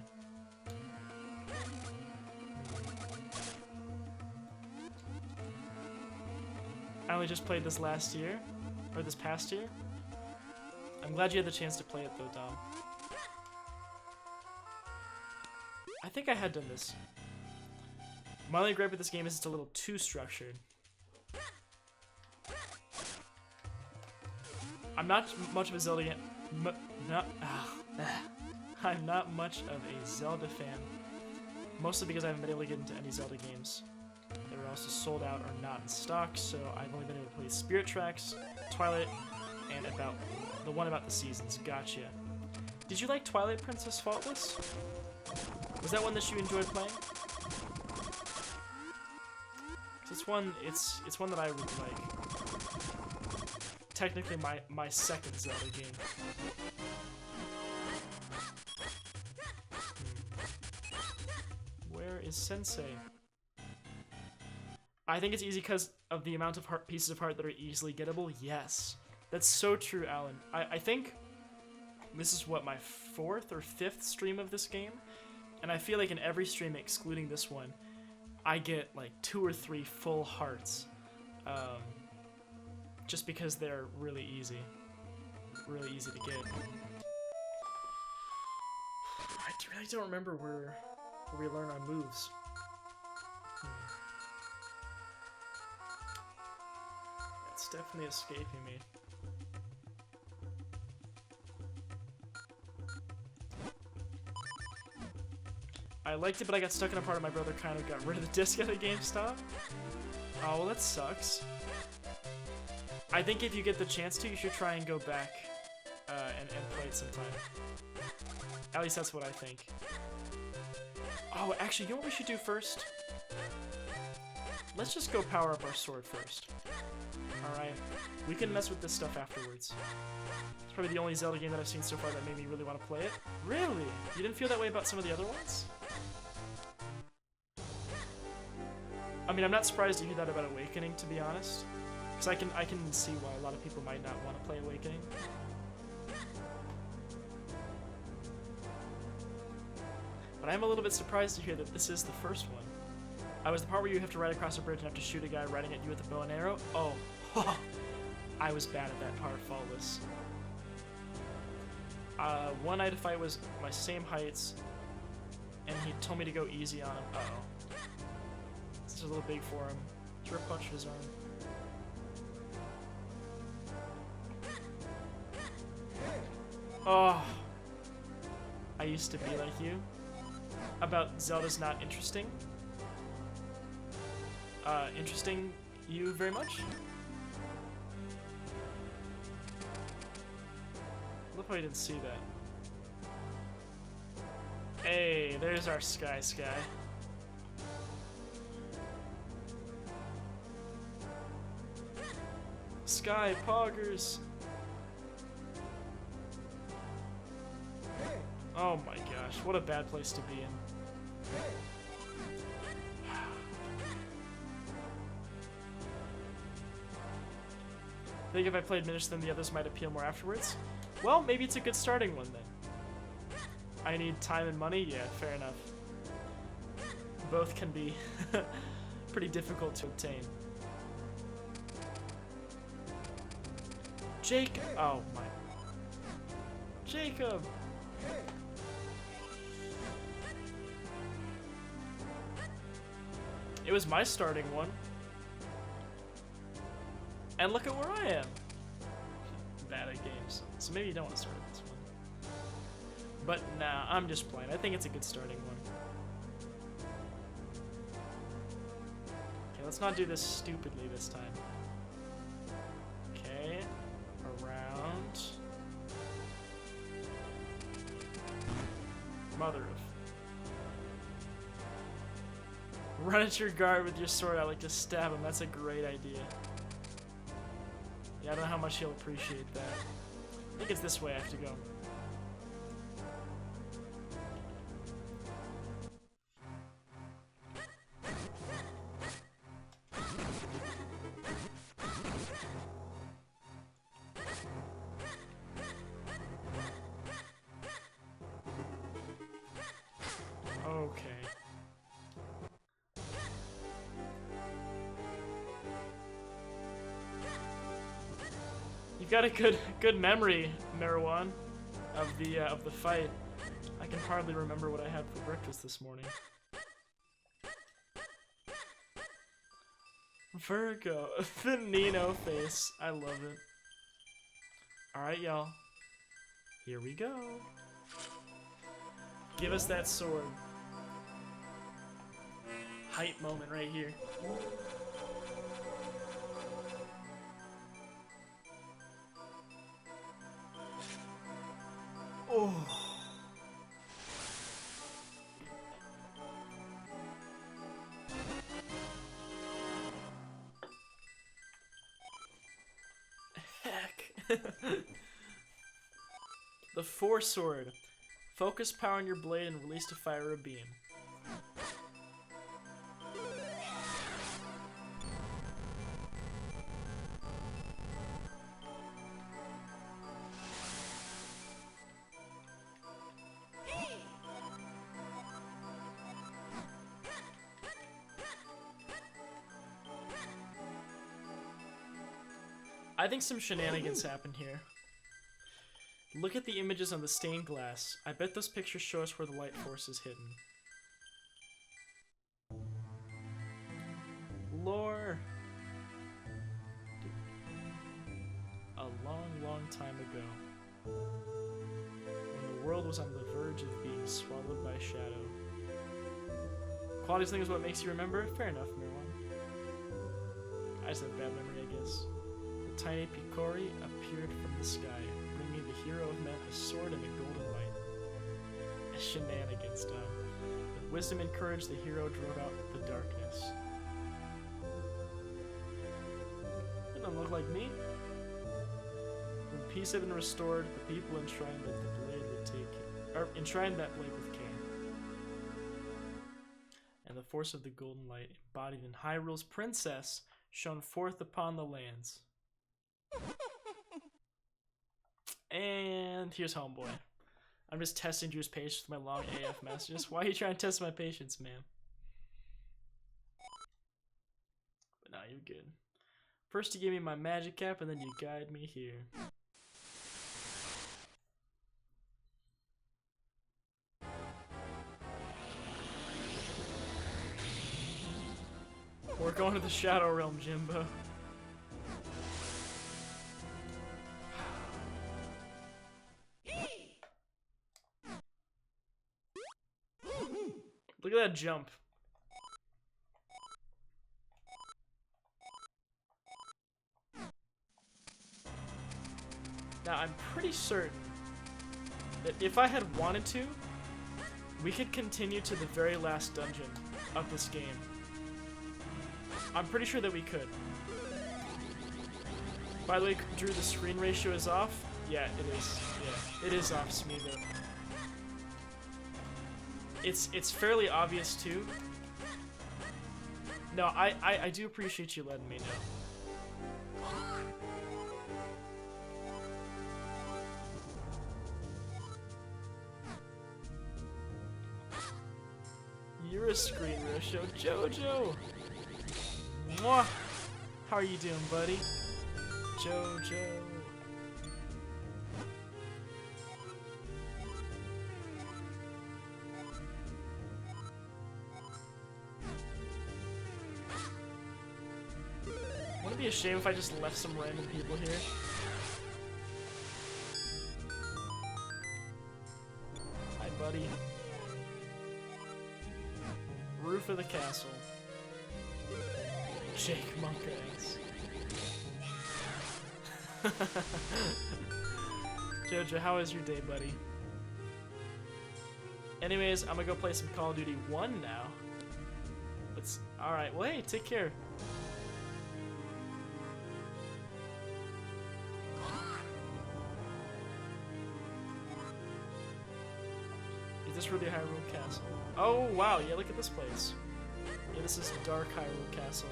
I only just played this last year, or this past year. I'm glad you had the chance to play it though, Dom. I think I had done this. My only gripe with this game is it's a little too structured. I'm not much of a Zelda game. I'm not much of a Zelda fan, mostly because I haven't been able to get into any Zelda games. They were also sold out or not in stock, so I've only been able to play Spirit Tracks, Twilight, and about the one about the seasons. Gotcha. Did you like Twilight Princess Faultless? Was that one that you enjoyed playing? It's one that I would like. Technically my second Zelda game. Where is Sensei? I think it's easy because of the amount of pieces of heart that are easily gettable. Yes. That's so true, Alan. I think this is what, my 4th or 5th stream of this game? And I feel like in every stream, excluding this one, I get like 2 or 3 full hearts. Just because they're really easy. Really easy to get. I really don't remember where we learn our moves. It's definitely escaping me. I liked it, but I got stuck in a part of my brother kind of got rid of the disc at a GameStop. Oh, well, that sucks. I think if you get the chance to, you should try and go back and play it sometime. At least that's what I think. Oh, actually, you know what we should do first? Let's just go power up our sword first. Alright, we can mess with this stuff afterwards. It's probably the only Zelda game that I've seen so far that made me really want to play it. Really? You didn't feel that way about some of the other ones? I mean, I'm not surprised to hear that about Awakening, to be honest. Because I can see why a lot of people might not want to play Awakening. but I'm a little bit surprised to hear that this is the first one. Was the part where you have to ride across a bridge and have to shoot a guy riding at you with a bow and arrow? Oh, I was bad at that part, Faultless. One I had to fight was my same heights, and he told me to go easy on him. Uh-oh. This is a little big for him. Let's rip punch his arm. Oh, I used to be like you. About Zelda's not interesting. Interesting you very much? I love how you didn't see that. Hey, there's our Sky. Sky Poggers! Oh my gosh, what a bad place to be in. I think if I played Minish, then the others might appeal more afterwards. Well, maybe it's a good starting one then. I need time and money? Yeah, fair enough. Both can be pretty difficult to obtain. Jacob! Oh my. Jacob! It was my starting one. And look at where I am. Bad at games. So maybe you don't want to start at this one. But nah, I'm just playing. I think it's a good starting one. Okay, let's not do this stupidly this time. Okay, around. Mother of. Run at your guard with your sword. I like to stab him. That's a great idea. Yeah, I don't know how much he'll appreciate that. I think it's this way I have to go. Okay. You've got a good memory, Marwan, of the fight. I can hardly remember what I had for breakfast this morning. Virgo, the Nino face. I love it. Alright, y'all. Here we go. Give us that sword. Hype moment right here. Oh. Heck. The Force Sword. Focus power on your blade and release to fire a beam. I think some shenanigans happened here. Look at the images on the stained glass. I bet those pictures show us where the light force is hidden. Lore! A long, long time ago, when the world was on the verge of being swallowed by shadow. Quality thing is what makes you remember? Fair enough, Mirwan. I just have bad memory, I guess. The tiny Picori appeared from the sky, bringing the hero of men a sword and a golden light. A shenanigans done. With wisdom and courage, the hero drove out the darkness. It don't look like me. When peace had been restored, the people enshrined that the blade would enshrined that blade with care. And the force of the golden light, embodied in Hyrule's princess, shone forth upon the lands. And here's Homeboy. I'm just testing Drew's patience with my long AF messages. Why are you trying to test my patience, man? But nah, you're good. First you give me my magic cap, and then you guide me here. We're going to the Shadow Realm, Jimbo. Look at that jump. Now, I'm pretty certain that if I had wanted to, we could continue to the very last dungeon of this game. I'm pretty sure that we could. By the way, Drew, the screen ratio is off? Yeah, it is. Yeah, it is off, Smeagol. It's fairly obvious too. No, I do appreciate you letting me know. You're a screen ratio, Jojo. Mwah. How are you doing, buddy? Jojo. Wouldn't it be a shame if I just left some random people here? Hi, buddy. Roof of the castle. Jake Monk ass. Jojo, how is your day, buddy? Anyways, I'm gonna go play some Call of Duty 1 now. Alright, well hey, take care. Is this really Hyrule Castle? Oh wow, yeah, look at this place. Yeah, this is Dark Hyrule Castle.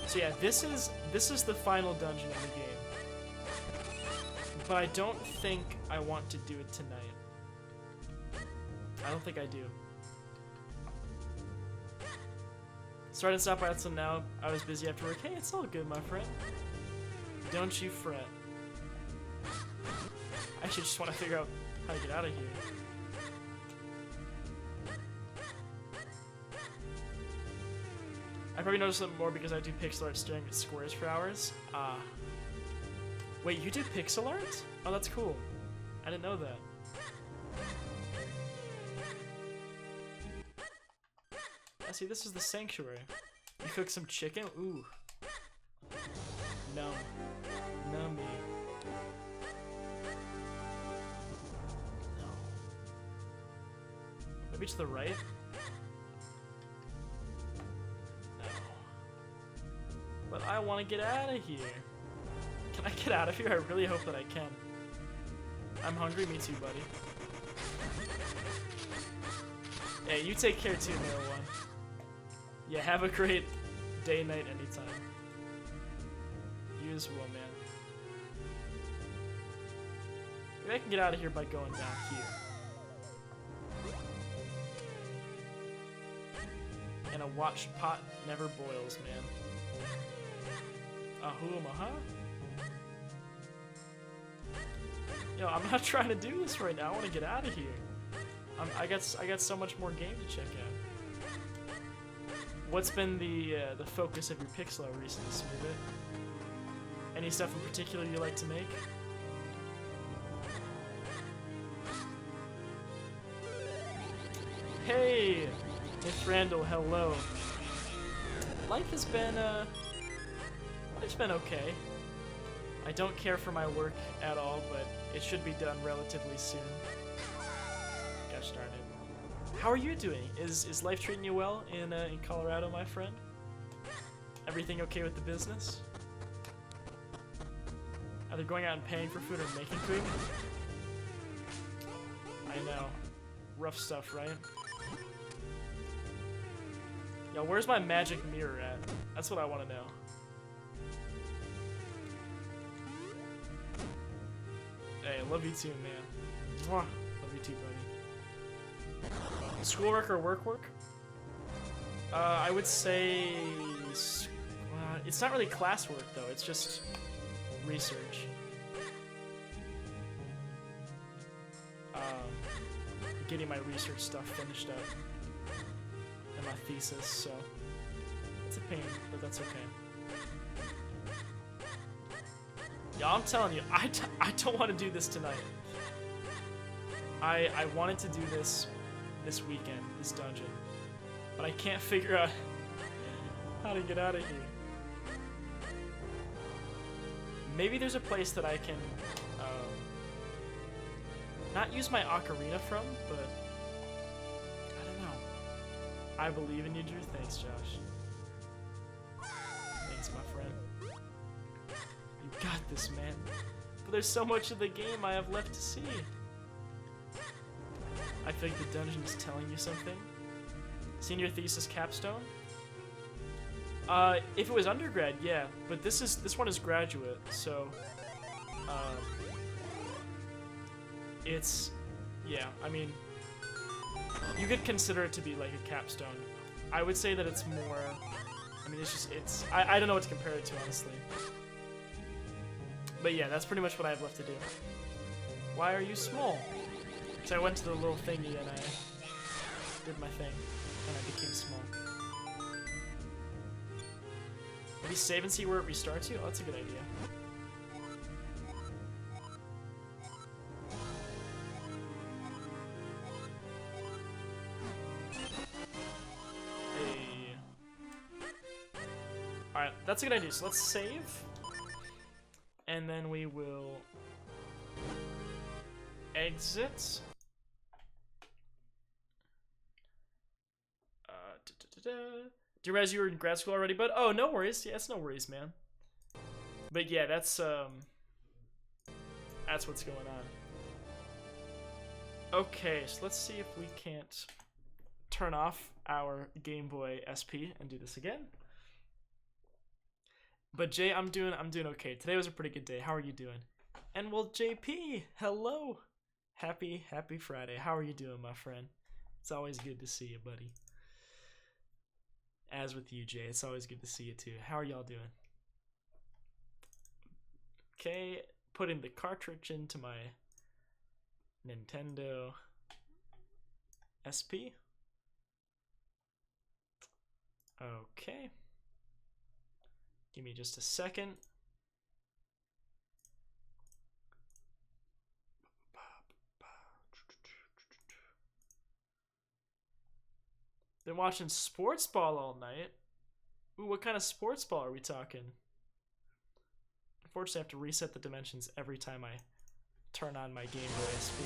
So yeah, this is the final dungeon of the game. But I don't think I want to do it tonight. I don't think I do. Sorry to stop by until now. I was busy after work. Hey, it's all good, my friend. Don't you fret. I actually just want to figure out how to get out of here. I probably noticed it more because I do pixel art staring at squares for hours. Wait, you do pixel art? Oh, that's cool. I didn't know that. I see, this is the sanctuary. You cook some chicken? Ooh. No. No me. No. Maybe to the right? But I want to get out of here. Can I get out of here? I really hope that I can. I'm hungry. Me too, buddy. Hey, you take care too, Nail One. Yeah, have a great day, night, anytime. You as well, man. Maybe I can get out of here by going down here. And a watched pot never boils, man. Ahuma, huh? Yo, I'm not trying to do this right now. I want to get out of here. I got so much more game to check out. What's been the focus of your pixel art recently, Smoothit? Any stuff in particular you like to make? Hey, Miss Randall, hello. Life has been it's been okay. I don't care for my work at all, but it should be done relatively soon. Gosh darn it. How are you doing? Is life treating you well in Colorado, my friend? Everything okay with the business? Either going out and paying for food or making food? I know. Rough stuff, right? Yo, where's my magic mirror at? That's what I want to know. Hey, love you too, man. Mwah. Love you too, buddy. Schoolwork or work? I would say it's not really classwork though. It's just research. Getting my research stuff finished up and my thesis, so it's a pain, but that's okay. Yeah, I'm telling you, I don't want to do this tonight. I wanted to do this weekend, this dungeon, but I can't figure out how to get out of here. Maybe there's a place that I can not use my ocarina from, but I don't know. I believe in you, Drew. Thanks, Josh. Thanks, my friend. You got this, man. But there's so much of the game I have left to see. I feel like the dungeon is telling you something. Senior thesis capstone? If it was undergrad, yeah, but this one is graduate, so it's, yeah, I mean, you could consider it to be like a capstone. I would say that it's more, I mean, I don't know what to compare it to, honestly. But yeah, that's pretty much what I have left to do. Why are you small? Because I went to the little thingy and I did my thing, and I became small. Maybe save and see where it restarts you? Oh, that's a good idea. Hey. Alright, that's a good idea. So let's save. And then we will exit. Do you realize you were in grad school already, bud? Oh, no worries. Yeah, it's no worries, man. But yeah, that's what's going on. Okay, so let's see if we can't turn off our Game Boy SP and do this again. But Jay, I'm doing okay. Today was a pretty good day. How are you doing? And well, JP, hello. Happy Friday. How are you doing, my friend? It's always good to see you, buddy. As with you, Jay, it's always good to see you too. How are y'all doing? Okay, putting the cartridge into my Nintendo SP. Okay. Give me just a second. Been watching sports ball all night. Ooh, what kind of sports ball are we talking? Unfortunately, I have to reset the dimensions every time I turn on my Game Boy SP.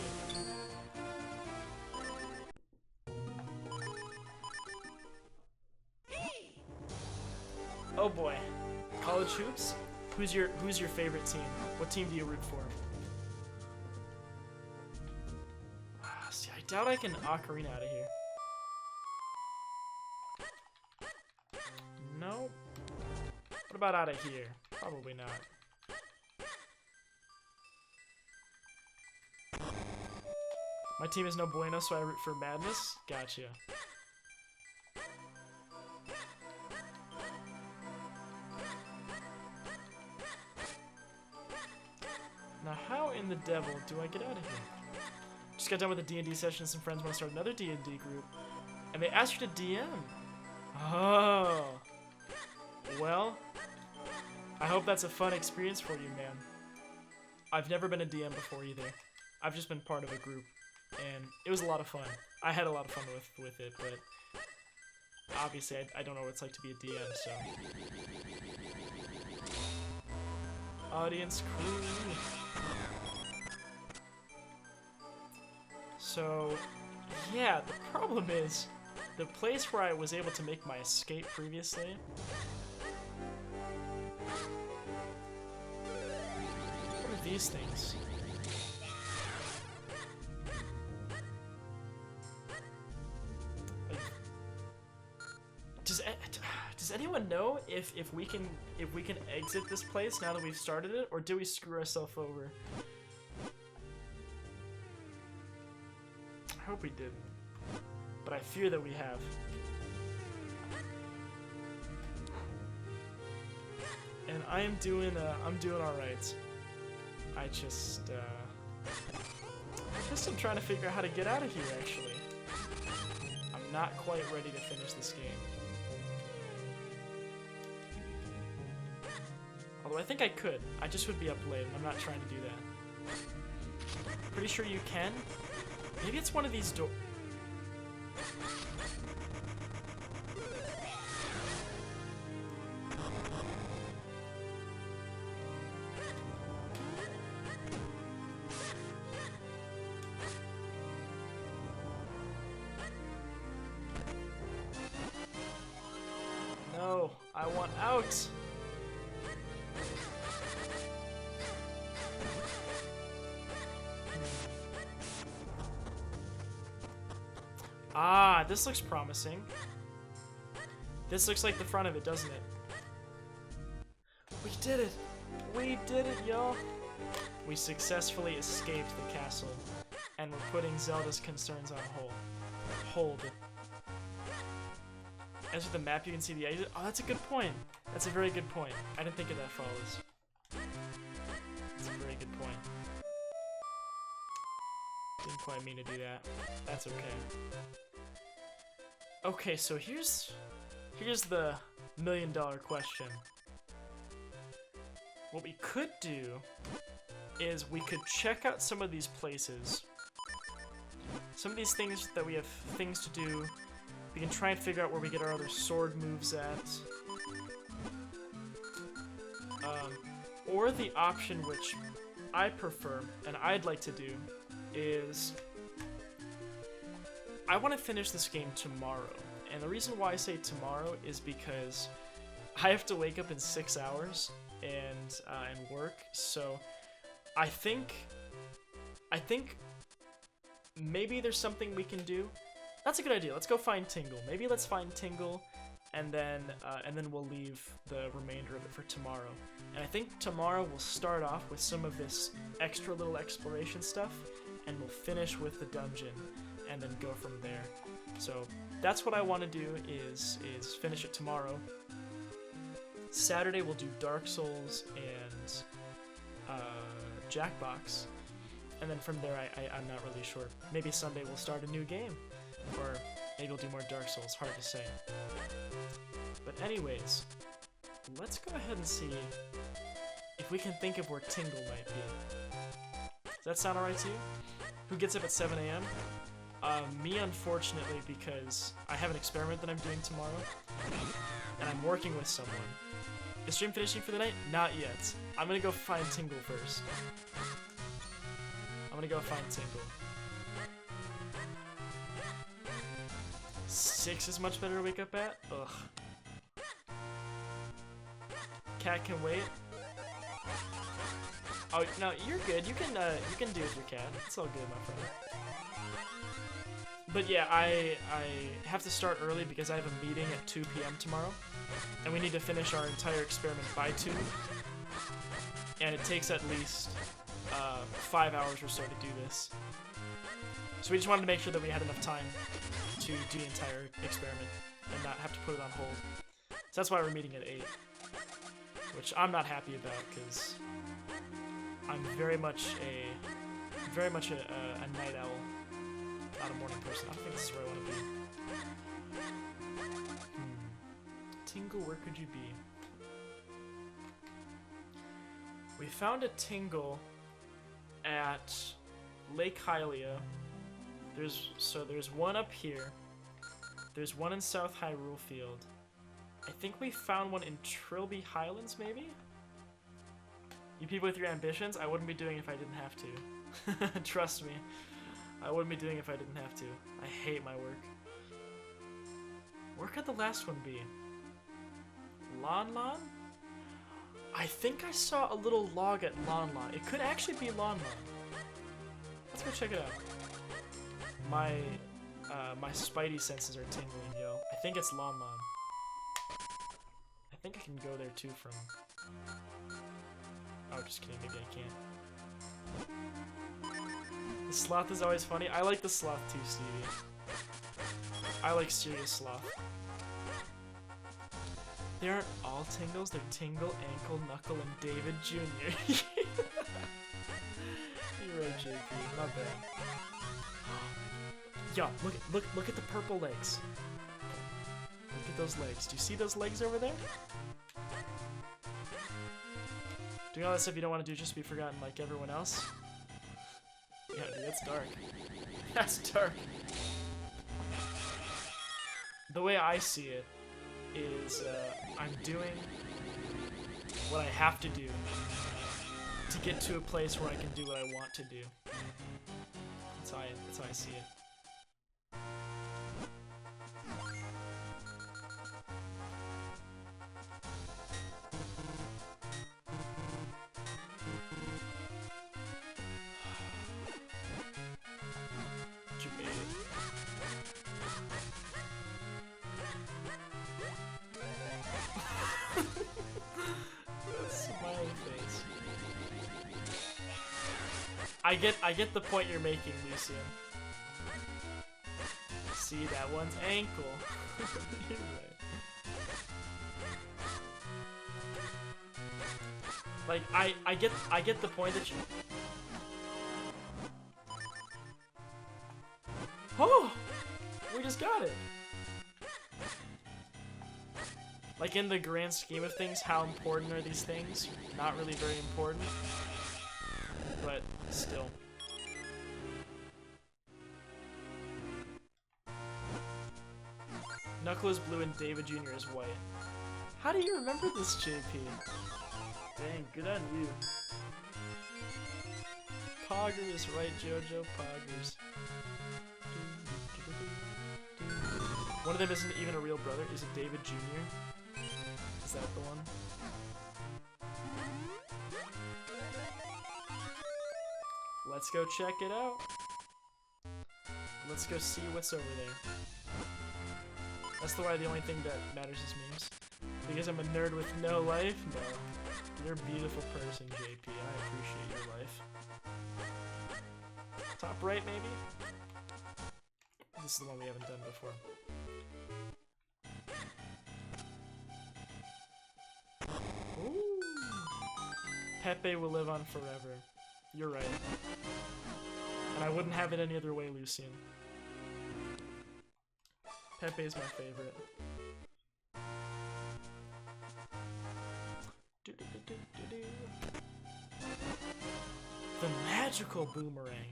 Oh boy, college hoops. Who's your favorite team? What team do you root for? See, I doubt I can ocarina out of here. No. What about out of here? Probably not. My team is no bueno, so I root for Madness. Gotcha. Now, how in the devil do I get out of here? Just got done with a D&D session and some friends want to start another D&D group. And they asked you to DM. Oh. Well, I hope that's a fun experience for you, man. I've never been a DM before either. I've just been part of a group, and it was a lot of fun. I had a lot of fun with it, but obviously I don't know what it's like to be a DM, so. Audience crew. So, yeah, the problem is, the place where I was able to make my escape previously, what are these things? Like, does anyone know if we can exit this place now that we've started it, or do we screw ourselves over? hope we didn't. But I fear that we have. And I'm doing alright. I just am trying to figure out how to get out of here, actually. I'm not quite ready to finish this game. Although I think I could. I just would be up late, and I'm not trying to do that. Pretty sure you can. Maybe it's one of these doors. No, I want out. Ah, this looks promising. This looks like the front of it, doesn't it? We did it! We did it, y'all! We successfully escaped the castle, and we're putting Zelda's concerns on hold. As with the map, you can see the exit. Oh, that's a good point. That's a very good point. I didn't think of that, fellas. That's a very good point. Didn't quite mean to do that. That's okay. Okay, so here's the million-dollar question. What we could do is we could check out some of these places. Some of these things that we have things to do. We can try and figure out where we get our other sword moves at. Or the option which I prefer, and I'd like to do, is I want to finish this game tomorrow. And the reason why I say tomorrow is because I have to wake up in 6 hours and work. So I think maybe there's something we can do. That's a good idea. Let's go find Tingle. Maybe let's find Tingle, and then we'll leave the remainder of it for tomorrow. And I think tomorrow we'll start off with some of this extra little exploration stuff, and we'll finish with the dungeon, and then go from there. So that's what I want to do is finish it tomorrow. Saturday we'll do Dark Souls and Jackbox, and then from there I'm not really sure. Maybe Sunday we'll start a new game. Or maybe we'll do more Dark Souls, hard to say. But anyways, let's go ahead and see if we can think of where Tingle might be. Does that sound alright to you? Who gets up at 7 a.m.? Me, unfortunately, because I have an experiment that I'm doing tomorrow, and I'm working with someone. Is stream finishing for the night? Not yet. I'm gonna go find Tingle first. I'm gonna go find Tingle. 6 is much better to wake up at? Ugh. Cat can wait. Oh, no, you're good. You can do with your cat. It's all good, my friend. But yeah, I have to start early because I have a meeting at 2 p.m. tomorrow. And we need to finish our entire experiment by 2. And it takes at least 5 hours or so to do this. So we just wanted to make sure that we had enough time to do the entire experiment and not have to put it on hold. So that's why we're meeting at 8. Which I'm not happy about because I'm very much a night owl, not a morning person. I don't think this is where I want to be. Tingle, where could you be? We found a Tingle at Lake Hylia. There's one up here. There's one in South Hyrule Field. I think we found one in Trilby Highlands, maybe? You people with your ambitions, I wouldn't be doing it if I didn't have to. Trust me. I wouldn't be doing it if I didn't have to. I hate my work. Where could the last one be? Lon Lon? I think I saw a little log at Lon Lon. It could actually be Lon Lon. Let's go check it out. My spidey senses are tingling, yo. I think it's Lon Lon. I think I can go there too from... Oh, just kidding, maybe I can't. The sloth is always funny. I like the sloth too, Stevie. I like serious sloth. They aren't all Tingles, they're Tingle, Ankle, Knuckle, and David Jr. You're right, JP. Not bad. Yo, look at the purple legs. Look at those legs. Do you see those legs over there? Doing all that stuff you don't want to do just to be forgotten like everyone else? Yeah, dude, that's dark. That's dark. The way I see it is I'm doing what I have to do to get to a place where I can do what I want to do. That's how I see it. Smiley face. I get the point you're making, Lucian. See, that one's ankle. You're right. Like I get the point that you. Oh, we just got it. Like, in the grand scheme of things, how important are these things? Not really very important. But, still. Knuckle is blue and David Jr. is white. How do you remember this, JP? Dang, good on you. Poggers, right, Jojo? Poggers. One of them isn't even a real brother. Is it David Jr.? Is that the one? Let's go check it out. Let's go see what's over there. That's the only thing that matters is memes. Because I'm a nerd with no life? No. You're a beautiful person, JP. I appreciate your life. Top right, maybe? This is the one we haven't done before. Ooh. Pepe will live on forever. You're right. And I wouldn't have it any other way, Lucian. Pepe is my favorite. The magical boomerang.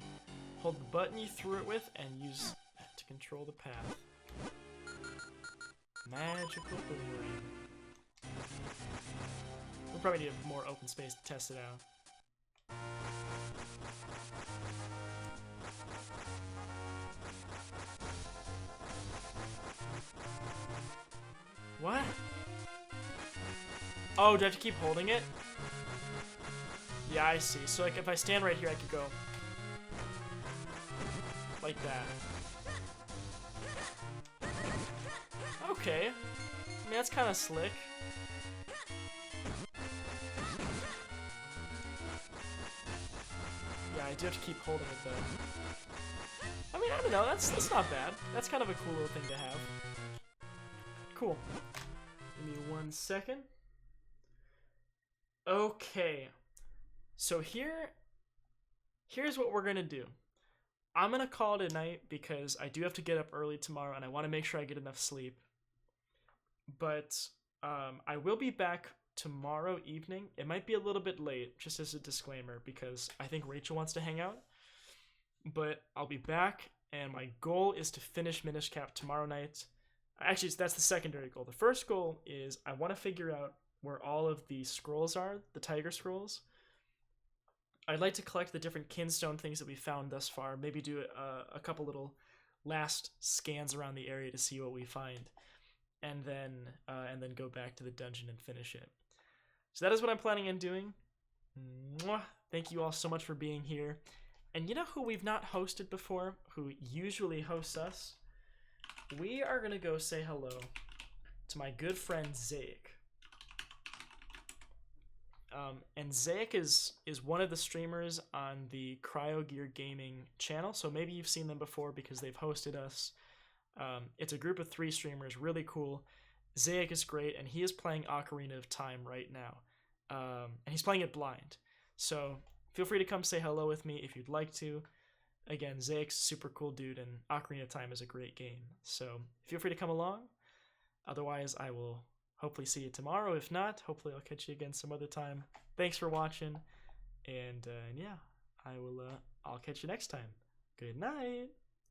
Hold the button you threw it with and use that to control the path. Magical boomerang. We'll probably need more open space to test it out. What? Oh, do I have to keep holding it? Yeah, I see. So like if I stand right here, I could go like that. Okay. I mean, that's kind of slick. Yeah, I do have to keep holding it though. I mean, I don't know. That's not bad. That's kind of a cool little thing to have. Cool. Give me 1 second. Okay. So here's what we're gonna do. I'm gonna call it a night because I do have to get up early tomorrow and I want to make sure I get enough sleep. But I will be back tomorrow evening. It might be a little bit late, just as a disclaimer, because I think Rachel wants to hang out. But I'll be back, and my goal is to finish Minish Cap tomorrow night. Actually, that's the secondary goal. The first goal is I want to figure out where all of the scrolls are, the tiger scrolls. I'd like to collect the different kinstone things that we found thus far. Maybe do a couple little last scans around the area to see what we find, and then go back to the dungeon and finish it. So that is what I'm planning on doing. Mwah. Thank you all so much for being here. And you know who we've not hosted before, who usually hosts us? We are going to go say hello to my good friend Zake. And Zayak is one of the streamers on the Cryo Gear Gaming channel, so maybe you've seen them before because they've hosted us. It's a group of 3 streamers, really cool. Zayak is great, and he is playing Ocarina of Time right now. And he's playing it blind. So feel free to come say hello with me if you'd like to. Again, Zayak's a super cool dude, and Ocarina of Time is a great game. So feel free to come along. Otherwise, I will hopefully see you tomorrow. If not, hopefully I'll catch you again some other time. Thanks for watching, and yeah, I'll catch you next time. Good night.